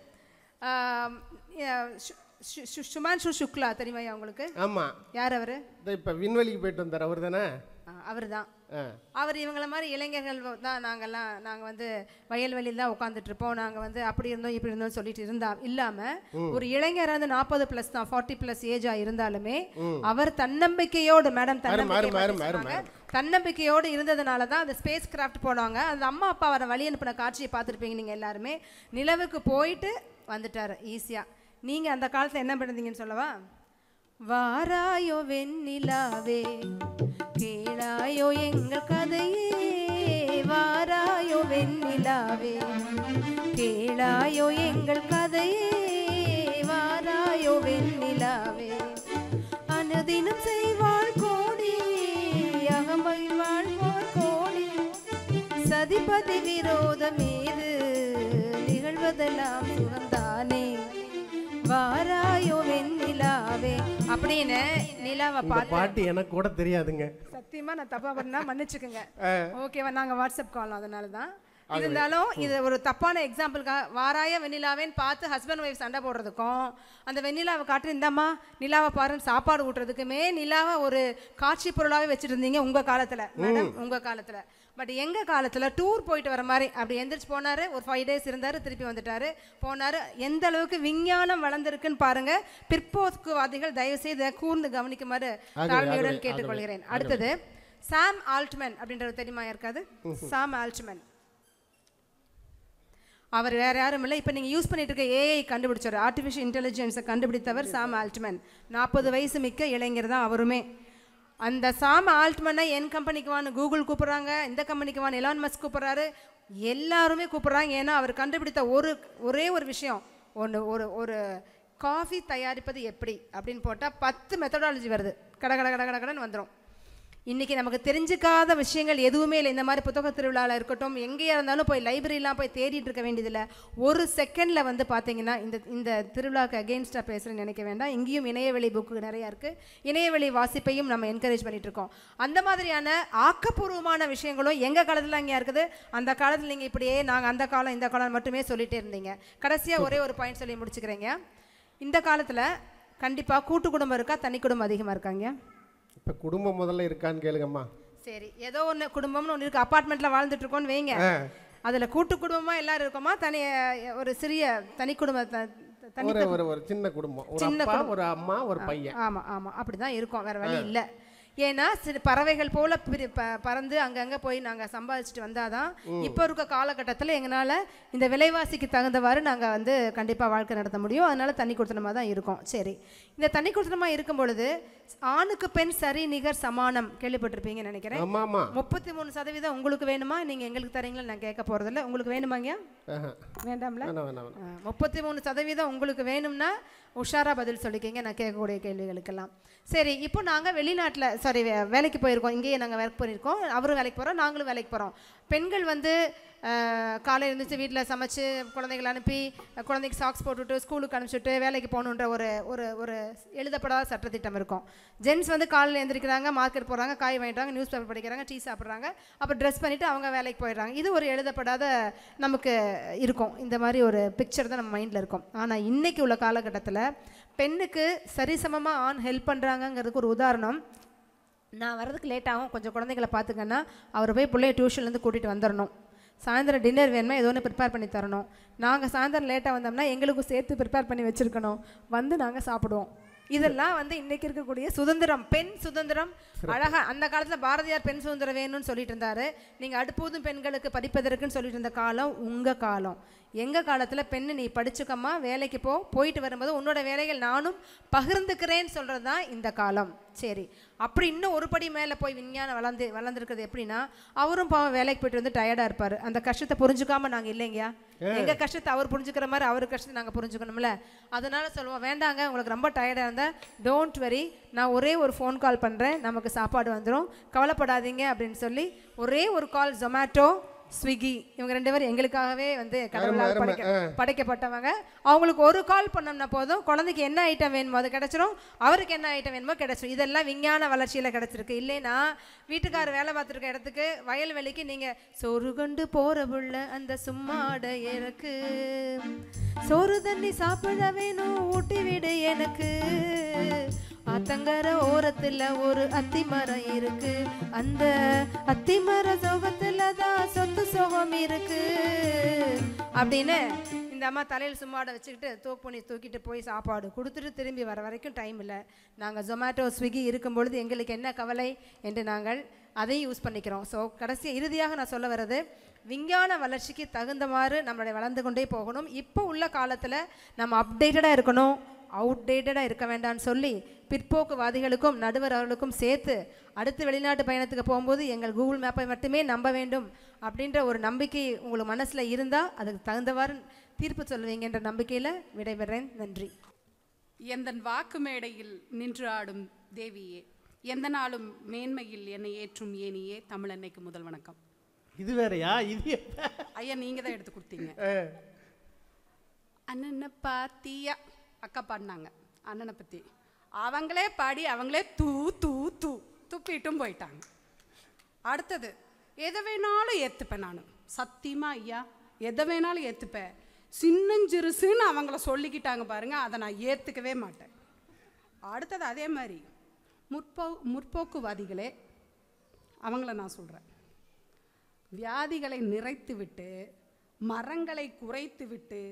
சுமான்ஷு சுக்லா தெரியுமா உங்களுக்கு? ஆமாம். யார் அவர்? இப்போ விண்வெளிக்கு போயிட்டு வந்தார் அவர் தானே? அவர் தான். அவர் இவங்கள மாதிரி இளைஞர்கள் தான் நாங்கள் வந்து வயல்வெளியில் தான் உட்காந்துட்டு இருப்போம், நாங்கள் வந்து அப்படி இருந்தோம் இப்படி இருந்தோம் சொல்லிட்டு இல்லாமல் ஒரு இளைஞர் வந்து 40+ தான், 40+ ஏஜா இருந்தாலுமே அவர் தன்னம்பிக்கையோடு, மேடம் தன்னம்பிக்கையோடு இருந்ததுனால தான் அந்த ஸ்பேஸ் கிராஃப்ட் போனாங்க. அந்த அம்மா அப்பா அவரை வழி அனுப்பின காட்சியை பார்த்துருப்பீங்க நீங்கள் எல்லாருமே. நிலவுக்கு போயிட்டு வந்துட்டார் ஈஸியாக. நீங்கள் அந்த காலத்தில் என்ன பண்ணிருந்தீங்கன்னு சொல்லவா? வாராயோ வெண்ணிலாவே கேளாயோ எங்கள் கதையே, வாராயோ வெண்ணிலாவே கேளாயோ எங்கள் கதையே, வாராயோ வெண்ணிலாவே அனுதினம் செய்வாள் கோடி அகமகிழ் வாழ்வாள் கோடி, சதிபதி விரோதம் மீது நிகழ்வதெல்லாம் சுகந்தானே, வாராயோ வெண்ணிலாவே அப்படின்னு நிலாவை பார்த்து. பாட்டு எனக்கு கூட தெரியாதுங்க சத்தியமா, நான் தப்பா பண்ணா மன்னிச்சுக்கோங்க. ஓகேவா, நாங்க வாட்ஸ்அப் கால் அதனால தான். இருந்தாலும் இது ஒரு தப்பான எக்ஸாம்பிளுக்காக வாராய வெண்ணிலாவேன்னு பார்த்து ஹஸ்பண்ட் ஒய்ஃப் சண்டை போடுறதுக்கும், அந்த வெண்ணிலாவை காட்டு இந்தாம்மா நிலாவை பாருன்னு சாப்பாடு ஊட்டுறதுக்குமே நிலாவை ஒரு காட்சி பொருளாகவே வச்சுட்டு இருந்தீங்க உங்கள் காலத்தில் மேடம், உங்கள் காலத்தில். பட் எங்கள் காலத்தில் டூர் போயிட்டு வர மாதிரி அப்படி எந்திரிச்சு போனார், ஒரு 5 days இருந்தார், திருப்பி வந்துட்டார் போனார். எந்த அளவுக்கு விஞ்ஞானம் வளர்ந்துருக்குன்னு பாருங்க. பிற்போக்குவாதிகள் தயவுசெய்து கூர்ந்து கவனிக்குமாறு தாழ்மையுடன் கேட்டுக்கொள்கிறேன். அடுத்தது சாம் ஆல்ட்மேன் அப்படின்றது தெரியுமா இருக்காது? சாம் ஆல்ட்மேன் அவர் வேறு யாரும் இல்லை, இப்போ நீங்கள் யூஸ் பண்ணிட்டு இருக்க ஏஐ கண்டுபிடிச்சார், ஆர்டிஃபிஷியல் இன்டெலிஜென்ஸை கண்டுபிடித்தவர் சாம் ஆல்ட்மேன். 40 வயசு மிக்க இளைஞர் தான் அவருமே. அந்த சாம் ஆல்ட்மனை என் கம்பெனிக்கு வான்னு கூகுள் கூப்பிட்றாங்க, இந்த கம்பெனிக்கு வான்னு எலான் மஸ்க் கூப்பிட்றாரு, எல்லாருமே கூப்பிட்றாங்க. ஏன்னா அவர் கண்டுபிடித்த ஒரே ஒரு விஷயம், ஒரு காஃபி தயாரிப்பது எப்படி அப்படின்னு போட்டால் 10 மெத்தடாலஜி வருது, கடன்னு வந்துடும். இன்றைக்கி நமக்கு தெரிஞ்சிக்காத விஷயங்கள் எதுவுமே இல்லை. இந்த மாதிரி புத்தக திருவிழாவில் இருக்கட்டும், எங்கேயா இருந்தாலும் போய் லைப்ரரிலாம் போய் தேடிட்டு இருக்க வேண்டியதில்லை. ஒரு செகண்டில் வந்து பார்த்தீங்கன்னா இந்த திருவிழாவுக்கு அகெயின்ஸ்டாக பேசுகிறேன்னு நினைக்க வேண்டாம். இங்கேயும் இணையவெளி புக்கு நிறையா இருக்குது, இணையவெளி வாசிப்பையும் நம்ம என்கரேஜ் பண்ணிகிட்ருக்கோம். அந்த மாதிரியான ஆக்கப்பூர்வமான விஷயங்களும் எங்கள் காலத்தில் அங்கே இருக்குது. அந்த காலத்தில் நீங்கள் இப்படியே நாங்கள் அந்த காலம் இந்த காலம் மட்டுமே சொல்லிகிட்டே இருந்தீங்க. கடைசியாக ஒரே ஒரு பாயிண்ட் சொல்லி முடிச்சுக்கிறேங்க. இந்த காலத்தில் கண்டிப்பாக கூட்டு குடும்பம் இருக்கா, தனி குடும்பம் அதிகமாக இருக்காங்க? இப்போ குடும்பம் முதல்ல இருக்கான்னு கேளுங்கம்மா. சரி, ஏதோ ஒன்று குடும்பம்னு ஒன்று இருக்குது, அப்பார்ட்மெண்ட்டில் வாழ்ந்துட்டு இருக்கோன்னு வைங்க. அதில் கூட்டு குடும்பமாக எல்லாரும் இருக்கோமா, தனி ஒரு சிறிய தனி குடும்பத்தை, ஒரு சின்ன குடும்பம், சின்ன ஒரு அம்மா ஒரு பையன்? ஆமாம் ஆமாம், அப்படி தான் இருக்கும், வேறு வழி இல்லை. ஏன்னா பறவைகள் போல பறந்து அங்கங்கே போய் நாங்கள் சம்பாதிச்சுட்டு வந்தால் தான் இப்போ இருக்க காலகட்டத்தில் எங்களால் இந்த விலைவாசிக்கு தகுந்தவாறு நாங்கள் வந்து கண்டிப்பாக வாழ்க்கை நடத்த முடியும். அதனால தனி கொடுத்தனமாக தான் இருக்கோம். சரி, இந்த தனி கொடுத்தனமாக இருக்கும் பொழுது ஆணுக்கு பெண் சரி நிகர் சமானம் கேள்விப்பட்டிருப்பீங்கன்னு நினைக்கிறேன். 33% உங்களுக்கு வேணுமா, நீங்கள் எங்களுக்கு தரீங்களா நான் கேட்க போகிறதில்ல. உங்களுக்கு வேணுமாங்க? வேண்டாம்ல. 33% உங்களுக்கு வேணும்னா உஷாராக பதில் சொல்லிக்கிங்க நான் கேட்கக்கூடிய கேள்விகளுக்கெல்லாம். சரி, இப்போ நாங்கள் வெளிநாட்டில் வேலைக்கு போயிருக்கோம், இங்கேயே நாங்கள் ஒர்க் பண்ணியிருக்கோம், அவரும் வேலைக்கு போகிறோம், நாங்களும் வேலைக்கு போகிறோம். பெண்கள் வந்து காலையில் இருந்துச்சு வீட்டில் சமைச்சு குழந்தைகளை அனுப்பி குழந்தைக்கு சாக்ஸ் போட்டுவிட்டு ஸ்கூலுக்கு அனுப்பிச்சுட்டு வேலைக்கு போகணுன்ற ஒரு எழுதப்படாத சட்டத்திட்டம் இருக்கும். ஜென்ஸ் வந்து காலையில் எழுந்திரிக்கிறாங்க, மார்க்கெட் போகிறாங்க, காய் வாங்கிட்டாங்க, நியூஸ் பேப்பர் படிக்கிறாங்க, டீ சாப்பிட்றாங்க, அப்புறம் ட்ரெஸ் பண்ணிவிட்டு அவங்க வேலைக்கு போயிடுறாங்க. இது ஒரு எழுதப்படாத நமக்கு இருக்கும். இந்த மாதிரி ஒரு பிக்சர் தான் நம்ம மைண்டில் இருக்கும். ஆனால் இன்றைக்கி உள்ள காலகட்டத்தில் பெண்ணுக்கு சரிசமமாக ஆண் ஹெல்ப் பண்ணுறாங்கங்கிறதுக்கு ஒரு உதாரணம். நான் வர்றதுக்கு லேட் ஆகும், கொஞ்சம் குழந்தைகளை பார்த்துக்கன்னா அவர் போய் பிள்ளைய டியூஷன்லேருந்து கூட்டிகிட்டு வந்துடணும். சாயந்தரம் டின்னர் வேணுமா ஏதோ ஒன்று ப்ரிப்பேர் பண்ணி தரணும். நாங்கள் சாயந்தரம் லேட்டாக வந்தோம்னா எங்களுக்கும் சேர்த்து ப்ரிப்பேர் பண்ணி வச்சுருக்கணும், வந்து நாங்கள் சாப்பிடுவோம். இதெல்லாம் வந்து இன்றைக்கி இருக்கக்கூடிய சுதந்திரம், பெண் சுதந்திரம். அழகாக அந்த காலத்தில் பாரதியார் பெண் சுதந்திரம் வேணும்னு சொல்லிட்டு இருந்தார். நீங்கள் அடுப்பூதும் பெண்களுக்கு படிப்பதற்குன்னு சொல்லிட்டு இருந்த காலம் உங்கள் காலம். எங்கள் காலத்தில் பெண்ணு நீ படிச்சுக்கம்மா, வேலைக்கு போயிட்டு வரும்போது உன்னோட வேலைகள் நானும் பகிர்ந்துக்கிறேன்னு சொல்கிறது தான் இந்த காலம். சரி, அப்படி இன்னும் ஒரு படி மேலே போய் விஞ்ஞானம் வளர்ந்துருக்கிறது எப்படின்னா, அவரும் பாவம் வேலைக்கு போயிட்டு வந்து டயர்டாக இருப்பார். அந்த கஷ்டத்தை புரிஞ்சுக்காமல் நாங்கள் இல்லைங்கயா, எங்கள் கஷ்டத்தை அவர் புரிஞ்சுக்கிற மாதிரி அவர் கஷ்டத்தை நாங்கள் புரிஞ்சுக்கணும்ல. அதனால் சொல்லுவோம், வேண்டாங்க உங்களுக்கு ரொம்ப டயர்டாக இருந்தால் டோன்ட் வெரி, நான் ஒரே ஒரு ஃபோன் கால் பண்ணுறேன், நமக்கு சாப்பாடு வந்துடும், கவலைப்படாதீங்க அப்படின்னு சொல்லி ஒரே ஒரு கால் ஜொமேட்டோ ஸ்விக்கி இவங்க 2 பேரும் எங்களுக்காகவே வந்து கடவுளால் படைக்கப்பட்டவங்க. அவங்களுக்கு ஒரு கால் பண்ணோம்னா போதும், குழந்தைக்கு என்ன ஐட்டம் வேணுமோ அது கிடச்சிரும், அவருக்கு என்ன ஐட்டம் வேணுமோ கிடச்சிரும். இதெல்லாம் விஞ்ஞான வளர்ச்சியில் கிடச்சிருக்கு. இல்லைன்னா வீட்டுக்காரர் வேலை பார்த்துருக்க இடத்துக்கு வயல்வெளிக்கு நீங்கள் சோறு கொண்டு போகிற புள்ள அந்த சும்மாட எனக்கு சோறு தண்ணி சாப்பிட வேணும் ஊட்டி விடு எனக்கு ஆத்தங்கர ஓரத்துல ஒரு அத்திமரம் இருக்கு, அந்த அத்திமர சோகத்துல தான் சொத்து சோகம் இருக்கு அப்படின்னு இந்த அம்மா தலையில் சும்மாட வச்சுக்கிட்டு தூக்கு தூக்கிட்டு போய் சாப்பாடு கொடுத்துட்டு திரும்பி வர வரைக்கும் டைம் இல்லை. நாங்கள் ஜொமேட்டோ ஸ்விக்கி இருக்கும் பொழுது எங்களுக்கு என்ன கவலை என்று நாங்கள் அதையும் யூஸ் பண்ணிக்கிறோம். ஸோ இறுதியாக நான் சொல்ல வர்றது, விஞ்ஞான வளர்ச்சிக்கு தகுந்தமாறு நம்மளுடைய வளர்ந்து கொண்டே போகணும். இப்போ உள்ள காலத்தில் நம்ம அப்டேட்டடாக இருக்கணும், அவுட்டேட்டடாக இருக்க வேண்டாம்னு சொல்லி பிற்போக்குவாதிகளுக்கும் நடுவர் அவர்களுக்கும் சேர்த்து அடுத்து வெளிநாட்டு பயணத்துக்கு போகும்போது எங்கள் கூகுள் மேப்பை மட்டுமே நம்ப வேண்டும் அப்படின்ற ஒரு நம்பிக்கை உங்களுக்கு மனசில் இருந்தால் அதுக்கு தகுந்தவாறு தீர்ப்பு சொல்லுவீங்க என்ற நம்பிக்கையில் விடைபெறேன். நன்றி. எந்தன் வாக்கு மேடையில் நின்று ஆடும் தேவியே, எந்த நாளும் மேன்மையில் என்னை ஏற்றும் ஏனியே, தமிழன்னைக்கு முதல் வணக்கம். இது வேறையா? இது ஐயா நீங்கள் தான் எடுத்து கொடுத்தீங்க. அண்ணனை பாத்தியா அக்கா பாடினாங்க அண்ணனை பற்றி, அவங்களே பாடி அவங்களே தூ தூ தூ துப்பிட்டும் போயிட்டாங்க. அடுத்தது எதை வேணாலும் ஏற்றுப்பேன் நான், சத்தியமாக ஐயா எதை வேணாலும் ஏற்றுப்பேன். சின்னஞ்சிறுசுன்னு அவங்கள சொல்லிக்கிட்டாங்க பாருங்க, அதை நான் ஏற்றுக்கவே மாட்டேன். அடுத்தது அதே மாதிரி முற்போக்குவாதிகளே, அவங்கள நான் சொல்கிறேன், வியாதிகளை நிறைத்து விட்டு, மரங்களை குறைத்து விட்டு,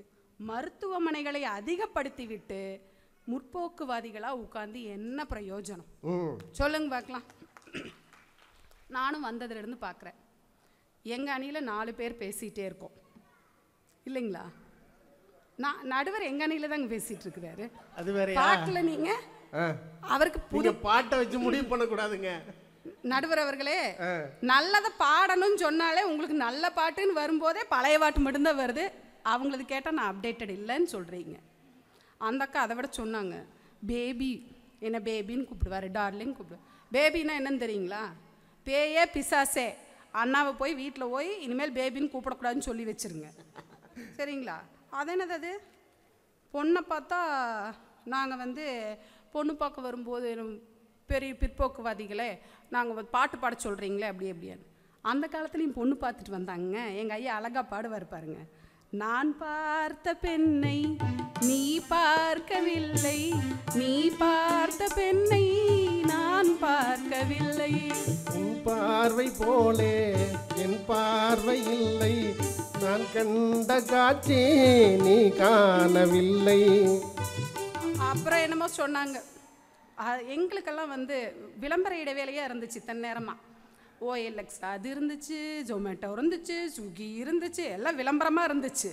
மருத்துவமனைகளை அதிகப்படுத்தி விட்டு முற்போக்குவாதிகளாக உட்கார்ந்து என்ன பிரயோஜனம் சொல்லுங்க பார்க்கலாம். நானும் வந்ததுலேருந்து பார்க்குறேன், எங்கள் அணியில் 4 பேர் பேசிகிட்டே இருக்கோம் இல்லைங்களா? நான் நடுவர் எங்கள் அணியில் தாங்க பேசிகிட்டு இருக்கிறாரு. அது வேற பார்க்கல நீங்கள்? அவருக்கு புது பாட்டை வச்சு முடிவு பண்ணக்கூடாதுங்க. நடுவர் அவர்களே, நல்லதை பாடணும்னு சொன்னாலே உங்களுக்கு நல்ல பாட்டுன்னு வரும்போதே பழைய பாட்டு மட்டும்தான் வருது. அவங்களது கேட்டால் நான் அப்டேட்டட் இல்லைன்னு சொல்கிறீங்க. அந்த அக்கா அதை விட சொன்னாங்க, பேபி என்ன பேபின்னு கூப்பிடுவார், டார்லிங் கூப்பிடுவார். பேபின்னா என்னன்னு தெரியுங்களா? பேயே பிசாசே, அண்ணாவை போய் வீட்டில் போய் இனிமேல் பேபின்னு கூப்பிடக்கூடாதுன்னு சொல்லி வச்சுருங்க, சரிங்களா? அது என்னது? அது பொண்ணை பார்த்தா நாங்கள் பொண்ணு பார்க்க வரும்போது பெரிய பிற்போக்குவாதிகளே நாங்கள் பாட்டு பாட சொல்கிறீங்களே அப்படி எப்படியான்னு. அந்த காலத்துலேயும் பொண்ணு பார்த்துட்டு வந்தாங்க. எங்கள் ஐயா அழகாக பாடுவார் பாருங்க, நான் பார்த்த பெண்ணை நீ பார்க்கவில்லை, நீ பார்த்த பெண்ணை நான் பார்க்கவில்லை, உன் பார்வை போலே என் பார்வை இல்லை, நான் கண்ட காட்சி நீ காணவில்லை. அப்புறம் என்னமோ சொன்னாங்க. எங்களுக்கெல்லாம் விளம்பர இடைவேளையாக இருந்துச்சு தன்னேரமாக. OLX அது இருந்துச்சு, ஜொமேட்டோ இருந்துச்சு, ஸ்விக்கி இருந்துச்சு, எல்லாம் விளம்பரமாக இருந்துச்சு.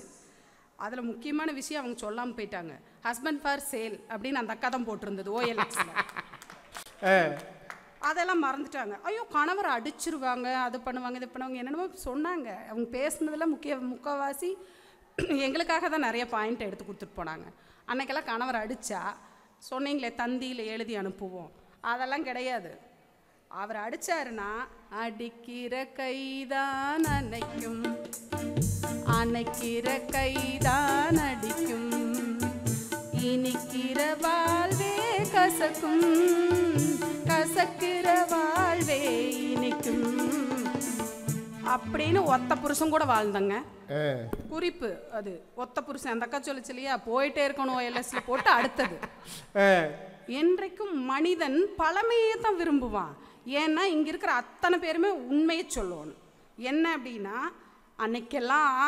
அதில் முக்கியமான விஷயம் அவங்க சொல்லாமல் போயிட்டாங்க, ஹஸ்பண்ட் ஃபார் சேல் அப்படின்னு அந்த அக்கா தான் போட்டிருந்தது OLXல. அதெல்லாம் மறந்துட்டாங்க. ஐயோ கணவரை அடிச்சிருவாங்க, அது பண்ணுவாங்க, இது பண்ணுவாங்க, என்னென்னமோ சொன்னாங்க. அவங்க பேசுனதில் முக்கால்வாசி எங்களுக்காக தான் நிறைய பாயிண்ட் எடுத்து கொடுத்துட்டு போனாங்க. அன்னைக்கெல்லாம் கணவரை அடித்தா சொன்னீங்களே தந்தியில் எழுதி அனுப்புவோம், அதெல்லாம் கிடையாது. அவர் அடித்தாருன்னா அடிக்கிற கைதான் அணைக்கும், அணைக்கிற கைதான் அடிக்கும், இனிக்கிற வாழ்வே கசக்கும், கசக்கிற வாழ்வே இனிக்கும் அப்படின்னு ஒத்த புருஷன் கூட வாழ்ந்தங்க. குறிப்பு அது ஒத்த புருஷன். அந்த அக்கா சொல்லிச்சு இல்லையா, போயிட்டே இருக்கணும் OLXல போட்டு. அடுத்தது, என்றைக்கும் மனிதன் பழமையே தான் விரும்புவான். ஏன்னா இங்கே இருக்கிற அத்தனை பேருமே உண்மையை சொல்லணும். என்ன அப்படின்னா, அன்னைக்கெல்லாம்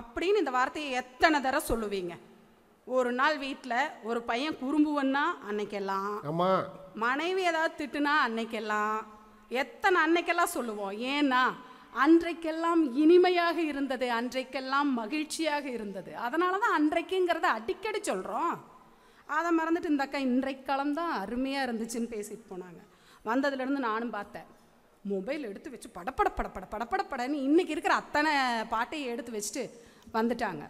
அப்படின்னு இந்த வார்த்தையை எத்தனை தடவை சொல்லுவீங்க? ஒரு நாள் வீட்டில் ஒரு பையன் குறும்புவன்னா அன்னைக்கெல்லாம், மனைவி ஏதாவது திட்டுனா அன்னைக்கெல்லாம், எத்தனை அன்னைக்கெல்லாம் சொல்லுவோம். ஏன்னா அன்றைக்கெல்லாம் இனிமையாக இருந்தது, அன்றைக்கெல்லாம் மகிழ்ச்சியாக இருந்தது. அதனால தான் அன்றைக்குங்கிறத அடிக்கடி சொல்கிறோம். அதை மறந்துட்டு இந்த அக்கா இன்றைக்காலம் தான் அருமையாக இருந்துச்சுன்னு பேசிட்டு போனாங்க. வந்ததுலேருந்து நானும் பார்த்தேன், மொபைல் எடுத்து வச்சு படப்படன்னு இன்றைக்கி இருக்கிற அத்தனை பாட்டையும் எடுத்து வச்சுட்டு வந்துட்டாங்க.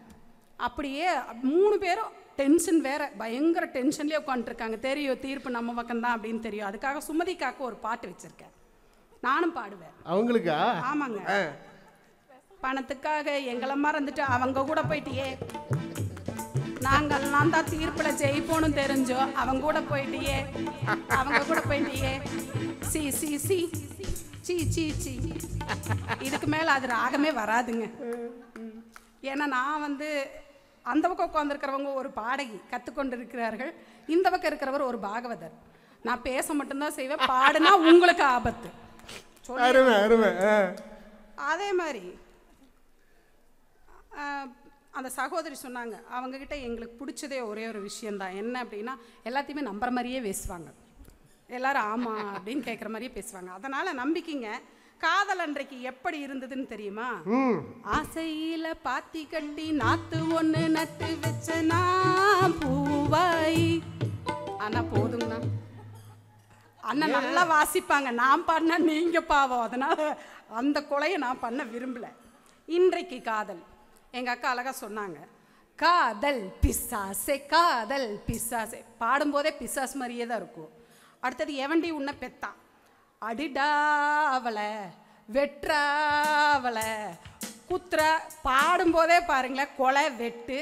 அப்படியே 3 பேரும் டென்ஷன் வேறு, பயங்கர டென்ஷன்லேயே உட்காந்துருக்காங்க. தெரியும் தீர்ப்பு நம்ம பக்கம்தான் அப்படின்னு தெரியும். அதுக்காக சுமதிக்காக்க ஒரு பாட்டு வச்சுருக்கேன், நானும் பாடுவேன். அவங்களுக்கா? ஆமாங்க. பணத்துக்காக எங்களை மறந்துட்டு அவங்க கூட போயிட்டியே, நான் தான் தீர்ப்பில் ஜெயிப்போன்னு தெரிஞ்சோ அவங்க கூட போயிட்டியே, அவங்க கூட போயிட்டியே, சி சி சி சி சி சி. இதுக்கு மேலே அது ராகமே வராதுங்க. ஏன்னா நான் அந்த பக்கம் உட்காந்துருக்கிறவங்க ஒரு பாடகி கற்றுக்கொண்டு இருக்கிறார்கள், இந்த பக்கம் இருக்கிறவர் ஒரு பாகவதர். நான் பேச மட்டும்தான் செய்வேன், பாடுனா உங்களுக்கு ஆபத்து. அருமை அருமை. அதே மாதிரி அந்த சகோதரி சொன்னாங்க, அவங்கக்கிட்ட எங்களுக்கு பிடிச்சதே ஒரே ஒரு விஷயந்தான். என்ன அப்படின்னா, எல்லாத்தையுமே நம்புற மாதிரியே பேசுவாங்க. எல்லாரும் ஆமாம் அப்படின்னு கேட்குற மாதிரியே பேசுவாங்க. அதனால் நம்பிக்கைங்க. காதல் அன்றைக்கு எப்படி இருந்ததுன்னு தெரியுமா? ஆசையில பாத்தி கட்டி நாத்து ஒன்று நட்டு வச்ச நான் பூவாய். ஆனால் போதுங்கண்ணா, அண்ணன் நல்லா வாசிப்பாங்க, நான் பண்ண நீங்க பாவம். அதனால அந்த கொலையை நான் பண்ண விரும்பல. இன்றைக்கு காதல், எங்க அக்கா அழகா சொன்னாங்க, காதல் பிசாசே காதல் பிசாசே. பாடும்போதே பிசாஸ் மாதிரியே தான் இருக்கும். அடுத்தது எவண்டி உன்னை பெத்தான், அடிடா அவளை வெற்றா அவளை குத்துறா. பாடும்போதே பாருங்களேன், கொலை வெட்டு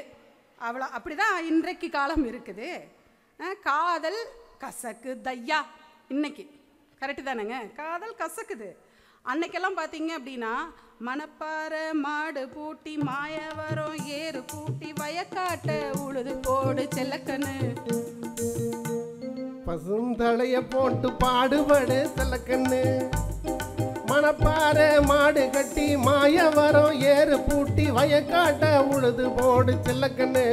அவளை. அப்படிதான் இன்றைக்கு காலம் இருக்குது. காதல் கசக்கு தையா. இன்னைக்கு கரெக்டு தானேங்க, காதல் கசக்குது. அன்னைக்கெல்லாம் பார்த்தீங்க அப்படின்னா, மணப்பாறை மாடு பூட்டி மாயவரம் ஏறு பூட்டி வயக்காட்ட உழுது போடு செல்லக்கண்ணு, பசுந்தளைய போட்டு பாடுபடு செல்லக்கண்ணு, மணப்பாறை மாடு கட்டி மாயவரம் ஏறு பூட்டி வயக்காட்ட உழுது போடு செல்லக்கண்ணு,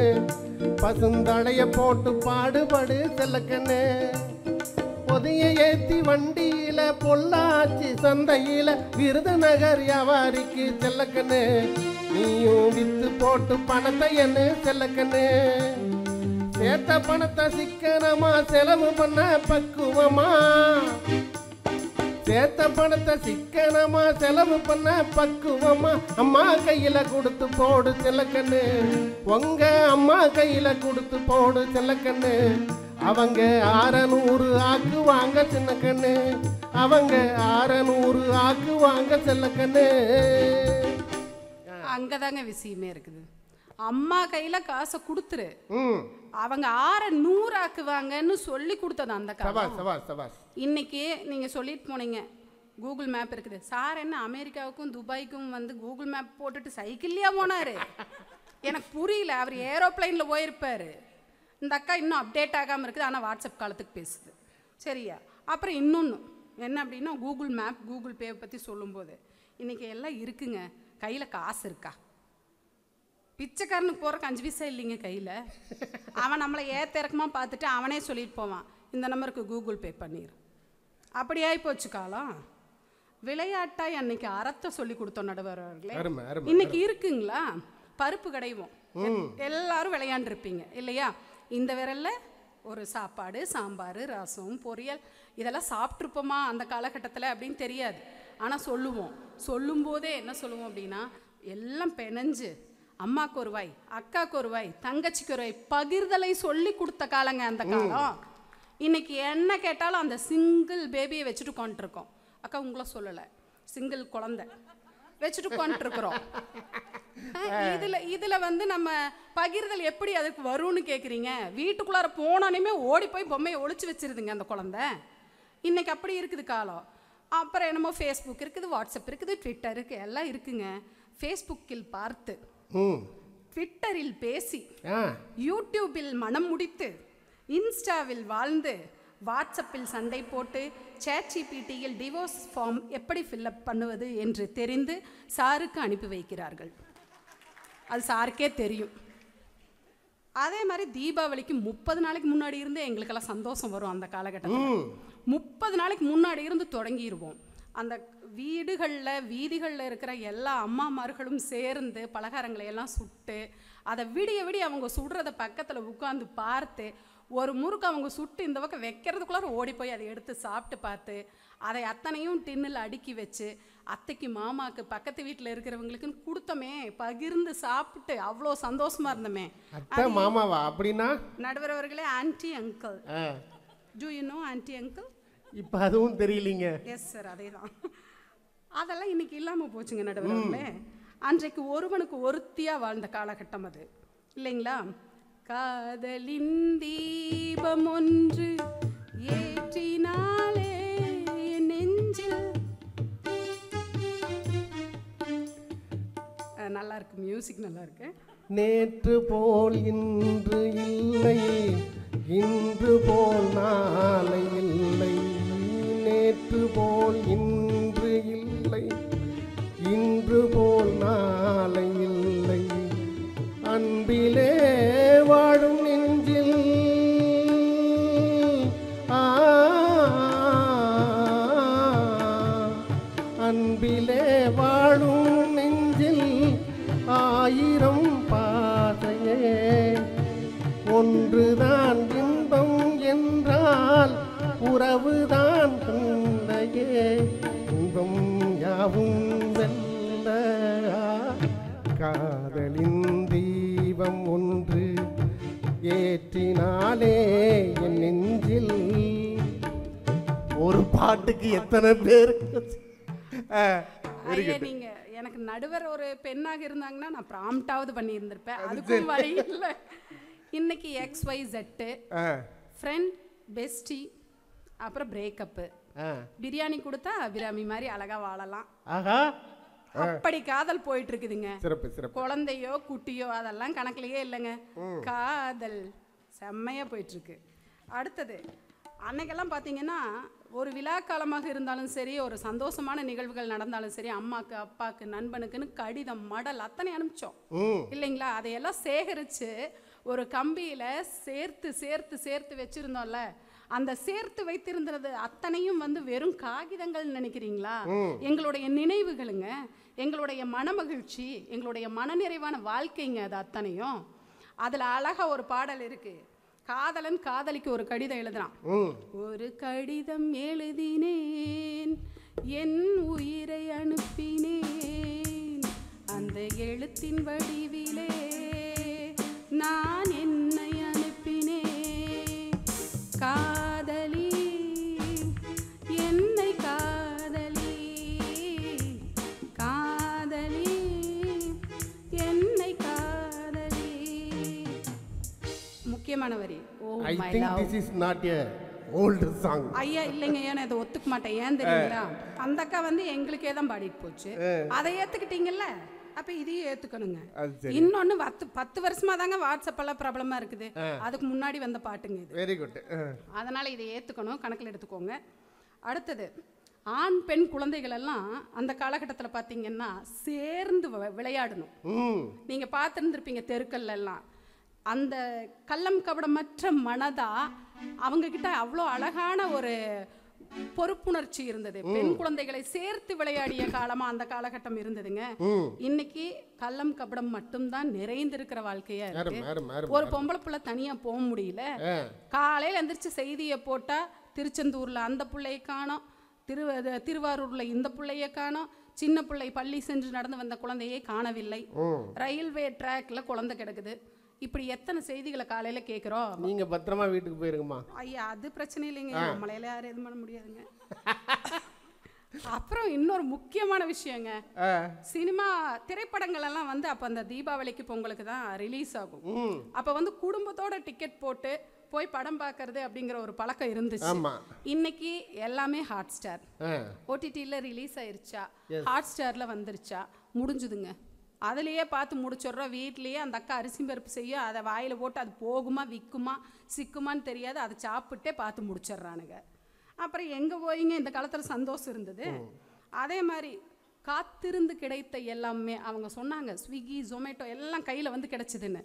பசுந்தளைய போட்டு பாடுபடு செல்லக்கண்ணு, பொதிய ஏத்தி வண்டியில பொள்ளாச்சி சந்தையில விருதுநகர் வியாபாரிக்கு செல்லக்கண்ணு, நீயும் வித்து போட்டு பணத்தை என்ன செல்லக்கண்ணு, சேர்த்த பணத்தை சிக்கனமா செலவு பண்ண பக்குவமா, சேர்த்த பணத்தை சிக்கனமா செலவு பண்ண பக்குவமா, அம்மா கையில கொடுத்து போடு செல்லக்கண்ணு, உங்க அம்மா கையில கொடுத்து போடு செல்லக்கண்ணு, அவங்க 600 ஆக்குவாங்க சின்ன கண்ணு, அவங்க 600 ஆக்குவாங்க செல்லக்கண்ணு. அங்கதாங்க விஷயமே இருக்குது. அம்மா கையில காசை கொடுத்துரு, அவங்க 600 ஆக்குவாங்கன்னு சொல்லி கொடுத்தது அந்த காலம். இன்னைக்கு நீங்க சொல்லிட்டு போனீங்க, கூகுள் மேப் இருக்குது. சார் என்ன அமெரிக்காவுக்கும் துபாய்க்கும் வந்து கூகுள் மேப் போட்டுட்டு சைக்கிள்லயா போனாரு? எனக்கு புரியல. அவர் ஏரோப்ளைன்ல போயிருப்பாரு. இந்த அக்கா இன்னும் அப்டேட் ஆகாமல் இருக்குது, ஆனால் வாட்ஸ்அப் காலத்துக்கு பேசுது. சரியா? அப்புறம் இன்னொன்று என்ன அப்படின்னா, கூகுள் மேப் கூகுள் பே பற்றி சொல்லும்போது இன்றைக்கி எல்லாம் இருக்குங்க. கையில் காசு இருக்கா? பிச்சைக்காரனுக்கு போகிறக்கு 5 பைசா இல்லைங்க கையில். அவன் நம்மளை ஏத்திறக்கமாக பார்த்துட்டு அவனே சொல்லிட்டு போவான், இந்த நம்பருக்கு கூகுள் பே பண்ணிடு. அப்படி ஆகி போச்சு காலம். விளையாட்டாய் அன்னைக்கு அறத்தை சொல்லி கொடுத்தோம் நடுவர்களே. இன்னைக்கு இருக்குங்களா? பருப்பு கடைவோம், எல்லாரும் விளையாண்டுருப்பீங்க இல்லையா? இந்த விரல்ல ஒரு சாப்பாடு, சாம்பார், ரசம், பொரியல், இதெல்லாம் சாப்பிட்ருப்போமா அந்த காலகட்டத்தில் அப்படின்னு தெரியாது. ஆனால் சொல்லுவோம். சொல்லும்போதே என்ன சொல்லுவோம் அப்படின்னா, எல்லாம் பெனஞ்சு அம்மாக்கு ஒரு வாய், அக்காவுக்கு ஒரு வாய், தங்கச்சிக்கு ஒரு வாய், பகிர்தலை சொல்லி கொடுத்த காலங்க அந்த காலம். இன்னைக்கு என்ன கேட்டாலும் அந்த சிங்கிள் பேபியை வச்சுட்டு உட்காந்துருக்கோம். அக்கா உங்களை சொல்லலை, சிங்கிள் குழந்தை வச்சுட்டு உட்காந்துருக்குறோம். இதுல வந்து நம்ம பகிர்தல் எப்படி அதுக்கு வரும்னு கேட்குறீங்க? வீட்டுக்குள்ளார போனாலுமே ஓடி போய் பொம்மையை ஒழிச்சு வச்சிருதுங்க அந்த குழந்தை. இன்னைக்கு அப்படி இருக்குது காலம். அப்புறம் என்னமோ ஃபேஸ்புக் இருக்குது, வாட்ஸ்அப் இருக்குது, ட்விட்டர் இருக்குது, எல்லாம் இருக்குங்க. ஃபேஸ்புக்கில் பார்த்து, ட்விட்டரில் பேசி, யூடியூபில் மனம் முடித்து, இன்ஸ்டாவில் வாழ்ந்து, வாட்ஸ்அப்பில் சண்டை போட்டு, ChatGPTயில் டிவோர்ஸ் ஃபார்ம் எப்படி ஃபில்அப் பண்ணுவது என்று தெரிந்து சாருக்கு அனுப்பி வைக்கிறார்கள். அது சாருக்கே தெரியும். அதே மாதிரி தீபாவளிக்கு 30 நாளைக்கு முன்னாடி இருந்தே எங்களுக்கெல்லாம் சந்தோஷம் வரும். அந்த காலகட்டத்தில் 30 நாளைக்கு முன்னாடி இருந்து தொடங்கிடுவோம். அந்த வீதிகளில் இருக்கிற எல்லா அம்மாமார்களும் சேர்ந்து பலகாரங்களை எல்லாம் சுட்டு, அதை விடிய விடிய அவங்க சுடுறத பக்கத்தில் உட்காந்து பார்த்து, ஒரு முறுக்கு அவங்க சுட்டு இந்த பக்கம் வைக்கிறதுக்குள்ளார ஓடி போய் அதை எடுத்து சாப்பிட்டு பார்த்து, அதை அத்தனையும் டின்னில் அடுக்கி வச்சு, அத்தைக்கு மாமாக்கு பக்கத்து வீட்டில் இருக்கிறவங்களுக்குன்னு கொடுத்தோமே, பகிர்ந்து சாப்பிட்டு அவ்வளோ சந்தோஷமா இருந்தோமே. மாமாவா அப்படின்னா நடுவர் அவர்களே, anti uncle. To you know anti uncle? இப்போ அதுவும் தெரியலீங்க. எஸ் சார், அதே தான். அதெல்லாம் இன்னைக்கு இல்லாமல் போச்சுங்க நடுவர் அவர்களே. அன்றைக்கு ஒருவனுக்கு ஒருத்தியாக வாழ்ந்த காலகட்டம் அது இல்லைங்களா? காதலின் தீபம் ஒன்று ஏற்றினாலே நெஞ்சில். நல்லா இருக்கு, மியூசிக் நல்லா இருக்கு. நேற்று போல் இன்று இல்லை, இன்று போல் நாளை இல்லை, இன்று இல்லை, இன்று போல் நாளை இல்லை. அன்பிலே வாழும் நெஞ்சில் அன்பிலே வாழும் நெஞ்சில் ஆயிரம் பாதையே. ஒன்றுதான் இன்பம் என்றால் உறவுதான் தந்தையே. இன்பம் யாவும் வெல்ல காதலின் தீபம் ஒன்று ஏற்றினாலே என் நெஞ்சில். ஒரு பாட்டுக்கு எத்தனை பேர்? ஐயா நீங்க எனக்கு நடுவர் ஒரு பெண்ணாக இருந்தாங்கன்னா நான் ப்ராம்ப்டாவது பண்ணி இருந்திருப்பேன். அதுக்கும் வழி இல்லை. இன்னைக்கு XYZ ஃப்ரெண்ட் பெஸ்டி அப்புறம் பிரேக்கப்பு. பிரியாணி கொடுத்தா அபிராமி மாதிரி அழகா வாழலாம். அப்படி காதல் போயிட்டு இருக்குதுங்க. குழந்தையோ குட்டியோ அதெல்லாம் கணக்குலயே இல்லைங்க. காதல் செம்மையா போயிட்டு இருக்கு. அடுத்தது அன்னைக்கெல்லாம் பார்த்தீங்கன்னா ஒரு விழா காலமாக இருந்தாலும் சரி, ஒரு சந்தோஷமான நிகழ்வுகள் நடந்தாலும் சரி, அம்மாக்கு அப்பாக்கு நண்பனுக்குன்னு கடிதம் மடல் அத்தனை அனுப்பிச்சோம் இல்லைங்களா? அதையெல்லாம் சேகரித்து ஒரு கம்பியில் சேர்த்து சேர்த்து சேர்த்து வச்சுருந்தோம்ல. அந்த சேர்த்து வைத்திருந்தது அத்தனையும் வந்து வெறும் காகிதங்கள் நினைக்கிறீங்களா? எங்களுடைய நினைவுகளுங்க, எங்களுடைய மனமகிழ்ச்சி, எங்களுடைய மனநிறைவான வாழ்க்கைங்க. அது அத்தனையும் அதில் அழகாக ஒரு பாடல் இருக்குது. காதலன் காதலிக்கு ஒரு கடிதம் எழுதுறான். ஒரு கடிதம் எழுதினேன், என் உயிரை அனுப்பினேன், அந்த எழுத்தின் வடிவிலே நான் என்னை அனுப்பினேன். காதலி என்னை காதலி, காதலி என்னை காதலி. முக்கியமான வரி. I think this is not a old song. ஐயா இல்லைங்க, ஏன்னா இதை ஒத்துக்க மாட்டேன். ஏன் தெரியுங்களா? அந்த அக்கா வந்து எங்களுக்கே தான் பாடிட்டு போச்சு. அதை ஏத்துக்கிட்டீங்கல்ல, அப்ப இதையும் ஏத்துக்கணுங்க. இன்னொன்னு 10 வருஷமா தாங்க வாட்ஸ்அப் எல்லாம் பிரபலமா இருக்குது. அதுக்கு முன்னாடி வந்த பாட்டுங்க இது. Very good. அதனால இதை ஏத்துக்கணும், கணக்கில் எடுத்துக்கோங்க. அடுத்தது ஆண் பெண் குழந்தைகள் எல்லாம் அந்த காலகட்டத்தில் பார்த்தீங்கன்னா சேர்ந்து விளையாடணும். நீங்க பார்த்துருந்துருப்பீங்க தெருக்கல்ல எல்லாம். அந்த கள்ளம் கபடமற்ற மனதா அவங்க கிட்ட அவ்வளோ அழகான ஒரு பொறுப்புணர்ச்சி இருந்தது. பெண் குழந்தைகளை சேர்த்து விளையாடிய காலமா அந்த காலகட்டம் இருந்ததுங்க. இன்னைக்கு கள்ளம் கபடம் மட்டும்தான் நிறைந்திருக்கிற வாழ்க்கையா இருக்கு. ஒரு பொம்பளை பிள்ளை தனியா போக முடியல. காலையில எந்திரிச்சு செய்தியை போட்டா திருச்செந்தூர்ல அந்த பிள்ளையை காணோம், திருவாரூர்ல இந்த பிள்ளைய காணோம், சின்ன பிள்ளை பள்ளி சென்று நடந்து வந்த குழந்தையை காணவில்லை, ரயில்வே ட்ராக்ல குழந்தை கிடக்குது. இப்படி எத்தனை செய்திகளை காலையில கேட்குறோம். நீங்க பத்திரமா வீட்டுக்கு போயிருங்கம்மா. ஐயா அது பிரச்சனை இல்லைங்க, நம்மளால யாரும் எதுவும் பண்ண முடியாதுங்க. அப்புறம் இன்னொரு முக்கியமான விஷயங்க, சினிமா திரைப்படங்கள் எல்லாம் வந்து அப்ப அந்த தீபாவளிக்கு பொங்கலுக்கு தான் ரிலீஸ் ஆகும். அப்ப வந்து குடும்பத்தோட டிக்கெட் போட்டு போய் படம் பார்க்கறது அப்படிங்கிற ஒரு பழக்கம் இருந்துச்சு. இன்னைக்கு எல்லாமே ஹாட் ஸ்டார், OTTல ரிலீஸ் ஆயிருச்சா, ஹாட் ஸ்டார்ல வந்துருச்சா, முடிஞ்சுதுங்க. அதுலேயே பார்த்து முடிச்சிடுறோம். வீட்லேயே அந்த அக்கா அரிசி பருப்பு செய்யும், அதை வாயில் போட்டு அது போகுமா விற்குமா சிக்குமான்னு தெரியாது, அதை சாப்பிட்டே பார்த்து முடிச்சிடுறானுங்க. அப்புறம் எங்கே போயிங்க இந்த காலத்தில் சந்தோஷம் இருந்தது. அதே மாதிரி காத்திருந்து கிடைத்த எல்லாமே அவங்க சொன்னாங்க, ஸ்விக்கி ஜொமேட்டோ எல்லாம் கையில் வந்து கிடைச்சதுன்னு.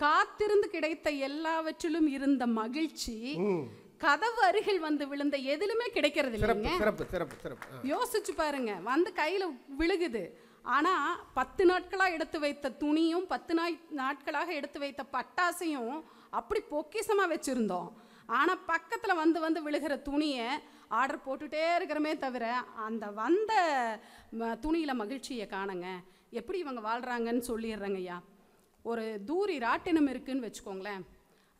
காத்திருந்து கிடைத்த எல்லாவற்றிலும் இருந்த மகிழ்ச்சி கதவு அருகில் வந்து விழுந்த எதிலுமே கிடைக்கிறது இல்லைங்க. யோசிச்சு பாருங்க, வந்து கையில் விழுகுது. ஆனால் 10 நாட்களாக எடுத்து வைத்த துணியும் 10 நாட்களாக எடுத்து வைத்த பட்டாசையும் அப்படி பொக்கிசமாக வச்சுருந்தோம். ஆனால் பக்கத்தில் வந்து வந்து விழுகிற துணியை ஆர்டர் போட்டுகிட்டே இருக்கிறமே தவிர அந்த வந்த துணியில் மகிழ்ச்சியை காணுங்க. எப்படி இவங்க வாழ்கிறாங்கன்னு சொல்லிடுறேங்க ஐயா. ஒரு தூரி ராட்டினம் இருக்குன்னு வச்சுக்கோங்களேன்.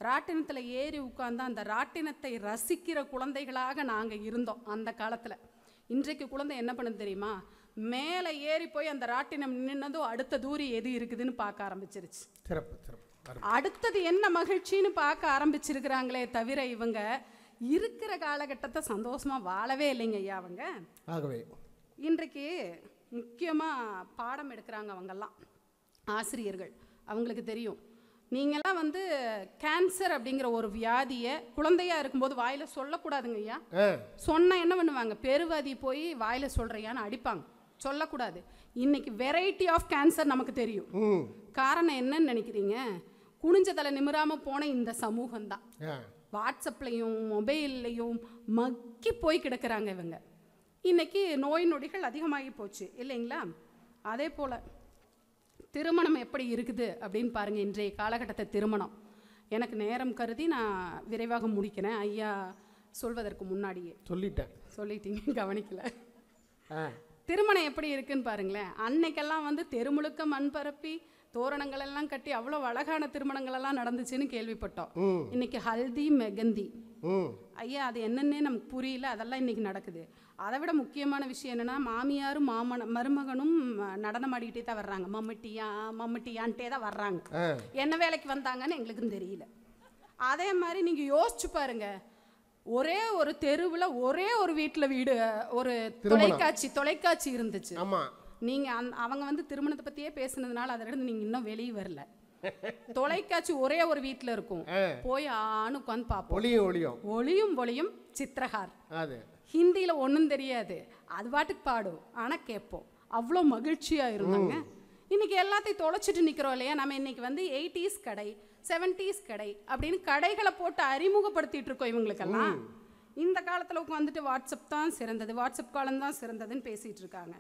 ராட்டினத்தில் ஏறி உட்கார்ந்து அந்த ராட்டினத்தை ரசிக்கிற குழந்தைகளாக நாங்கள் இருந்தோம் அந்த காலத்தில். இன்றைக்கு குழந்தை என்ன பண்ணுது தெரியுமா? மேலே ஏறி போய் அந்த ராட்டினம் நின்னதும் அடுத்த தூரி எது இருக்குதுன்னு பார்க்க ஆரம்பிச்சிருச்சு. அடுத்தது என்ன மகிழ்ச்சின்னு பார்க்க ஆரம்பிச்சிருக்கிறாங்களே தவிர இவங்க இருக்கிற காலகட்டத்தை சந்தோஷமாக வாழவே இல்லைங்க ஐயா. அவங்க ஆகவே இன்றைக்கு முக்கியமாக பாடம் எடுக்கிறாங்க அவங்கெல்லாம் ஆசிரியர்கள். அவங்களுக்கு தெரியும் நீங்களாம் வந்து கேன்சர் அப்படிங்கிற ஒரு வியாதியை குழந்தையாக இருக்கும்போது வாயில் சொல்லக்கூடாதுங்க ஐயா. சொன்னால் என்ன பண்ணுவாங்க, பெருவாதி போய் வாயில் சொல்கிறியான்னு அடிப்பாங்க. சொல்லக்கூடாது. இன்னைக்கு வெரைட்டி ஆஃப் கேன்சர் நமக்கு தெரியும். காரணம் என்னன்னு நினைக்கிறீங்க? குனிஞ்ச தலை நிமிராமல் போன இந்த சமூகம்தான். வாட்ஸ்அப்லையும் மொபைல்லையும் மக்கி போய் கிடக்கிறாங்க இவங்க. இன்னைக்கு நோய் நொடிகள் அதிகமாகி போச்சு இல்லைங்களா? அதே போல் திருமணம் எப்படி இருக்குது அப்படின்னு பாருங்கள். இன்றைய காலகட்டத்தை திருமணம், எனக்கு நேரம் கருதி நான் விரைவாக முடிக்கிறேன். ஐயா சொல்வதற்கு முன்னாடியே சொல்லிட்டீங்க, கவனிக்கல. திருமணம் எப்படி இருக்குன்னு பாருங்களேன். அன்னைக்கெல்லாம் வந்து தெருமுழுக்க மண் பரப்பி தோரணங்கள் எல்லாம் கட்டி அவ்வளோ அழகான திருமணங்கள் எல்லாம் நடந்துச்சுன்னு கேள்விப்பட்டோம். இன்னைக்கு ஹல்தி மெகந்தி, ஐயா அது என்னன்னே நமக்கு புரியல. அதெல்லாம் இன்னைக்கு நடக்குது. அதை விட முக்கியமான விஷயம் என்னன்னா, மாமியாரும் மருமகனும் நடனம் ஆடிக்கிட்டே தான் வர்றாங்க. மம்முட்டியான்ட்டே தான் வர்றாங்க. என்ன வேலைக்கு வந்தாங்கன்னு எங்களுக்கும் தெரியல. அதே மாதிரி நீங்க யோசிச்சு பாருங்க, ஒரே ஒரு தெருவில் ஒரே ஒரு வீட்டில் வீடு ஒரு தொலைக்காட்சி இருந்துச்சு. நீங்க அவங்க வந்து திருமணத்தை பத்தியே பேசுனதுனால அதுல இருந்து நீங்க இன்னும் வெளியே வரல. தொலைக்காட்சி ஒரே ஒரு வீட்டில் இருக்கும். போய் ஆணு உட்காந்து பார்ப்போம். ஒளியும் சித்திரகார். ஹிந்தியில ஒன்றும் தெரியாது, அது பாட்டுக்கு பாடும், ஆனால் கேட்போம். அவ்வளோ மகிழ்ச்சியாக இருந்தாங்க. இன்னைக்கு எல்லாத்தையும் தொலைச்சிட்டு நிற்கிறோம் இல்லையா? நம்ம இன்னைக்கு வந்து 80s கடை 70s கடை அப்படின்னு கடைகளை போட்டு அறிமுகப்படுத்திட்டு இருக்கோம் இவங்களுக்கெல்லாம். இந்த காலத்தில் உட்காந்துட்டு வாட்ஸ்அப் தான் சிறந்தது, வாட்ஸ்அப் காலம் தான் சிறந்ததுன்னு பேசிகிட்டு இருக்காங்க.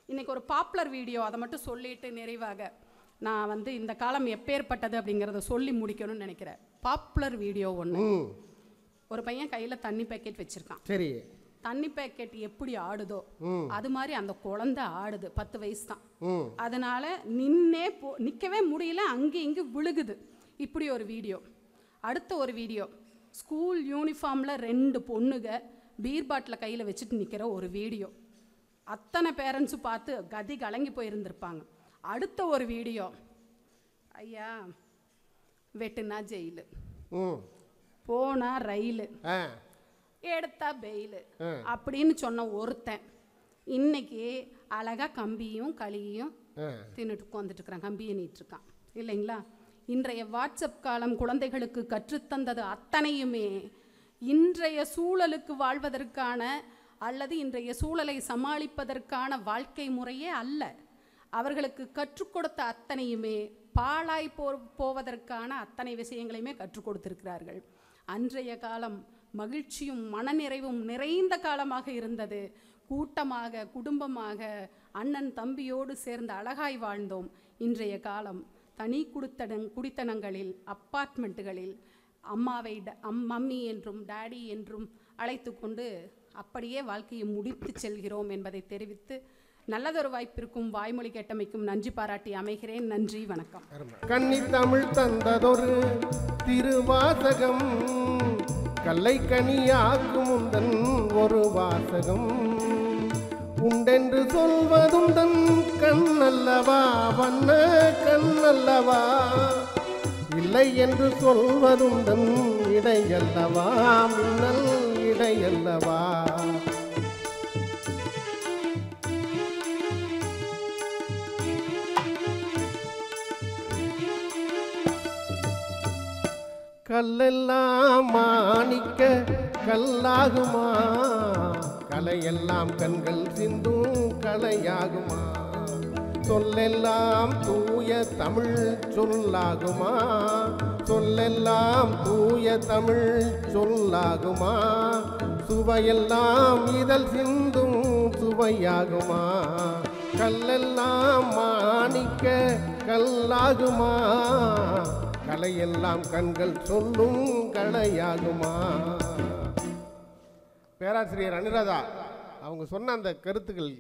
இன்னைக்கு ஒரு பாப்புலர் வீடியோ, அதை மட்டும் சொல்லிட்டு நிறைவாக நான் வந்து இந்த காலம் எப்பேற்பட்டது அப்படிங்கிறத சொல்லி முடிக்கணும்னு நினைக்கிறேன். பாப்புலர் வீடியோ ஒன்று. ஒரு பையன் கையில் தண்ணி பேக்கெட் வச்சுருக்கான். சரி, தண்ணி பேக்கெட் எப்படி ஆடுதோ அது மாதிரி அந்த குழந்தை ஆடுது. 10 வயசு தான். அதனால நிற்கவே முடியல, அங்கே இங்கே விழுகுது. இப்படி ஒரு வீடியோ. அடுத்த ஒரு வீடியோ, ஸ்கூல் யூனிஃபார்மில் 2 பொண்ணுங்க பீர் பாட்டில் கையில் வச்சுட்டு நிற்கிற ஒரு வீடியோ. அத்தனை பேரண்ட்ஸும் பார்த்து கதி கலங்கி போயிருந்திருப்பாங்க. அடுத்த ஒரு வீடியோ, ஐயா வெட்டுனா ஜெயிலு, போனா ரயிலு, எடுத்தா பெயிலு அப்படின்னு சொன்ன ஒருத்தன் இன்னைக்கு அழகா கம்பியும் களியும் தின்னுட்டு உட்காந்துட்டு இருக்கிறான், கம்பியை நீட்டு இருக்கான் இல்லைங்களா? இன்றைய வாட்ஸ்அப் காலம் குழந்தைகளுக்கு கற்றுத்தந்தது அத்தனையுமே இன்றைய சூழலுக்கு வாழ்வதற்கான அல்லது இன்றைய சூழலை சமாளிப்பதற்கான வாழ்க்கை முறையே அல்ல. அவர்களுக்கு கற்றுக் கொடுத்த அத்தனையுமே பாழாய் போவதற்கான அத்தனை விஷயங்களையுமே கற்றுக் கொடுத்திருக்கிறார்கள். அன்றைய காலம் மகிழ்ச்சியும் மனநிறைவும் நிறைந்த காலமாக இருந்தது. கூட்டமாக குடும்பமாக அண்ணன் தம்பியோடு சேர்ந்து அழகாய் வாழ்ந்தோம். இன்றைய காலம் தனி குடித்தனங்களில் அப்பார்ட்மெண்ட்டுகளில் அம்மாவை மம்மி என்றும் டாடி என்றும் அழைத்து கொண்டு அப்படியே வாழ்க்கையை முடித்து செல்கிறோம் என்பதை தெரிவித்து நல்லதொரு வாய்ப்பிற்கும் வாய்மொழி கேட்டமைக்கும் நன்றி பாராட்டி அமைகிறேன். நன்றி, வணக்கம். கன்னி தமிழ் தந்ததொரு திருவாசகம், கல்லை கனியாக்கும் உந்தன் ஒரு வாசகம், உண்டென்று சொல்வதும் தன் கண்ணல்லவா, வண்ண கண்ணல்லவா, இல்லை என்று சொல்வதும் தன் இடையல்லவா, மின்னல் இடையல்லவா. கல்லெல்லாம் மாணிக்க கல்லாகுமா, கலையெல்லாம் கண்கள் சிந்தும் கலையாகுமா, சொல்லெல்லாம் தூய தமிழ் சொல்லாகுமா, சொல்லெல்லாம் தூய தமிழ் சொல்லாகுமா, சுவையெல்லாம் இதழ் சிந்தும் சுவையாகுமா, கல்லெல்லாம் மாணிக்க கல்லாகுமா, கலையெல்லாம் கண்கள் சொல்லும் கலையாகுமா. பேராசிரியர் அனுராதா அவங்க சொன்ன அந்த கருத்துக்கள்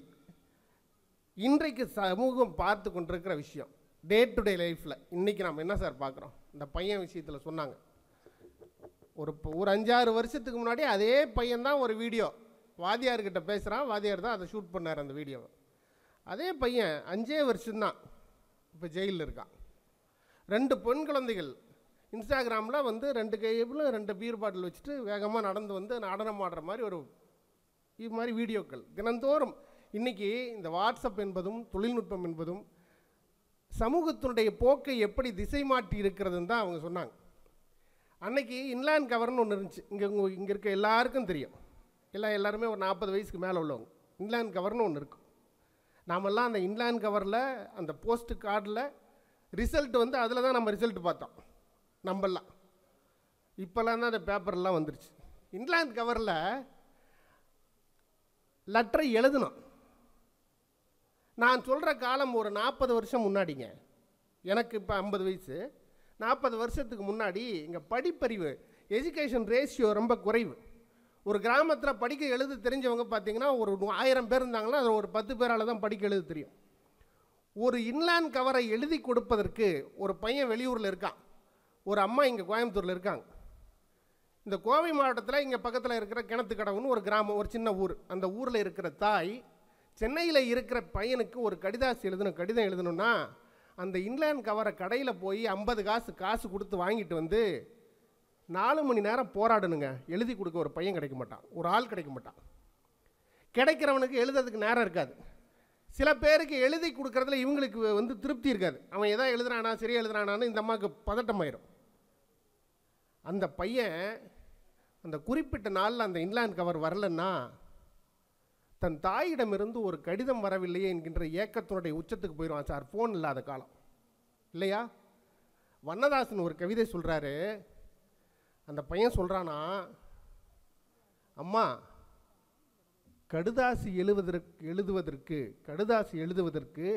இன்றைக்கு சமூகம் பார்த்து கொண்டிருக்கிற விஷயம். டே டு டே லைஃப்பில் இன்றைக்கி நாம் என்ன சார் பார்க்குறோம்? இந்த பையன் விஷயத்தில் சொன்னாங்க, ஒரு 5-6 வருஷத்துக்கு முன்னாடி அதே பையன்தான் ஒரு வீடியோ வாதியார்கிட்ட பேசுகிறான், வாதியார் தான் அதை ஷூட் பண்ணார் அந்த வீடியோவை. அதே பையன் 5 வருஷம்தான் இப்போ ஜெயிலில் இருக்கான். 2 பெண் குழந்தைகள் இன்ஸ்டாகிராமில் வந்து 2 கையில் 2 பீர் பாட்டில் வச்சுட்டு வேகமாக நடந்து வந்து நடனம் ஆடுற மாதிரி இது மாதிரி வீடியோக்கள் தினந்தோறும். இன்றைக்கி இந்த வாட்ஸ்அப் என்பதும் தொழில்நுட்பம் என்பதும் சமூகத்தினுடைய போக்கை எப்படி திசை மாற்றி இருக்கிறதுன்னு தான் அவங்க சொன்னாங்க. அன்னைக்கு இன்லேண்ட் கவர்னு ஒன்று இருந்துச்சு. இங்கே இருக்க எல்லாருக்கும் தெரியும். எல்லாருமே ஒரு 40 வயசுக்கு மேலே உள்ளவங்க. இன்லேண்ட் கவர்னு ஒன்று இருக்கும். நாமெல்லாம் அந்த இன்லேண்ட் கவரில் அந்த போஸ்ட் கார்டில் ரிசல்ட் வந்து அதில் தான் நம்ம ரிசல்ட் பார்த்தோம். நம்பலாம் இப்போல்லாம் தான் அந்த பேப்பர்லாம் வந்துருச்சு. இன்லேண்ட் கவரில் லெட்டரை எழுதணும். நான் சொல்கிற காலம் ஒரு 40 வருஷம் முன்னாடிங்க. எனக்கு இப்போ 50 வயசு. 40 வருஷத்துக்கு முன்னாடி இங்கே படிப்பறிவு, எஜுகேஷன் ரேஷியோ ரொம்ப குறைவு. ஒரு கிராமத்தில் படிக்க எழுத தெரிஞ்சவங்க பார்த்தீங்கன்னா ஒரு 1000 பேர் இருந்தாங்கன்னா அதில் ஒரு 10 பேரால் தான் படிக்க எழுத தெரியும். ஒரு இன்லேண்ட் கவரை எழுதி கொடுப்பதற்கு ஒரு பையன் வெளியூரில் இருக்கான், ஒரு அம்மா இங்கே கோயம்புத்தூரில் இருக்காங்க. இந்த கோவை மாவட்டத்தில் இங்கே பக்கத்தில் இருக்கிற கிணத்துக்கடவுன்னு ஒரு கிராமம், ஒரு சின்ன ஊர். அந்த ஊரில் இருக்கிற தாய் சென்னையில் இருக்கிற பையனுக்கு ஒரு கடிதம் எழுதணும்னா அந்த இன்லேண்ட் கவரை கடையில் போய் 50 காசு கொடுத்து வாங்கிட்டு வந்து 4 மணி நேரம் போராடணுங்க. எழுதி கொடுக்க ஒரு பையன் கிடைக்க மாட்டான், ஒரு ஆள் கிடைக்க மாட்டான். கிடைக்கிறவனுக்கு எழுதுறதுக்கு நேரம் இருக்காது. சில பேருக்கு எழுதி கொடுக்குறதுல இவங்களுக்கு வந்து திருப்தி இருக்காது. அவன் எதாவது எழுதுறானா, சரியாக எழுதுறானான்னு இந்த அம்மாவுக்கு பதட்டமாயிரும். அந்த பையன் அந்த குறிப்பிட்ட நாளில் அந்த இன்லேண்ட் கவர் வரலன்னா தன் தாயிடமிருந்து ஒரு கடிதம் வரவில்லையே என்கின்ற ஏக்கத்தினுடைய உச்சத்துக்கு போயிடுவான். சார், ஃபோன் இல்லாத காலம் இல்லையா? வண்ணதாசன் ஒரு கவிதை சொல்கிறாரு. அந்த பையன் சொல்கிறானா, அம்மா கடுதாசி எழுதுவதற்கு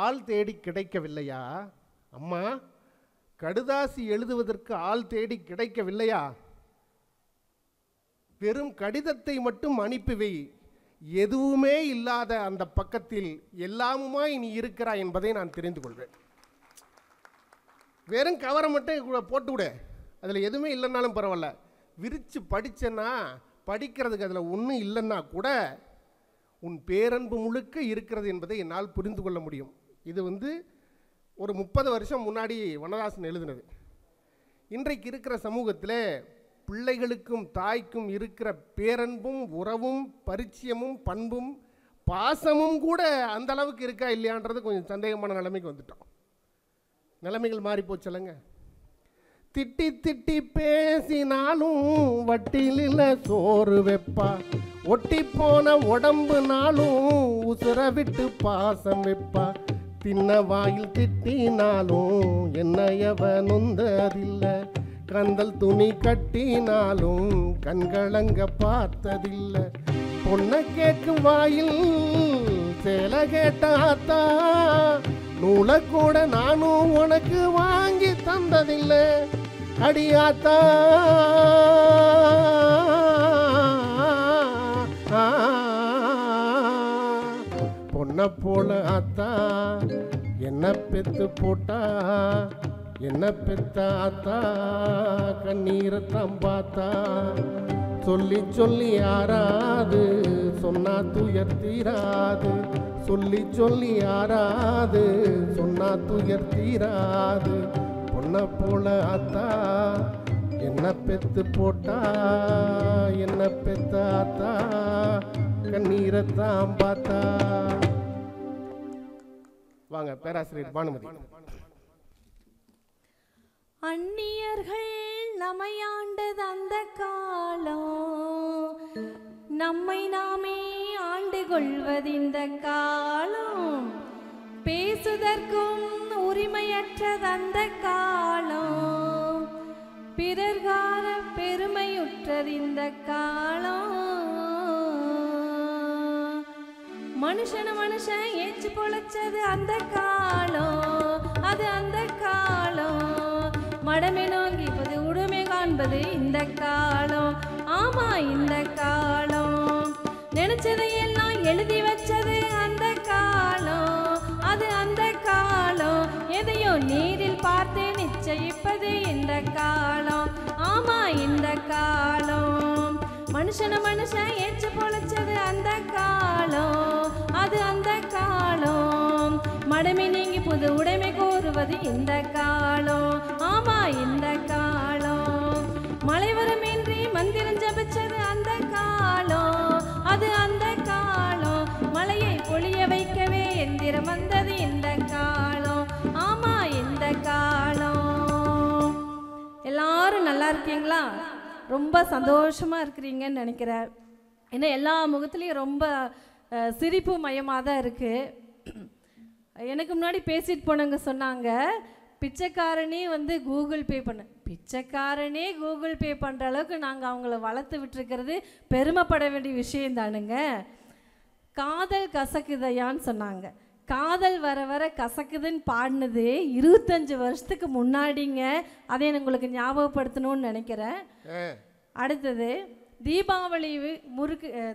ஆள் தேடி கிடைக்கவில்லையா? அம்மா கடுதாசி எழுதுவதற்கு ஆள் தேடி கிடைக்கவில்லையா? வெறும் கடிதத்தை மட்டும் அனுப்பிவை. எதுவுமே இல்லாத அந்த பக்கத்தில் எல்லாமுமாய் நீ இருக்கிறாய் என்பதை நான் தெரிந்து கொள்வேன். வெறும் கவரை மட்டும் போட்டு விட, அதில் எதுவுமே இல்லைன்னாலும் பரவாயில்ல. விரித்து படித்தேன்னா படிக்கிறதுக்கு அதில் ஒன்றும் இல்லைன்னா கூட உன் பேரன்பு முழுக்க இருக்கிறது என்பதை என்னால் புரிந்து கொள்ள முடியும். இது வந்து ஒரு 30 வருஷம் முன்னாடி வண்ணதாசன் எழுதினது. இன்றைக்கு இருக்கிற சமூகத்தில் பிள்ளைகளுக்கும் தாய்க்கும் இருக்கிற பேரன்பும் உறவும் பரிச்சயமும் பண்பும் பாசமும் கூட அந்த அளவுக்கு இருக்கா இல்லையான்றது கொஞ்சம் சந்தேகமான நிலைமைக்கு வந்துட்டோம். நிலைமைகள் மாறி போச்சலங்க. திட்டி திட்டி பேசினாலும் வட்டிலில் சோறு வைப்பா, ஒட்டி போன உடம்புனாலும் உசுர விட்டு பாசம் வைப்பா. தின்ன வாயில் திட்டினாலும் என்னையவ நொந்ததில்லை, கந்தல் துணி கட்டினாலும் கண்களங்க பார்த்ததில்லை. பொண்ணை கேட்கும் வாயில் சேலை கேட்டாத்தா, நூலை கூட நானும் உனக்கு வாங்கி தந்ததில்லை அடியாத்தா. பொண்ணை போல ஆத்தா என்ன பெத்து போட்டா, என்ன பெத்தாத்தா கண்ணீரை தம்பாத்தா. சொல்லி சொல்லி யாராது சொன்னா துயர் தீராது, சொல்லி சொல்லி யாராது சொன்னா துயர் தீராது. பொண்ணை போல ஆத்தா என்ன பெத்து போட்டா, என்ன பெத்தாத்தா கண்ணீரை தாம்பாத்தா. வாங்க பேராசிரியர் பானுமதி. அந்நியர்கள் நம்மையாண்டது அந்த காலம், நம்மை நாமே ஆண்டு கொள்வது இந்த காலம். பேசுதற்கும் உரிமையற்றது அந்த காலம், பிறர்கார பெருமையுற்றது இந்த காலம். மனுஷன் ஏச்சு பொழைச்சது அந்த காலம், அது அந்த காலம். மடமை நோங்கிப்பது உடுமை காண்பது இந்த காலம், ஆமா இந்த காலம். நினைச்சதையெல்லாம் எழுதி வச்சது அந்த காலம், அது அந்த காலம். எதையோ நேரில் பார்த்து நிச்சயிப்பது இந்த காலம், ஆமா இந்த காலம். மனுஷன் ஏச்சு பொழைச்சது அந்த காலம், அது அந்த காலம். மடமை நீங்கி புது உடைமை கோருவது இந்த காலம், ஆமா இந்த காலம். மழை வருமின்றி மந்திரம் ஜபிச்சது அந்த காலம், அது அந்த காலம். மழையை பொழிய வைக்கவே எந்திரம் வந்தது இந்த காலம், நல்லா இருக்கீங்களா? ரொம்ப சந்தோஷமாக இருக்கிறீங்கன்னு நினைக்கிறேன். ஏன்னா எல்லா முகத்துலேயும் ரொம்ப சிரிப்பு மயமாக தான் இருக்குது. எனக்கு முன்னாடி பேசிட்டு போனவங்க சொன்னாங்க, பிச்சைக்காரனே வந்து கூகுள் பே பிச்சைக்காரனே கூகுள் பே பண்ணுற அளவுக்கு நாங்கள் அவங்கள வளர்த்து விட்டுருக்கிறது பெருமைப்பட வேண்டிய விஷயம் தானுங்க. காதல் கசக்குதையான்னு சொன்னாங்க. காதல் வர வர கசக்குதுன்னு பாடினது 25 வருஷத்துக்கு முன்னாடிங்க. அதை உங்களுக்கு ஞாபகப்படுத்தணும்னு நினைக்கிறேன். அடுத்தது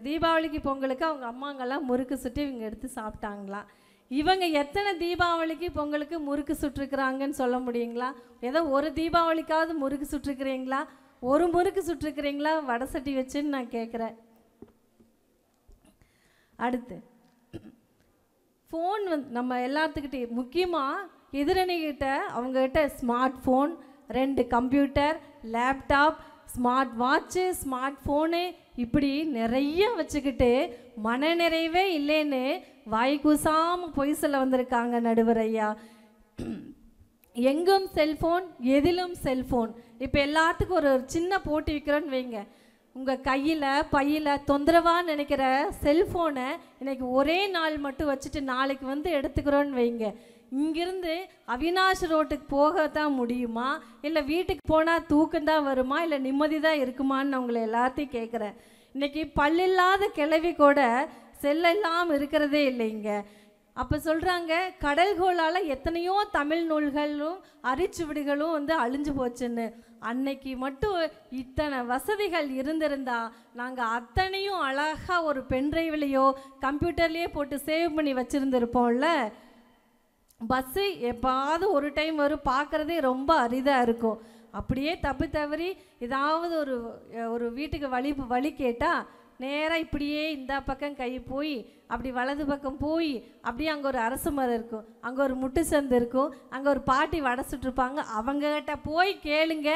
தீபாவளிக்கு பொங்கலுக்கு அவங்க அம்மாங்கெல்லாம் முறுக்கு சுட்டு இவங்க எடுத்து சாப்பிட்டாங்களாம். இவங்க எத்தனை தீபாவளிக்கு பொங்கலுக்கு முறுக்கு சுட்டுருக்குறாங்கன்னு சொல்ல முடியுங்களா? ஏதோ ஒரு தீபாவளிக்காவது முறுக்கு சுட்டுருக்குறீங்களா? ஒரு முறுக்கு சுட்டுருக்குறீங்களா வடை சட்டி வச்சுன்னு நான் கேட்குறேன். அடுத்து ஃபோன் நம்ம எல்லாத்துக்கிட்டே முக்கியமாக எதிரணிகிட்ட அவங்ககிட்ட smart phone, 2 computer, laptop, smart watch, smart phone இப்படி நிறைய வச்சுக்கிட்டு மனநிறைவே இல்லைன்னு வாய் கூசாமல் பொய் சொல்ல வந்திருக்காங்க நடுவர் ஐயா. எங்கும் செல்ஃபோன், எதிலும் செல்ஃபோன். இப்போ எல்லாத்துக்கும் ஒரு சின்ன போட்டி வைக்கிறோன்னு வைங்க. உங்கள் கையில் பையில் தொந்தரவாக நினைக்கிற செல்ஃபோனை இன்றைக்கி ஒரே நாள் மட்டும் வச்சுட்டு நாளைக்கு வந்து எடுத்துக்கிறோன்னு வைங்க. இங்கிருந்து அவினாஷ் ரோட்டுக்கு போகத்தான் முடியுமா, இல்லை வீட்டுக்கு போனால் தூக்கம்தான் வருமா, இல்லை நிம்மதி தான் இருக்குமான்னு நான் உங்களை எல்லாத்தையும் கேட்குறேன். இன்றைக்கி பல்லில்லாத கிழவி கூட செல்லெல்லாம் இருக்கிறதே இல்லைங்க. அப்போ சொல்கிறாங்க, கடல்கோளால் எத்தனையோ தமிழ் நூல்களும் அரிச்சுவடிகளும் வந்து அழிஞ்சு போச்சுன்னு. அன்னைக்கு மட்டும் இத்தனை வசதிகள் இருந்திருந்தா நாங்கள் அத்தனையும் அழகாக ஒரு பென்ட்ரைவ்லையோ கம்ப்யூட்டர்லேயே போட்டு சேவ் பண்ணி வச்சுருந்துருப்போம்ல. பஸ்ஸு எப்பாவது ஒரு டைம் வரும், பார்க்குறதே ரொம்ப அரிதாக இருக்கும். அப்படியே தப்பு தவறி ஏதாவது ஒரு வீட்டுக்கு வழி கேட்டால் நேராக இப்படியே இந்த பக்கம் கை போய் அப்படி வலது பக்கம் போய் அப்படியே அங்கே ஒரு அரச மரம் இருக்கும், அங்கே ஒரு முட்டு சந்து இருக்கும், அங்கே ஒரு பாட்டி வடை சுட்டுருப்பாங்க, அவங்ககிட்ட போய் கேளுங்க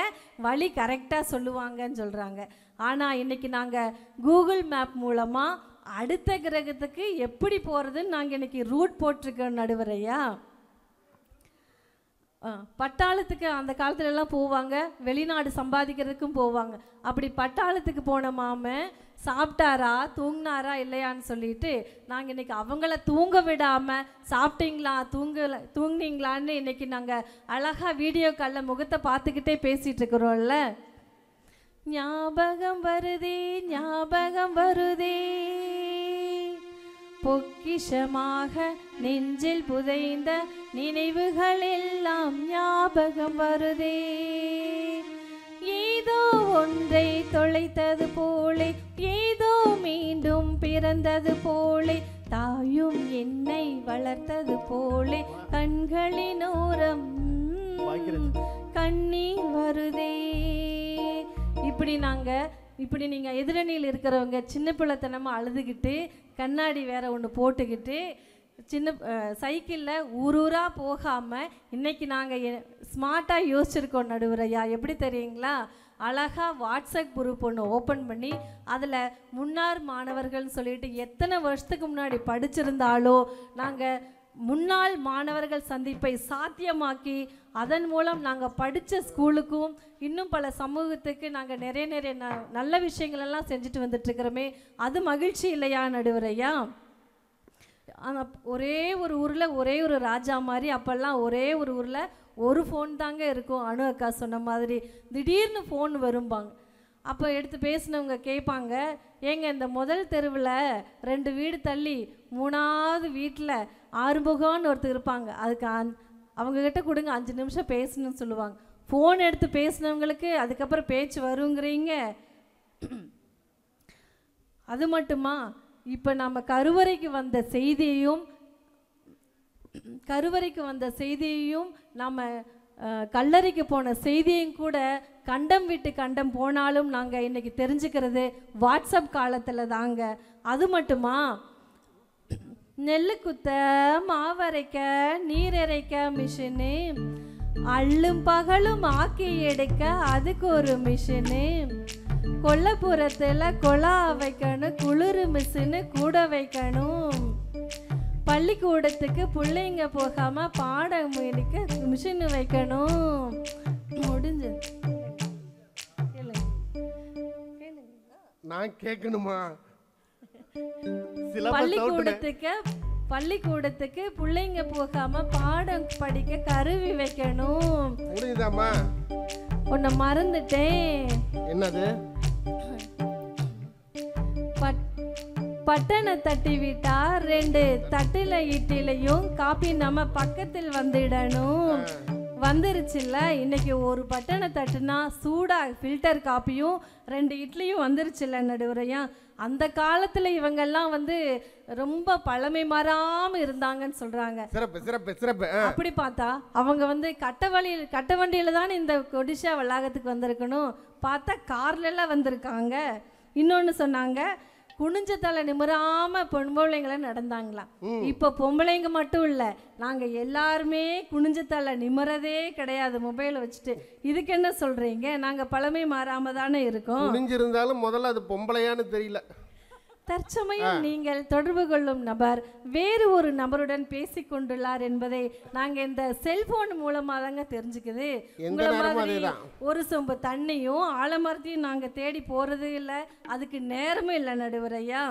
வழி கரெக்டாக சொல்லுவாங்கன்னு சொல்கிறாங்க. ஆனால் இன்றைக்கி நாங்கள் கூகுள் மேப் மூலமாக அடுத்த கிரகத்துக்கு எப்படி போகிறதுன்னு நாங்கள் இன்றைக்கி ரூட் போட்டிருக்கோம் நடுவரையா. பட்டாளத்துக்கு அந்த காலத்துலலாம் போவாங்க, வெளிநாடு சம்பாதிக்கிறதுக்கும் போவாங்க. அப்படி பட்டாளத்துக்கு போன மாமன் சாப்பிட்டாரா தூங்கினாரா இல்லையான்னு சொல்லிட்டு நாங்கள் இன்றைக்கி அவங்கள தூங்க விடாமல் சாப்பிட்டீங்களா தூங்குனீங்களான்னு இன்றைக்கி நாங்கள் அழகாக வீடியோ காலில் முகத்தை பார்த்துக்கிட்டே பேசிகிட்டு இருக்கிறோம்ல. ஞாபகம் வருதே ஞாபகம் வருதே பொக்கிஷமாக நெஞ்சில் புதைந்த நினைவுகள் எல்லாம் ஞாபகம் வருதே. ஏதோ ஒன்றை தொலைத்தது போலே, ஏதோ மீண்டும் பிறந்தது போலே, தாயும் என்னை வளர்த்தது போலே, கண்களின் ஓரம் கண்ணீர் வருதே. இப்படி நீங்கள் எதிரணியில் இருக்கிறவங்க சின்ன பிள்ளைத்தனமாக அழுதுகிட்டு கண்ணாடி வேற ஒன்று போட்டுக்கிட்டு சைக்கிளில் ஊரூராக போகாமல் இன்றைக்கி நாங்கள் ஸ்மார்ட்டாக யோசிச்சிருக்கோம் நடுவரையா. எப்படி தெரியுங்களா? அழகாக வாட்ஸ்அப் குரூப் ஒன்று ஓப்பன் பண்ணி அதில் முன்னாள் மாணவர்கள்னு சொல்லிட்டு எத்தனை வருஷத்துக்கு முன்னாடி படிச்சிருந்தாலோ நாங்கள் முன்னாள் மாணவர்கள் சந்திப்பை சாத்தியமாக்கி அதன் மூலம் நாங்கள் படித்த ஸ்கூலுக்கும் இன்னும் பல சமூகத்துக்கு நாங்கள் நிறைய நல்ல விஷயங்களெல்லாம் செஞ்சுட்டு வந்துட்டுருக்கிறோமே, அது மகிழ்ச்சி இல்லையா நடுவரையா? ஒரே ஒரு ஊரில் ஒரே ஒரு ராஜா மாதிரி அப்போல்லாம் ஒரே ஒரு ஊரில் ஒரு ஃபோன் தாங்க இருக்கும். அனு அக்கா சொன்ன மாதிரி திடீர்னு ஃபோன் வரும்பாங்க. அப்போ எடுத்து பேசினவங்க கேட்பாங்க, ஏங்க இந்த முதல் தெருவில் 2 வீடு தள்ளி 3ஆவது வீட்டில் ஆறுமுகம்னு ஒருத்தர் இருப்பாங்க, அதுக்கு அவங்கக்கிட்ட கொடுங்க 5 நிமிஷம் பேசணும்னு சொல்லுவாங்க. ஃபோன் எடுத்து பேசினவங்களுக்கு அதுக்கப்புறம் பேச்சு வருங்கிறீங்க. அது மட்டுமா, இப்போ நம்ம கருவறைக்கு வந்த செய்தியையும் நம்ம கல்லறைக்கு போன செய்தியும் கூட கண்டம் விட்டு கண்டம் போனாலும் நாங்கள் இன்றைக்கி தெரிஞ்சுக்கிறது வாட்ஸ்அப் காலத்தில் தாங்க. அது மட்டுமா, நெல்லு குத்த மாவரைக்க நீரரைக்க மிஷினு, அள்ளும் பகலும் ஆக்கி எடுக்க அதுக்கு ஒரு மிஷினு, கொல்லப்புறத்தில் கொலா வைக்கணும் குளிர் மிஷினு கூட வைக்கணும், பள்ளிக்கூடத்துக்கு பிள்ளைங்க போகாமல் பாடம் முடிக்க மிஷின் வைக்கணும். முடிஞ்சு நான் கேட்கணுமா? பள்ளிக்கூடத்துக்கு பிள்ளைங்க போகாம பாடம் படிக்க கருவி வைக்கணும். முடியுதாமா? உன்னை மறந்துட்டேன். என்னது? பட்டனை தட்டி விட்டா 2 தட்டில இட்லிலையும் காப்பி நம்ம பக்கத்தில் வந்துடணும். வந்துருச்சுல்ல, இன்னைக்கு ஒரு பட்டனை தட்டுனா சூடா ஃபில்டர் காப்பியும் 2 இட்லியும் வந்துருச்சுல்ல நடுவரையா. அந்த காலத்துல இவங்கெல்லாம் ரொம்ப பழமை மாறாம இருந்தாங்கன்னு சொல்றாங்க. சிறப்பு சிறப்பு சிறப்பு. அப்படி பார்த்தா அவங்க கட்ட வண்டியில தானே இந்த ஒடிஷா வளாகத்துக்கு வந்திருக்கணும். பார்த்தா கார்ல எல்லாம் வந்திருக்காங்க. இன்னொன்னு சொன்னாங்க, குனிஞ்ச தலை நிமிராம பொம்பளைங்களை நடந்தாங்களாம். இப்ப பொம்பளைங்க மட்டும் இல்ல, நாங்க எல்லாருமே குனிஞ்ச தலை நிமிரதே கிடையாது மொபைலை வச்சுட்டு. இதுக்கு என்ன சொல்றீங்க? நாங்க பழமை மாறாம தானே இருக்கோம். குனிஞ்சிருந்தாலும் முதல்ல அது பொம்பளையான்னு தெரியல. தற்சமயம் நீங்கள் தொடர்பு கொள்ளும் நபர் வேறு ஒரு நபருடன் பேசிக் கொண்டுள்ளார் என்பதை நாங்க இந்த செல்போன் மூலமா தாங்க தெரிஞ்சுக்குது. உங்களை மாதிரி ஒரு சொம்பு தண்ணியும் ஆலமரத்தையும் நாங்க தேடி போறது இல்லை, அதுக்கு நேரமும் இல்லை நடுவரையா.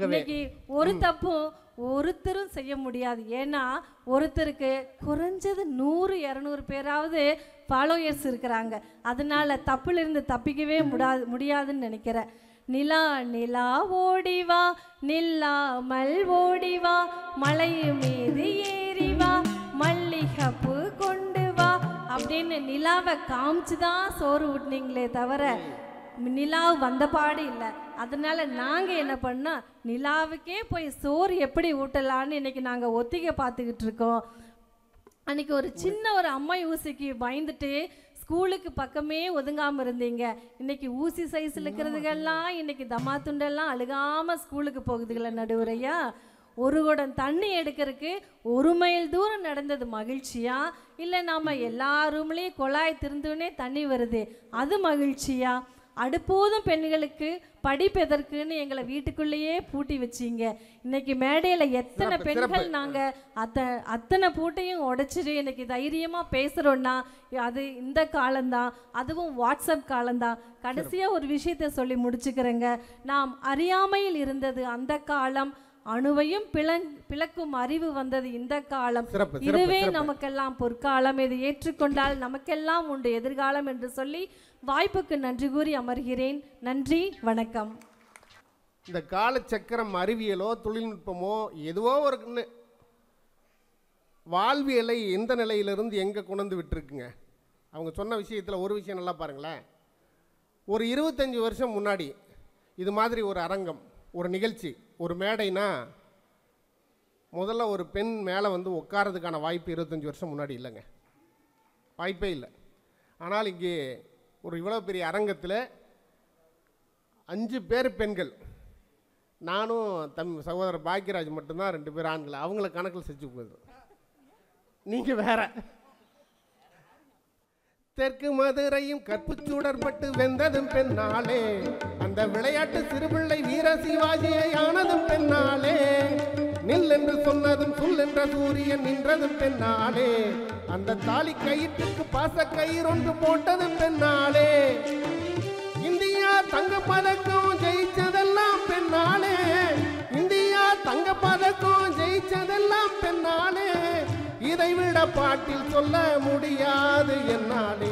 இன்னைக்கு ஒரு தப்பும் ஒருத்தரும் செய்ய முடியாது. ஏன்னா ஒருத்தருக்கு குறைஞ்சது 100-200 பேராவது ஃபாலோயர்ஸ் இருக்கிறாங்க. அதனால தப்புல இருந்து தப்பிக்கவே முடியாதுன்னு நினைக்கிறேன். நிலா நிலா ஓடிவா, நில்லாமல் ஓடிவா, மலை மீது ஏறிவா, மல்லிகைப்பூ கொண்டு வா அப்படின்னு நிலாவை காமிச்சுதான் சோறு ஊட்டினீங்களே தவிர நிலாவு வந்த பாடு இல்லை. அதனால நாங்கள் என்ன பண்ணோம், நிலாவுக்கே போய் சோறு எப்படி ஊட்டலான்னு இன்னைக்கு நாங்கள் ஒத்திகை பார்த்துக்கிட்டு இருக்கோம். அன்னைக்கு ஒரு சின்ன ஒரு அம்மை ஊசிக்கு பயந்துட்டு ஸ்கூலுக்கு பக்கமே ஒதுங்காமல் இருந்தீங்க. இன்னைக்கு ஊசி சைஸில் இருக்கிறதுகெல்லாம் இன்னைக்கு தமா துண்டெல்லாம் அழுகாமல் ஸ்கூலுக்கு போகுதுங்கள நடுவுரையா. ஒரு குடம் தண்ணி எடுக்கிறதுக்கு 1 மைல் தூரம் நடந்தது மகிழ்ச்சியா, இல்லை நாம் எல்லா ரூம்லேயும் குழாய் திறந்தோடனே தண்ணி வருது அது மகிழ்ச்சியா? அடுப்போதும் பெண்களுக்கு படிப்பு எதற்குன்னு எங்களை வீட்டுக்குள்ளேயே பூட்டி வச்சிங்க. இன்னைக்கு மேடையில் எத்தனை பெண்கள் நாங்கள் அத்தனை பூட்டையும் உடைச்சிட்டு இன்னைக்கு தைரியமாக பேசுகிறோன்னா அது இந்த காலம்தான், அதுவும் வாட்ஸ்அப் காலம்தான். கடைசியாக ஒரு விஷயத்தை சொல்லி முடிச்சுக்கிறேங்க. நாம் அறியாமையில் இருந்தது அந்த காலம், அணுவையும் பிளக்கும் அறிவு வந்தது இந்த காலம். இதுவே நமக்கெல்லாம் பொற்காலம். இதை ஏற்றுக்கொண்டால் நமக்கெல்லாம் உண்டு எதிர்காலம் என்று சொல்லி வாய்ப்புக்கு நன்றி கூறி அமர்கிறேன். நன்றி, வணக்கம். இந்த காலச்சக்கரம் அறிவியலோ தொழில்நுட்பமோ எதுவோ ஒரு வாழ்வியலை எந்த நிலையிலிருந்து எங்கே கொண்டு விட்டுருக்குங்க. அவங்க சொன்ன விஷயத்தில் ஒரு விஷயம் நல்லா பாருங்களேன். ஒரு 25 வருஷம் முன்னாடி இது மாதிரி ஒரு அரங்கம், ஒரு நிகழ்ச்சி, ஒரு மேடைனா முதல்ல ஒரு பெண் மேலே உட்காரதுக்கான வாய்ப்பு 25 வருஷம் முன்னாடி இல்லைங்க, வாய்ப்பே இல்லை. ஆனால் இங்கே ஒரு இவ்வளோ பெரிய அரங்கத்தில் 5 பேர் பெண்கள், நானும் சகோதரர் பாக்கியராஜ் மட்டும்தான் 2 பேர் ஆண்கள். அவங்கள கணக்கில் செஞ்சு போகுது. நீங்கள் வேற. தெற்கு மதுரையும் கற்புச்சூடற்பட்டு வெந்ததும் பெண்ணாலே, அந்த விளையாட்டு சிறுபிள்ளை வீர சிவாஜியை ஆனதும் பெண்ணாலே, நில் என்று சொன்னதும் சொல் என்ற சூரியன் நின்றதும் பெண்ணாலே, அந்த தாலி கயிற்றுக்கு பாச கயிறொன்று போட்டதும் பெண்ணாலே, இந்தியா தங்க பதக்கம் ஜெயிச்சதெல்லாம் பெண்ணாலே, இந்தியா தங்க பதக்கம் ஜெயிச்சதெல்லாம் பெண்ணாலே, இதைவிட பாட்டில் சொல்ல முடியாது என்னாலே,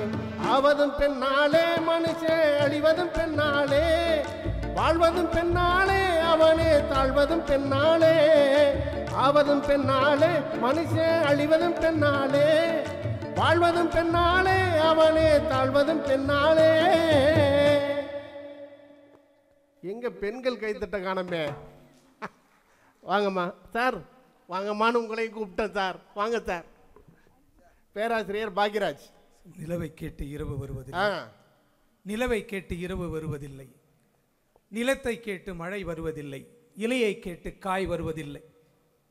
ஆவதும் பெண்ணாலே மனுஷன் அழிவதும் பெண்ணாலே, வாழ்வதும் பெண்ணாலே அவனே தாழ்வதும் பெண்ணாலே, ஆவதும் பெண்ணாலே மனுஷன் அழிவதும் பெண்ணாலே, வாழ்வதும் பெண்ணாலே அவனே தாழ்வதும் பெண்ணாலே. எங்க பெண்கள் கைத்தட்ட காணமே. வாங்கம்மா சார், வாங்கம்மான்னு உங்களையும் கூப்பிட்டேன் சார். வாங்க சார். பேராசிரியர் பாக்கியராஜ். நிலவை கேட்டு இரவு வருவதில்லை, நிலவை கேட்டு இரவு வருவதில்லை, நிலத்தை கேட்டு மழை வருவதில்லை, இலையை கேட்டு காய் வருவதில்லை.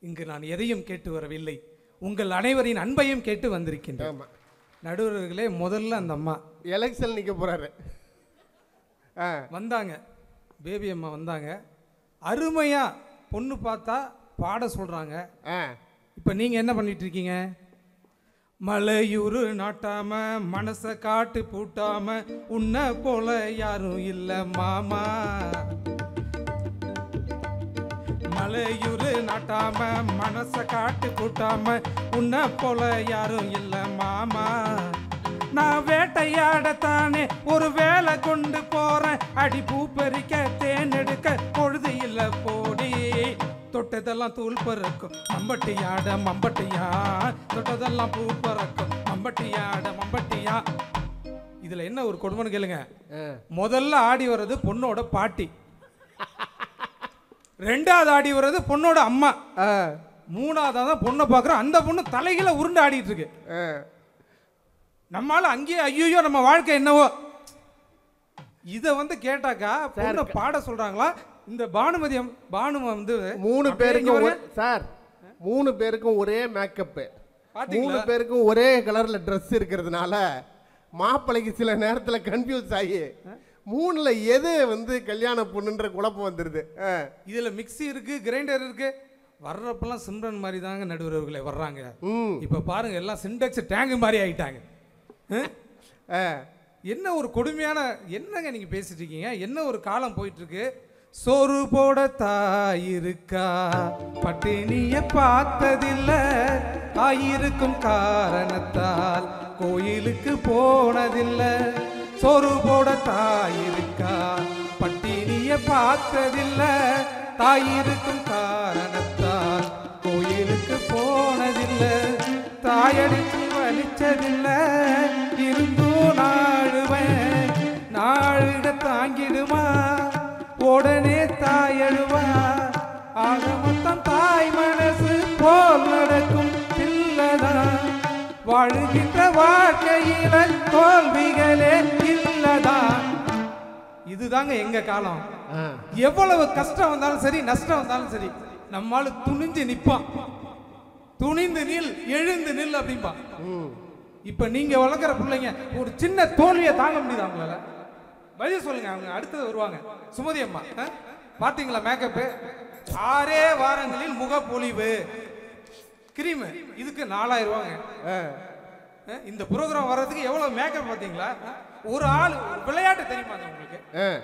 இங்கு நான் எதையும் கேட்டு வரவில்லை, உங்கள் அனைவரின் அன்பையும் கேட்டு வந்திருக்கின்றேன். நடுவர்களே, முதல்ல அந்த அம்மா எலெக்ஷன் நிற்க போறாரு வந்தாங்க, பேபி அம்மா வந்தாங்க, அருமையா பொண்ணு பார்த்தா பாட சொல்றாங்க. இப்போ நீங்க என்ன பண்ணிட்டு இருக்கீங்க? மலையூரு நாட்டாம மனச காட்டு பூட்டாம உன்னை போல யாரும் இல்ல மாமா. மலையூரு நாட்டாம மனச காட்டு பூட்டாம உன்னை போல யாரும் இல்ல மாமா. நான் வேட்டையாடத்தானே ஒரு வேலை கொண்டு போறேன், அடி பூ பறிக்க தேன் எடுக்க பொழுது இல்ல போடி. தொட்டதெல்லாம் தூள் பறக்கும் மம்பட்டியாட மம்பட்டியா, தொட்டதெல்லாம் பூ பறக்கும் மம்பட்டியாட மம்பட்டியா. இதுல என்ன ஒரு கொடுமைன்னு கேளுங்க. முதல்ல ஆடி வர்றது பொண்ணோட பாட்டி, ரெண்டாவது ஆடி வர்றது பொண்ணோட அம்மா, மூணாவது தான் பொண்ணை பார்க்குறோம். அந்த பொண்ணு தலைகளை உருண்டு ஆடிட்டு இருக்கு. நம்மளால அங்கேயே ஐயோ நம்ம வாழ்க்கை என்னவோ. இதை வந்து கேட்டாக்கா பொண்ணை பாட சொல்றாங்களா? இந்த பானுமதி பானு வந்து 3 பேருக்கும் சார் 3 பேருக்கும் ஒரே மேக்கப்பு, 3 பேருக்கும் ஒரே கலர்ல ட்ரெஸ் இருக்கிறதுனால மாப்பிள்ளைக்கு சில நேரத்தில் கன்ஃபியூஸ் ஆகி 3ல எது வந்து கல்யாண பொண்ணுன்ற குழப்பம் வந்துடுது. இதுல மிக்ஸி இருக்கு, கிரைண்டர் இருக்கு. வர்றப்பெல்லாம் சிம்ரன் மாதிரி தாங்க நடுவர்களே வர்றாங்க. இப்ப பாருங்க எல்லாம் சிண்டெக்ஸ் டேங்க் மாதிரி ஆயிட்டாங்க. என்ன ஒரு கொடுமையான என்னங்க நீங்க பேசிட்டு இருக்கீங்க? என்ன ஒரு காலம் போயிட்டு இருக்கு. சோறு போட தாயிருக்கா, பட்டினிய பார்த்ததில்ல, தாயிருக்கும் காரணத்தால் கோயிலுக்கு போனதில்ல. சோறு போட தாயிருக்கா, பட்டினிய பார்த்ததில்ல, தாயிருக்கும் காரணத்தால் கோயிலுக்கு போனதில்ல. தாயடிச்சு வலிச்சதில்ல, இருந்தும் நாழுவேன், நாழுட தாங்கிடுமா, உடனே தாயழுவா. ஆக மொத்தம் தாய் மனசு போல் நடக்கும் பிள்ளைதான், வாழுகின்ற வாழ்க்கையில தோல்விகளே இல்லதான். இதுதாங்க எங்க காலம். எவ்வளவு கஷ்டம் வந்தாலும் சரி, நஷ்டம் வந்தாலும் சரி, நம்மால துணிஞ்சு நிப்பான். துணிந்து நில், எழுந்து நில் அப்படின்பா. இப்ப நீங்க வளர்க்குற பிள்ளைங்க ஒரு சின்ன தோல்வியை தாங்க முடியுது அவங்களால? பதில் சொல்லுங்க. அவங்க அடுத்தது வருவாங்க. சுமதி அம்மா பாத்தீங்களா மேக்கப்பு? 6 வாரங்களில் முகப்பொலிவு கிரீம், இதுக்கு 4000 ரூபாங்க. இந்த ப்ரோக்ராம் வர்றதுக்கு எவ்வளவு மேக்கப் பாத்தீங்களா? ஒரு ஆள் விளையாட்டு தெரியுமா உங்களுக்கு?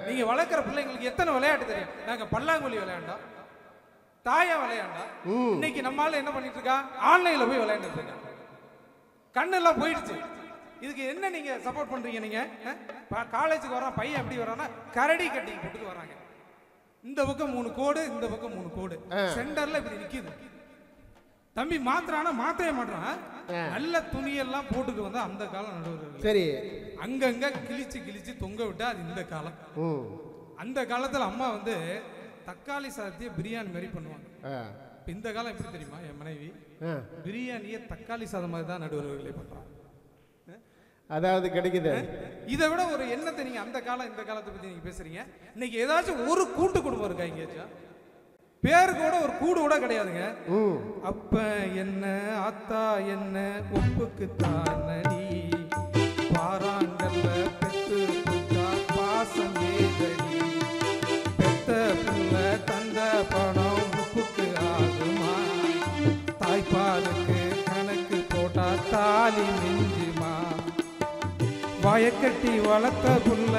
நீங்க வளர்க்குற பிள்ளைங்களுக்கு எத்தனை விளையாட்டு தெரியும்? நாங்க பல்லாங்குழி விளையாண்டோம், தாயா விளையாண்டா. இன்னைக்கு நம்மளால என்ன பண்ணிட்டு இருக்கா? ஆன்லைன்ல போய் விளையாண்டுட்டு இருக்கா. கண்ணெல்லாம் போயிடுச்சு. இதுக்கு என்ன நீங்க சப்போர்ட் பண்றீங்க? நீங்க காலேஜுக்கு வரான் பையன் எப்படி வரான்னா கரடி கட்டி போட்டுட்டு வராங்க. இந்த பக்கம் 3 கோடு, இந்த பக்கம் 3 கோடு, சென்டர்ல இப்படி நிக்குது. தம்பி மாத்திரானா மாத்தவே மாட்டான். நல்ல துணியெல்லாம் போட்டுட்டு வந்தா அந்த காலம் நடுவுல சரி, அங்கங்க கிழிச்சு கிழிச்சு தொங்க விட்டா அது இந்த காலம். அந்த காலத்துல அம்மா வந்து தக்காளி சாதத்தையே பிரியாணி மாதிரி பண்ணுவாங்க. இந்த காலம் எப்படி தெரியுமா? என் மனைவி பிரியாணியை தக்காளி சாதம் மாதிரி தான் நடுவர்களே பண்றாங்க. அதாவது கிடைக்குது. இதை விட ஒரு எண்ணத்தை நீங்க அந்த காலம் இந்த காலத்தை பத்தி நீங்க பேசுறீங்க. இன்னைக்கு ஏதாச்சும் ஒரு கூட்டு குடும்பம் இருக்கா? எங்கேயாச்சும் பேருக்கு கூட ஒரு கூடு கூட கிடையாதுங்க. அப்ப என்ன ஆத்தா என்ன ஒப்புக்கு தானடி, பாராங்கல்ல பெத்து புத்தா பாசம் ஏதடி, பெத்த புள்ள தந்த பணம் உப்புக்கு ஆகுமா, தாய்ப்பாலுக்கு கணக்கு போட்டா தாலி மிஞ்சுமா, வயக்கட்டி வளர்த்த புள்ள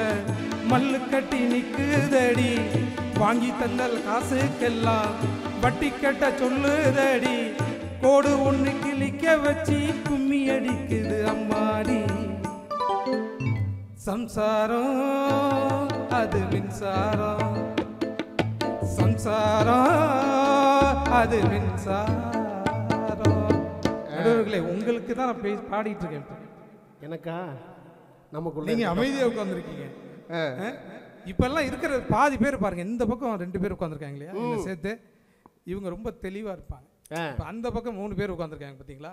மல்லு கட்டி நிக்குதடி, வாங்கி தந்தல் காசுக்கெல்லாம் வட்டி கட்ட சொல்லுதடி, கோடு ஒண்ணு கிளிக்க வச்சு கும்மி அடிக்குது அம்மாடி. சம்சாரம் அது மின்சாரம், சம்சாரம் அது மின்சாரம். நடுவர்களே உங்களுக்கு தான் நான் பாடிட்டு இருக்கேன். எனக்கா? நமக்குள்ள நீங்க அமைதியா உட்கார்ந்துருக்கீங்க. இப்பெல்லாம் இருக்கிற பாதி பேர் பாருங்க, இந்த பக்கம் 2 பேர் உட்காந்துருக்காங்க இல்லையா, என்ன சேர்த்து இவங்க ரொம்ப தெளிவா இருப்பாங்க. அந்த பக்கம் 3 பேர் உட்காந்துருக்காங்க பாத்தீங்களா,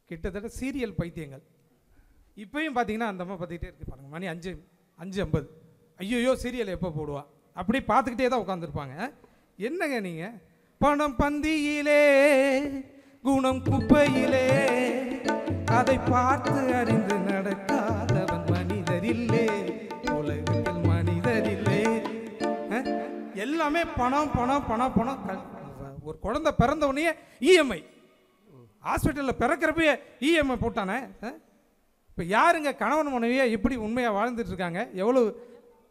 கிட்டத்தட்ட சீரியல் பைத்தியங்கள். இப்பயும் பாத்தீங்கன்னா அந்த அம்மா பார்த்துக்கிட்டே இருக்கு பாருங்க, மணி 5:50. ஐயோ சீரியல் எப்போ போடுவா அப்படி பார்த்துக்கிட்டே தான் உட்காந்துருப்பாங்க. என்னங்க நீங்க பணம் பந்தியிலே குணம் குப்பையிலே அதை பார்த்து அறிந்து நடக்காதவன் மனிதரில்லே, உலகத்தில் மனிதரில்லே. எல்லாமே பணம் பணம் பணம் பணம். ஒரு குழந்தை பிறந்த உடனே இஎம்ஐ, ஹாஸ்பிட்டலில் பிறக்கிறப்பயே இஎம்ஐ போட்டானே. இப்போ யாருங்க கணவன் மனைவியை எப்படி உண்மையாக வாழ்ந்துட்டுருக்காங்க, எவ்வளோ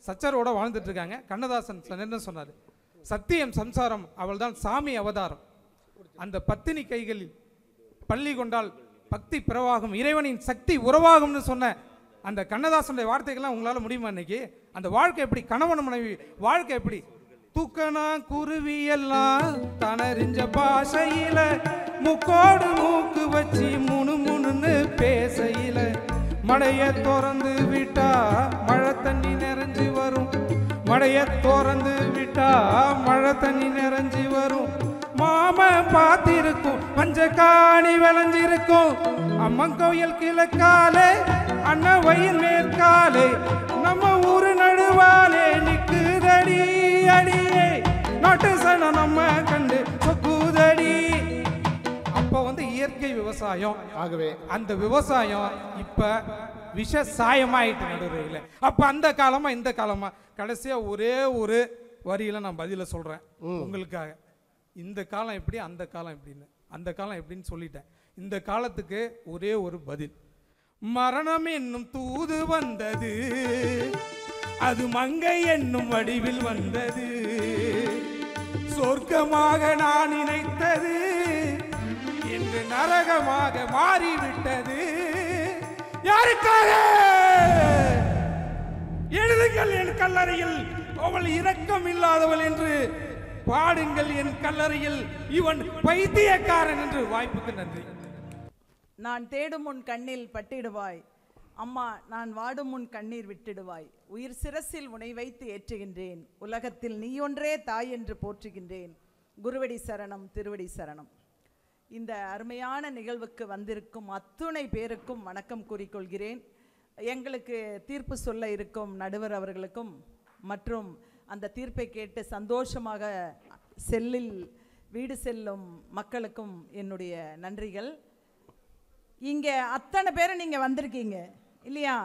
சச்சரோட வாழ்ந்துட்டுருக்காங்க. கண்ணதாசன் என்ன சொன்னார், சத்தியம் சம்சாரம் அவள் தான் சாமி அவதாரம், அந்த பத்தினி கைகளில் பள்ளி கொண்டால் பக்தி பிறவாகும், இறைவனின் சக்தி உறவாகும்னு சொன்ன அந்த கண்ணதாசனுடைய வார்த்தைகள்லாம் உங்களால் முடியுமா? இன்னைக்கு அந்த வாழ்க்கை எப்படி, கணவன் மனைவி வாழ்க்கை எப்படி? தூக்கனா குருவி எல்லாம் தனறிஞ்ச பாஷையில முக்கோடு மூக்கு வச்சு முணு முணுன்னு பேசையில மழைய திறந்து விட்டா மழை தண்ணி நிறைஞ்சு வரும், மழைய திறந்து விட்டா மழை தண்ணி நிறைஞ்சு வரும். மாம பார்த்திருக்கும் பஞ்ச காணி விளைஞ்சிருக்கும், அம்மன் கோயில் கிழக்காலே அண்ணன் வயிறு மேற்காலே நம்ம ஊரு நடுவாலே நிக்குதடி அடியே நாட்டு சனம் நம்ம கண்டு சொக்குதடி. அப்போ வந்து இயற்கை விவசாயம், ஆகவே அந்த விவசாயம் இப்ப விஷ சாயமாயிட்டு நடுவில். அப்ப அந்த காலமா இந்த காலமா, கடைசியா ஒரே ஒரு வரியில நான் பதில சொல்றேன் உங்களுக்காக. இந்த காலம் எப்படி, அந்த காலம் எப்படின்னு, அந்த காலம் எப்படின்னு சொல்லிட்டேன். இந்த காலத்துக்கு ஒரே ஒரு பதில், மரணம் என்னும் தூது வந்தது, அது மங்கை என்னும் வடிவில் வந்தது, சொர்க்கமாக நான் நினைத்தது இன்று நரகமாக மாறிவிட்டது. யாருக்காக? எழுதுங்கள் என் கல்லறையில் அவள் இரக்கம் இல்லாதவள் என்று, பாடுங்கள் என் கல்லறையில் இவன் பைத்தியக்காரன் என்று. வாய்ப்புக்கு நன்றி. நான் தேடும் உன் கண்ணில் பட்டிடுவாய் அம்மா, நான் வாடும் உன் கண்ணீர் விட்டிடுவாய், உயிர் சிரசில் உனை வைத்து ஏற்றுகின்றேன், உலகத்தில் நீ ஒன்றே தாய் என்று போற்றுகின்றேன், குருவடி சரணம் திருவடி சரணம். இந்த அருமையான நிகழ்வுக்கு வந்திருக்கும் அத்துணை பேருக்கும் வணக்கம் கூறிக்கொள்கிறேன். எங்களுக்கு தீர்ப்பு சொல்ல இருக்கும் நடுவர் அவர்களுக்கும் மற்றும் அந்த தீர்ப்பை கேட்டு சந்தோஷமாக செல்லில் வீடு செல்லும் மக்களுக்கும் என்னுடைய நன்றிகள். இங்கே அத்தனை பேரை நீங்கள் வந்திருக்கீங்க இல்லையா?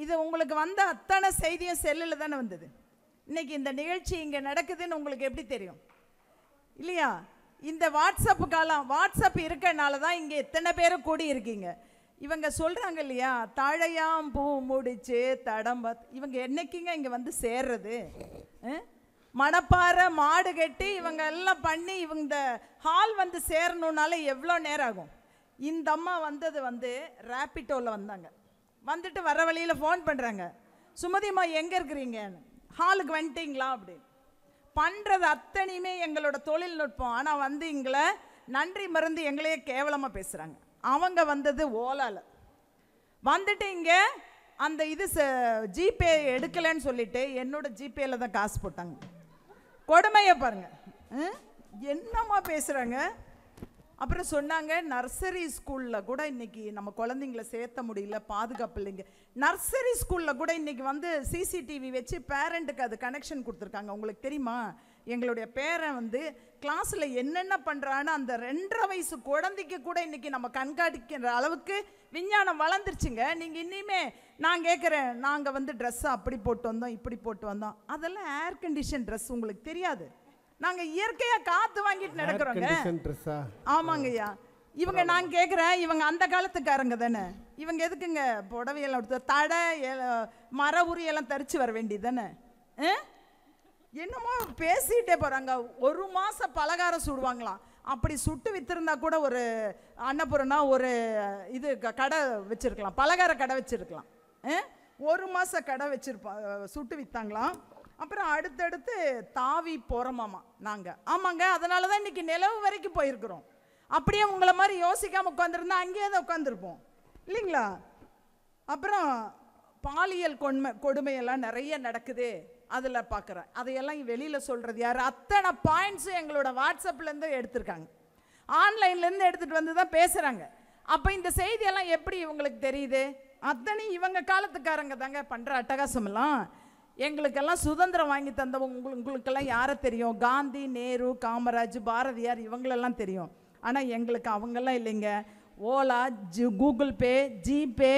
இது உங்களுக்கு வந்த அத்தனை செய்தியும் செல்லில் தானே வந்தது. இன்னைக்கு இந்த நிகழ்ச்சி இங்கே நடக்குதுன்னு உங்களுக்கு எப்படி தெரியும் இல்லையா? இந்த வாட்ஸ்அப் காலம், வாட்ஸ்அப் இருக்கனால தான் இங்கே எத்தனை பேரும் கூடி இருக்கீங்க. இவங்க சொல்கிறாங்க இல்லையா, தழையாம் பூ முடிச்சு தடம்ப, இவங்க என்னைக்குங்க இங்கே வந்து சேர்றது? மணப்பாறை மாடு கட்டி இவங்க எல்லாம் பண்ணி இவங்க இந்த ஹால் வந்து சேரணுன்னால எவ்வளோ நேரம் ஆகும்? இந்த அம்மா வந்தது வந்து ரேப்பிட்டோவில் வந்தாங்க, வந்துட்டு வர வழியில் ஃபோன் பண்ணுறாங்க, சுமதிம்மா எங்கே இருக்கிறீங்கன்னு, ஹாலுக்கு வந்துட்டீங்களா அப்படின்னு. பண்ணுறது அத்தனையுமே எங்களோட தொழில்நுட்பம். ஆனால் வந்து எங்களை நன்றி மறந்து எங்களையே கேவலமாக பேசுகிறாங்க. அவங்க வந்தது ஓலாவில் வந்துட்டு இங்கே அந்த இது ஜிபே எடுக்கலைன்னு சொல்லிட்டு என்னோட ஜிபேயில் தான் காசு போட்டாங்க. கொடுமையை பாருங்க, என்னம்மா பேசுகிறாங்க. அப்புறம் சொன்னாங்க நர்சரி ஸ்கூலில் கூட இன்றைக்கி நம்ம குழந்தைங்கள சேர்த்த முடியல, பாதுகாப்பு இல்லைங்க. நர்சரி ஸ்கூலில் கூட இன்றைக்கி வந்து சிசிடிவி வச்சு பேரண்ட்டுக்கு அது கனெக்ஷன் கொடுத்துருக்காங்க. உங்களுக்கு தெரியுமா? எங்களுடைய பேரன் வந்து கிளாஸில் என்னென்ன பண்ணுறான்னு அந்த 2.5 வயசு குழந்தைக்கு கூட இன்றைக்கி நம்ம கண்காணிக்கிற அளவுக்கு விஞ்ஞானம் வளர்ந்துருச்சுங்க. நீங்கள் இனிமே நான் கேட்குறேன், நாங்கள் வந்து ட்ரெஸ்ஸை அப்படி போட்டு வந்தோம் இப்படி போட்டு வந்தோம், அதெல்லாம் ஏர் கண்டிஷன் ட்ரெஸ் உங்களுக்கு தெரியாது. நாங்கள் இயற்கையாக காற்று வாங்கிட்டு நடக்கிறோங்க. ஆமாங்கய்யா. இவங்க நான் கேட்குறேன், இவங்க அந்த காலத்துக்காரங்க தானே, இவங்க எதுக்குங்க புடவையெல்லாம் எடுத்து தடை மர உரியெல்லாம் தரிச்சு வர வேண்டியது தானே? என்னமோ பேசிகிட்டே போகிறாங்க. 1 மாதம் பலகாரம் சுடுவாங்களாம். அப்படி சுட்டு விற்றுருந்தா கூட ஒரு அன்னபூர்ணா ஒரு இது கடை வச்சுருக்கலாம், பலகார கடை வச்சுருக்கலாம். 1 மாதம் கடை வச்சுருப்பா சுட்டு விற்றாங்களாம். அப்புறம் அடுத்தடுத்து தாவி போகிறோமாம்மா நாங்கள். ஆமாங்க, அதனால தான் இன்றைக்கி நிலவு வரைக்கும் போயிருக்கிறோம். அப்படியே உங்களை மாதிரி யோசிக்காமல் உட்காந்துருந்தா அங்கேயே தான் உட்காந்துருப்போம் இல்லைங்களா? அப்புறம் பாலியல் கொடுமையெல்லாம் நிறைய நடக்குது, அதில் பார்க்குறேன். அதையெல்லாம் வெளியில் சொல்கிறது யார்? அத்தனை பாயிண்ட்ஸும் எங்களோட வாட்ஸ்அப்லேருந்து எடுத்திருக்காங்க, ஆன்லைன்லேருந்து எடுத்துகிட்டு வந்து தான் பேசுகிறாங்க. அப்போ இந்த செய்தியெல்லாம் எப்படி இவங்களுக்கு தெரியுது? அத்தனை இவங்க காலத்துக்காரங்க தாங்க பண்ணுற அட்டகாசமெல்லாம். எங்களுக்கெல்லாம் சுதந்திரம் வாங்கி தந்தவங்க உங்களுக்கெல்லாம் யாரை தெரியும்? காந்தி, நேரு, காமராஜ், பாரதியார், இவங்களெல்லாம் தெரியும். ஆனால் எங்களுக்கு அவங்கெல்லாம் இல்லைங்க. Ola, Google Pay, GPay,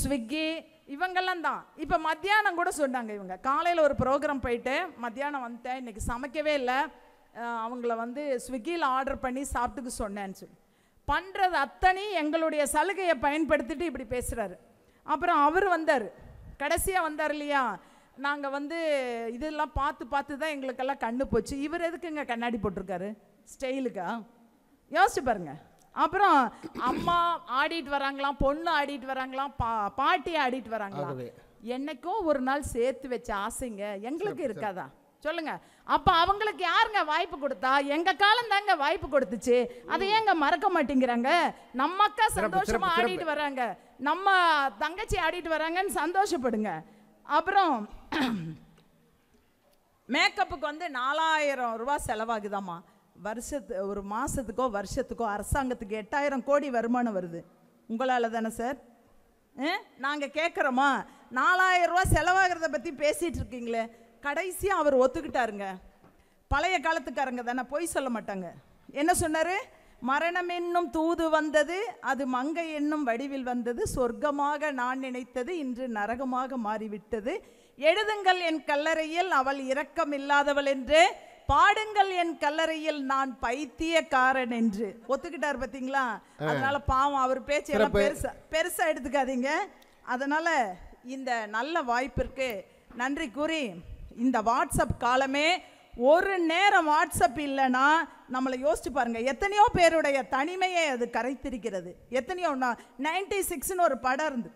Swiggy இவங்கெல்லாம் தான். இப்போ மத்தியானம் கூட சொன்னாங்க, இவங்க காலையில் ஒரு ப்ரோக்ராம் போயிட்டு மத்தியானம் வந்துட்டேன், இன்றைக்கி சமைக்கவே இல்லை, அவங்கள வந்து ஸ்விக்கியில் ஆர்டர் பண்ணி சாப்பிட்டுக்கு சொன்னேன்னு சொல்லி பண்ணுறது அத்தனையும் எங்களுடைய சலுகையை பயன்படுத்திட்டு இப்படி பேசுகிறாரு. அப்புறம் அவர் வந்தார், கடைசியாக வந்தார் இல்லையா, நாங்கள் வந்து இதெல்லாம் பார்த்து தான் எங்களுக்கெல்லாம் கண்ணு போச்சு. இவர் எதுக்குங்க கண்ணாடி போட்டிருக்காரு? ஸ்டைலுக்கா? யோசிச்சு பாருங்க. அப்புறம் அம்மா ஆடிட்டு வராங்களாம், பொண்ணு ஆடிட்டு வராங்களாம், பாட்டி ஆடிட்டு வராங்களாம். என்னைக்கும் ஒரு நாள் சேர்த்து வச்ச ஆசைங்க எங்களுக்கு இருக்காதா சொல்லுங்க? அப்ப அவங்களுக்கு யாருங்க வாய்ப்பு கொடுத்தா? எங்க காலம் தாங்க வாய்ப்பு கொடுத்துச்சு. அதை ஏங்க மறக்க மாட்டேங்கிறாங்க? நம்ம அக்கா சந்தோஷமா ஆடிட்டு வராங்க, நம்ம தங்கச்சி ஆடிட்டு வராங்கன்னு சந்தோஷப்படுங்க. அப்புறம் மேக்கப்புக்கு வந்து 4000 ரூபாய் செலவாகுதாம்மா. ஒரு மாதத்துக்கோ வருஷத்துக்கோ அரசாங்கத்துக்கு 8000 கோடி வருமானம் வருது. உங்களால் தானே சார்? நாங்கள் கேட்குறோமா? 4000 ரூபா செலவாகிறத பற்றி பேசிகிட்டு இருக்கீங்களே. கடைசியாக அவர் ஒத்துக்கிட்டாருங்க. பழைய காலத்துக்காரங்க தானே, பொய் சொல்ல மாட்டாங்க. என்ன சொன்னார்? மரணம் என்னும் தூது வந்தது, அது மங்கை என்னும் வடிவில் வந்தது, சொர்க்கமாக நான் நினைத்தது இன்று நரகமாக மாறிவிட்டது, எழுதுங்கள் என் கல்லறையில் அவள் இரக்கம் இல்லாதவள் என்று, பாடுங்கள் என் கல்லறையில் நான் பைத்தியக்காரன் என்று. ஒத்துக்கிட்டார் பார்த்தீங்களா? அதனால பாவம் அவர் பேச்செல்லாம் பெருசா எடுத்துக்காதீங்க. அதனால இந்த நல்ல வாய்ப்பிற்கு நன்றி கூறி, இந்த வாட்ஸ்அப் காலமே ஒரு நேரம் வாட்ஸ்அப் இல்லைன்னா நம்மளை யோசிச்சு பாருங்க, எத்தனையோ பேருடைய தனிமையை அது கரைத்திருக்கிறது. எத்தனையோ 96ன்னு ஒரு படம் இருந்து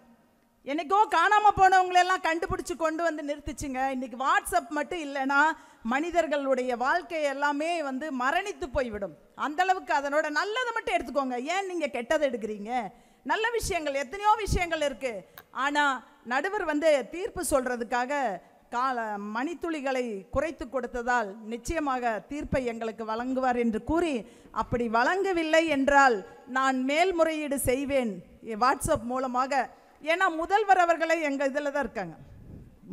என்னைக்கோ காணாமல் போனவங்களெல்லாம் கண்டுபிடிச்சி கொண்டு வந்து நிறுத்துச்சுங்க. இன்னைக்கு வாட்ஸ்அப் மட்டும் இல்லைன்னா மனிதர்களுடைய வாழ்க்கை எல்லாமே வந்து மரணித்து போய்விடும். அந்தளவுக்கு அதனோட நல்லதை மட்டும் எடுத்துக்கோங்க. ஏன் நீங்கள் கெட்டதை எடுக்கிறீங்க? நல்ல விஷயங்கள் எத்தனையோ விஷயங்கள் இருக்குது. ஆனால் நடுவர் வந்து தீர்ப்பு சொல்கிறதுக்காக மணித்துளிகளை குறைத்து கொடுத்ததால் நிச்சயமாக தீர்ப்பை எங்களுக்கு வழங்குவார் என்று கூறி, அப்படி வழங்கவில்லை என்றால் நான் மேல்முறையீடு செய்வேன் வாட்ஸ்அப் மூலமாக. ஏன்னா முதல்வர் அவர்களே எங்கள் இதில் தான் இருக்காங்க,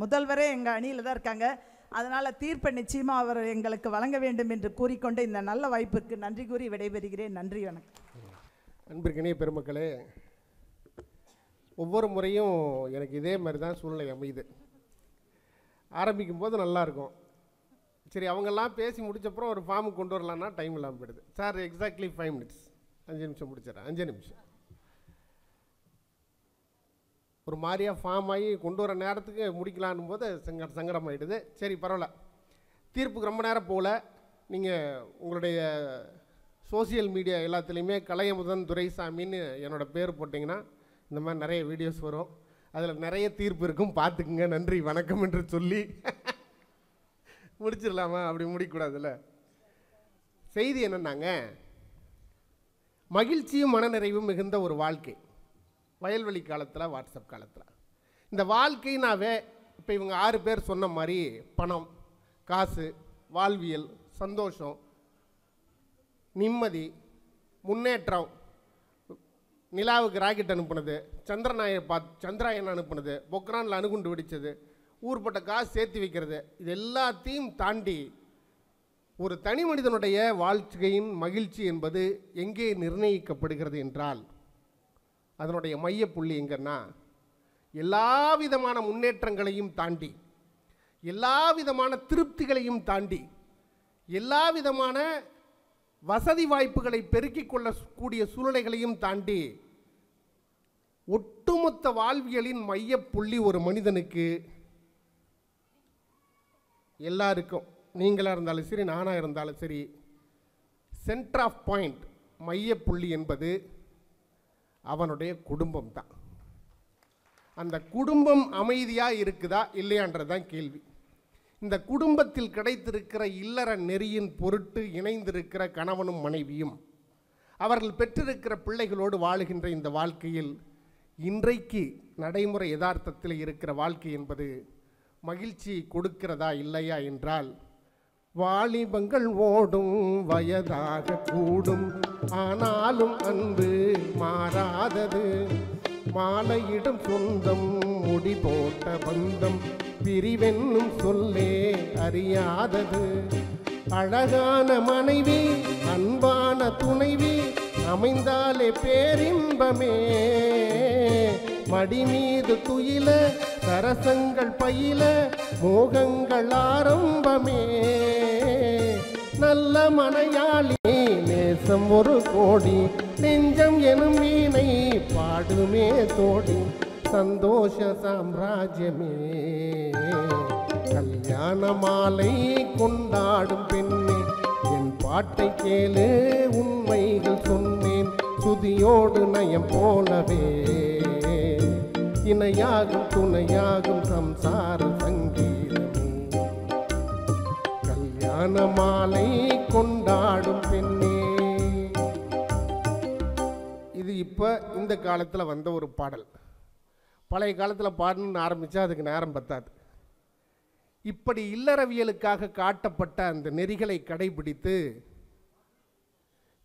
முதல்வரே எங்கள் அணியில் தான் இருக்காங்க. அதனால் தீர்ப்பை நிச்சயமாக அவர் எங்களுக்கு வழங்க வேண்டும் என்று கூறிக்கொண்டு இந்த நல்ல வாய்ப்புக்கு நன்றி கூறி விடைபெறுகிறேன். நன்றி, வணக்கம். அன்பிற்கினிய பெருமக்களே, ஒவ்வொரு முறையும் எனக்கு இதே மாதிரி தான் சூழ்நிலை அமையுது. ஆரம்பிக்கும் போது நல்லாயிருக்கும், சரி அவங்கெல்லாம் பேசி முடிச்சப்பறம் ஒரு ஃபார்மு கொண்டு வரலான்னா டைம் இல்லாமல் போயிடுது. சார் எக்ஸாக்ட்லி 5 minutes, 5 நிமிஷம் முடிச்சிடறேன். 5 நிமிஷம் ஒரு மாதிரியாக ஃபார்ம் ஆகி கொண்டு வர நேரத்துக்கு முடிக்கலான்னும் போது சங்கடம் ஆகிடுது. சரி பரவாயில்ல, தீர்ப்புக்கு ரொம்ப நேரம் போகல. நீங்கள் உங்களுடைய சோசியல் மீடியா எல்லாத்துலேயுமே கலையமுதன் துரைசாமின்னு என்னோடய பேர் போட்டிங்கன்னா இந்த மாதிரி நிறைய வீடியோஸ் வரும், அதில் நிறைய தீர்ப்பு இருக்கும், பார்த்துக்குங்க. நன்றி வணக்கம் என்று சொல்லி முடிச்சிடலாமா? அப்படி முடிக்கக்கூடாதுல்ல. செய்தி என்னன்னாங்க, மகிழ்ச்சியும் மனநிறைவும் மிகுந்த ஒரு வாழ்க்கை வயல்வெளி காலத்தில், வாட்ஸ்அப் காலத்தில். இந்த வாழ்க்கைனாவே இப்போ இவங்க 6 பேர் சொன்ன மாதிரி பணம், காசு, வாழ்வியல், சந்தோஷம், நிம்மதி, முன்னேற்றம், நிலாவுக்கு ராக்கெட் அனுப்புனது, சந்திராயன் அனுப்புனது, பொக்ரானில் அணுகுண்டு வெடித்தது, ஊர்பட்ட காசு சேர்த்து வைக்கிறது, இது எல்லாத்தையும் தாண்டி ஒரு தனி மனிதனுடைய வாழ்க்கையின் மகிழ்ச்சி என்பது எங்கே நிர்ணயிக்கப்படுகிறது என்றால், அதனுடைய மையப்புள்ளி எங்கன்னா, எல்லா விதமான முன்னேற்றங்களையும் தாண்டி, எல்லா விதமான திருப்திகளையும் தாண்டி, எல்லா விதமான வசதி வாய்ப்புகளை பெருக்கிக் கொள்ளக்கூடிய சூழ்நிலைகளையும் தாண்டி, ஒட்டுமொத்த வாழ்வியலின் மையப்புள்ளி ஒரு மனிதனுக்கு, எல்லாருக்கும், நீங்களாக இருந்தாலும் சரி நானாக இருந்தாலும் சரி, சென்டர் ஆஃப் பாயிண்ட், மையப்புள்ளி என்பது அவனுடைய குடும்பம் தான். அந்த குடும்பம் அமைதியாக இருக்குதா இல்லையான்றது தான் கேள்வி. இந்த குடும்பத்தில் கிடைத்திருக்கிற இல்லற நெறியின் பொருட்டு இணைந்திருக்கிற கணவனும் மனைவியும் அவர்கள் பெற்றிருக்கிற பிள்ளைகளோடு வாழுகின்ற இந்த வாழ்க்கையில் இன்றைக்கு நடைமுறை யதார்த்தத்தில் இருக்கிற வாழ்க்கை என்பது மகிழ்ச்சி கொடுக்கிறதா இல்லையா என்றால், வாலிபங்கள் ஓடும் வயதாக கூடும், ஆனாலும் அன்பு மாறாதது, மாலையிடம் சொந்தம், முடி போட்ட பந்தம், பிரிவென்னும் சொல்லே அறியாதது, அழகான மனைவி, அன்பான துணைவி அமைந்தாலே பேரின்பமே, மடி மீது துயில சரசங்கள் பயில மோகங்கள் ஆரம்பமே, நல்ல மனையாளி நேச தேசம் ஒரு கோடி, நெஞ்சம் எனும் வீணை பாடுமே தோடி, சந்தோஷ சாம்ராஜ்யமே. கல்யாண மாலை கொண்டாடும் பெண்ணே, என் பாட்டை கேளு உண்மைகள் சொன்னேன், சுதியோடு நயம் போலவே இணையாகும் துணையாகும் சம்சார சங்கீதமே. கல்யாண மாலை கொண்டாடும் பெண்ணே. இது இப்போ இந்த காலத்தில் வந்த ஒரு பாடல். பழைய காலத்தில் பாடணும்னு ஆரம்பித்தா அதுக்கு நேரம் பத்தாது. இப்படி இல்லறவியலுக்காக காட்டப்பட்ட அந்த நெறிகளை கடைபிடித்து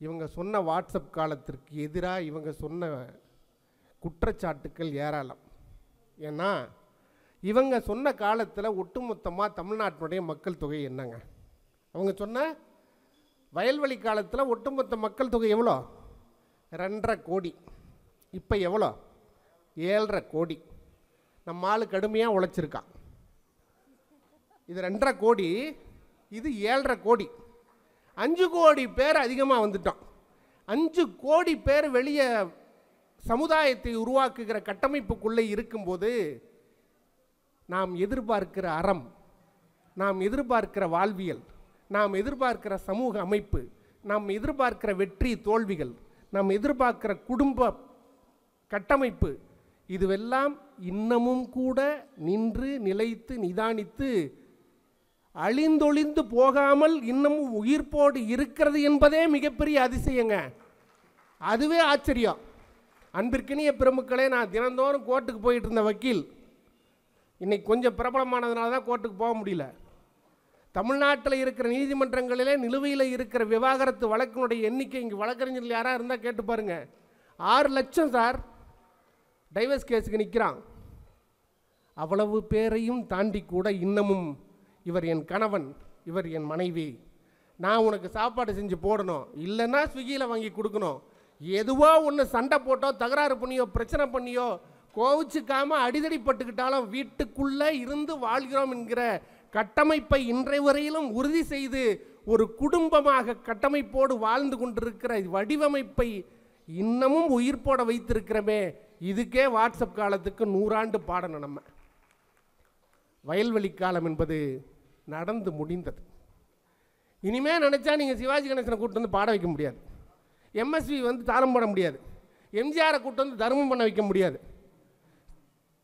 இவங்க சொன்ன வாட்ஸ்அப் காலத்திற்கு எதிராக இவங்க சொன்ன குற்றச்சாட்டுக்கள் ஏராளம். ஏன்னா இவங்க சொன்ன காலத்தில் ஒட்டுமொத்தமாக தமிழ்நாட்டினுடைய மக்கள் தொகை என்னங்க? அவங்க சொன்ன வயல்வெளி காலத்தில் ஒட்டுமொத்த மக்கள் தொகை எவ்வளோ? 2.5 கோடி. இப்போ எவ்வளோ? 7.5 கோடி. நம்ம ஆள் கடுமையாக உழைச்சிருக்கான். இது 2.5 கோடி, இது 7.5 கோடி. 5 கோடி பேர் அதிகமாக வந்துட்டோம். 5 கோடி பேர் வெளியே சமுதாயத்தை உருவாக்குகிற கட்டமைப்புக்குள்ளே இருக்கும்போது நாம் எதிர்பார்க்கிற அறம், நாம் எதிர்பார்க்கிற வாழ்வியல், நாம் எதிர்பார்க்கிற சமூக அமைப்பு, நாம் எதிர்பார்க்கிற வெற்றி தோல்விகள், நாம் எதிர்பார்க்கிற குடும்ப கட்டமைப்பு, இதுவெல்லாம் இன்னமும் கூட நின்று நிலைத்து நிதானித்து அழிந்தொழிந்து போகாமல் இன்னமும் உயிர்ப்போடு இருக்கிறது என்பதே மிகப்பெரிய அதிசயங்க. அதுவே ஆச்சரியம். அன்பிற்கினிய பெருமக்களே, நான் தினந்தோறும் கோர்ட்டுக்கு போயிட்டு இருந்த வக்கீல் இன்னைக்கு கொஞ்சம் பிரபலமானதுனால தான் கோர்ட்டுக்கு போக முடியல. தமிழ்நாட்டில் இருக்கிற நீதிமன்றங்களிலே நிலுவையில் இருக்கிற விவாகரத்து வழக்கினுடைய எண்ணிக்கை, இங்கே வழக்கறிஞர்கள் யாராக இருந்தால் கேட்டு பாருங்க, 6 லட்சம் சார் டைவர்ஸ் கேஸுக்கு நிற்கிறான். அவ்வளவு பேரையும் தாண்டி கூட இன்னமும் இவர் என் கணவன், இவர் என் மனைவி, நான் உனக்கு சாப்பாடு செஞ்சு போடணும், இல்லைன்னா ஸ்விக்கியில் வாங்கி கொடுக்கணும், எதுவோ ஒன்று சண்டை போட்டோ தகராறு பண்ணியோ பிரச்சனை பண்ணியோ கோவிச்சுக்காமல் அடிதடி பட்டுக்கிட்டாலும் வீட்டுக்குள்ளே இருந்து வாழ்கிறோம் என்கிற கட்டமைப்பை இன்றைய வரையிலும் உறுதி செய்து ஒரு குடும்பமாக கட்டமைப்போடு வாழ்ந்து கொண்டிருக்கிற வடிவமைப்பை இன்னமும் உயிர்ப்போட வைத்திருக்கிறமே, இதுக்கே வாட்ஸ்அப் காலத்துக்கு 100 ஆண்டு பாடணும். நம்ம வயல்வெளி காலம் என்பது நடந்து முடிந்தது. இனிமே நினச்சா நீங்கள் சிவாஜி கணேசனை கூப்பிட்டு வந்து பாட வைக்க முடியாது, எம்எஸ்வி வந்து தாரம் பண்ண முடியாது, எம்ஜிஆரை கூப்பிட்டு வந்து தர்மம் பண்ண வைக்க முடியாது.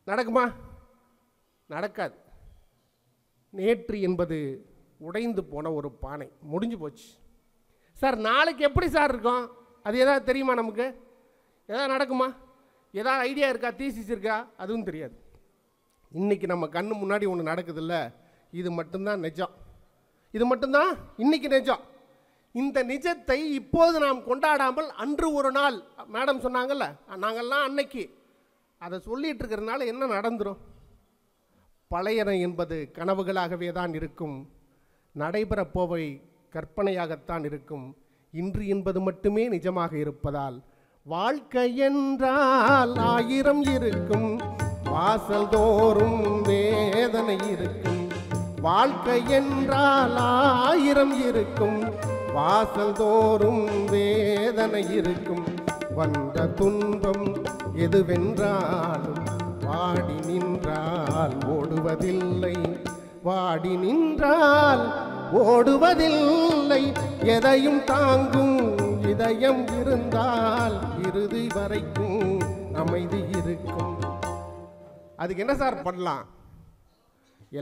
நடக்குமா? நடக்காது. நேற்று என்பது உடைந்து போன ஒரு பானை, முடிஞ்சு போச்சு சார். நாளைக்கு எப்படி சார் இருக்கும்? அது எதாவது தெரியுமா? நமக்கு எதாவது நடக்குமா? ஏதாவது ஐடியா இருக்கா? தீசிஸ் இருக்கா? அதுவும் தெரியாது. இன்றைக்கி நம்ம கண்ணு முன்னாடி ஒன்று நடக்குதில்ல, இது மட்டும்தான் நிஜம். இது மட்டும்தான் இன்னைக்கு நிஜம். இந்த நிஜத்தை இப்போது நாம் கொண்டாடாமல் அன்று ஒரு நாள், மேடம் சொன்னாங்கல்ல, நாங்கள்லாம் அன்னைக்கு அதை சொல்லிகிட்டு இருக்கிறதுனால என்ன நடந்துடும்? பழையன என்பது கனவுகளாகவே தான் இருக்கும், நடைபெறப் போவை கற்பனையாகத்தான் இருக்கும். இன்று என்பது மட்டுமே நிஜமாக இருப்பதால் வாழ்க்கை என்றால் 1000 இருக்கும், வாசல் தோறும் வேதனை இருக்கும். வாழ்க்கை என்றால் 1000 இருக்கும், வாசல் தோறும் வேதனை இருக்கும். வந்த துன்பம் எதுவென்றாலும் வாடி நின்றால் ஓடுவதில்லை, வாடி நின்றால் ஓடுவதில்லை. எதையும் தாங்கும் இதயம் இருந்தால் இறுதி வரைக்கும் அமைதி இருக்கும். அதுக்கு என்ன சார் பண்ணலாம்?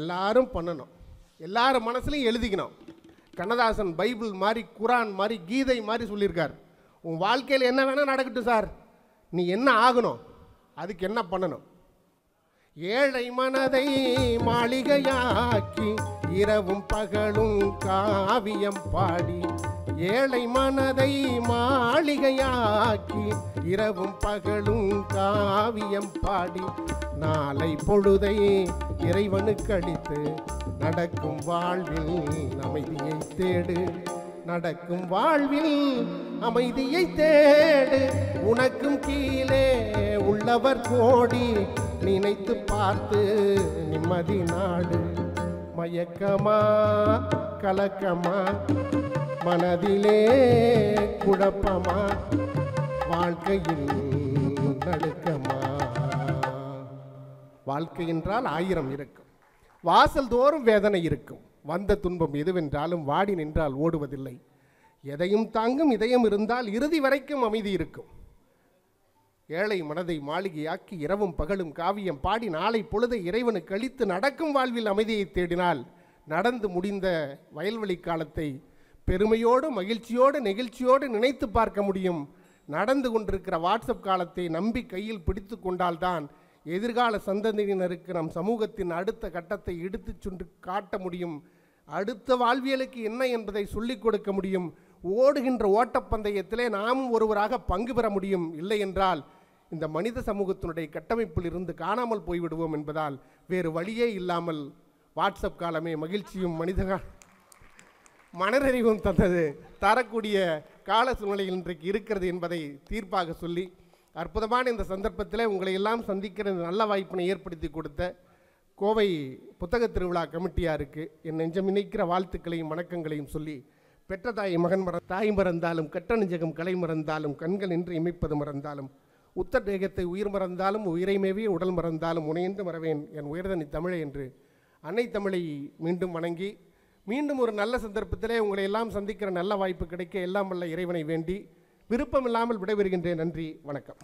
எல்லாரும் பண்ணணும், எல்லாரும் மனசுலையும் எழுதிக்கணும். கண்ணதாசன் பைபிள் மாதிரி, குரான் மாதிரி, கீதை மாதிரி சொல்லியிருக்கார். உன் வாழ்க்கையில் என்ன வேணால் நடக்கட்டும் சார், நீ என்ன ஆகணும், அதுக்கு என்ன பண்ணணும்? ஏழை மனதை மாளிகையாக்கி இரவும் பகலும் காவியம் பாடி, ஏழை மனதை மாளிகையாக்கி இரவும் பகலும் காவியம் பாடி, நாளை பொழுதை இறைவனுக்கு அளித்து நடக்கும் வாழ்வில் அமைதியை தேடு, நடக்கும் வாழ்வில் அமைதியை தேடு. உனக்கும் கீழே உள்ளவர் கோடி, நினைத்து பார்த்து நிம்மதி நாடு. மயக்கமா கலக்கமா மனதிலே குழப்பமா, வாழ்க்கையில் நடுக்கமா. வாழ்க்கை என்றால் 1000 இருக்கும், வாசல் தோறும் வேதனை இருக்கும். வந்த துன்பம் எதுவென்றாலும் வாடி நின்றால் ஓடுவதில்லை. எதையும் தாங்கும் இதயம் இருந்தால் இறுதி வரைக்கும் அமைதி இருக்கும். ஏழை மனதை மாளிகையாக்கி இரவும் பகலும் காவியம் பாடி நாளை பொழுதை இறைவனுக்கு அளித்து நடக்கும் வாழ்வில் அமைதியை தேடினால் நடந்து முடிந்த வயல்வெளி காலத்தை பெருமையோடு மகிழ்ச்சியோடு நெகிழ்ச்சியோடு நினைத்து பார்க்க முடியும். நடந்து கொண்டிருக்கிற வாட்ஸ்அப் காலத்தை நம்பி கையில் பிடித்து கொண்டால்தான் எதிர்கால சந்ததியினருக்கு நம் சமூகத்தின் அடுத்த கட்டத்தை எடுத்து சென்று காட்ட முடியும். அடுத்த வாழ்வியலுக்கு என்ன என்பதை சொல்லிக் கொடுக்க முடியும். ஓடுகின்ற ஓட்டப்பந்தயத்திலே நாமும் ஒருவராக பங்கு பெற முடியும். இல்லை என்றால் இந்த மனித சமூகத்தினுடைய கட்டமைப்பில் இருந்து காணாமல் போய்விடுவோம் என்பதால் வேறு வழியே இல்லாமல் வாட்ஸ்அப் காலமே மகிழ்ச்சியும் மனநிறைவும் தந்தது தரக்கூடிய கால சூழ்நிலையில் இன்றைக்கு இருக்கிறது என்பதை தீர்ப்பாக சொல்லி, அற்புதமான இந்த சந்தர்ப்பத்தில் உங்களை எல்லாம் சந்திக்கிற நல்ல வாய்ப்பினை ஏற்படுத்தி கொடுத்த கோவை புத்தக திருவிழா கமிட்டியாருக்கு என் நெஞ்சம் இணைக்கிற வாழ்த்துக்களையும் வணக்கங்களையும் சொல்லி, பெற்ற தாய் மறந்தாலும் கற்ற நெஞ்சகம் கலை மறந்தாலும் கண்கள் என்று இமைப்பது மறந்தாலும் உத்த தேகத்தை உயிர் மறந்தாலும் உயிரைமேவிய உடல் மறந்தாலும் உனையென்று மறவேன் என் உயர்தனி தமிழை என்று அன்னை தமிழை மீண்டும் வணங்கி, மீண்டும் ஒரு நல்ல சந்தர்ப்பத்திலே உங்களை எல்லாம் சந்திக்கிற நல்ல வாய்ப்பு கிடைக்க எல்லாம் வல்ல இறைவனை வேண்டி விருப்பமில்லாமல் விடைபெறுகின்றேன். நன்றி, வணக்கம்.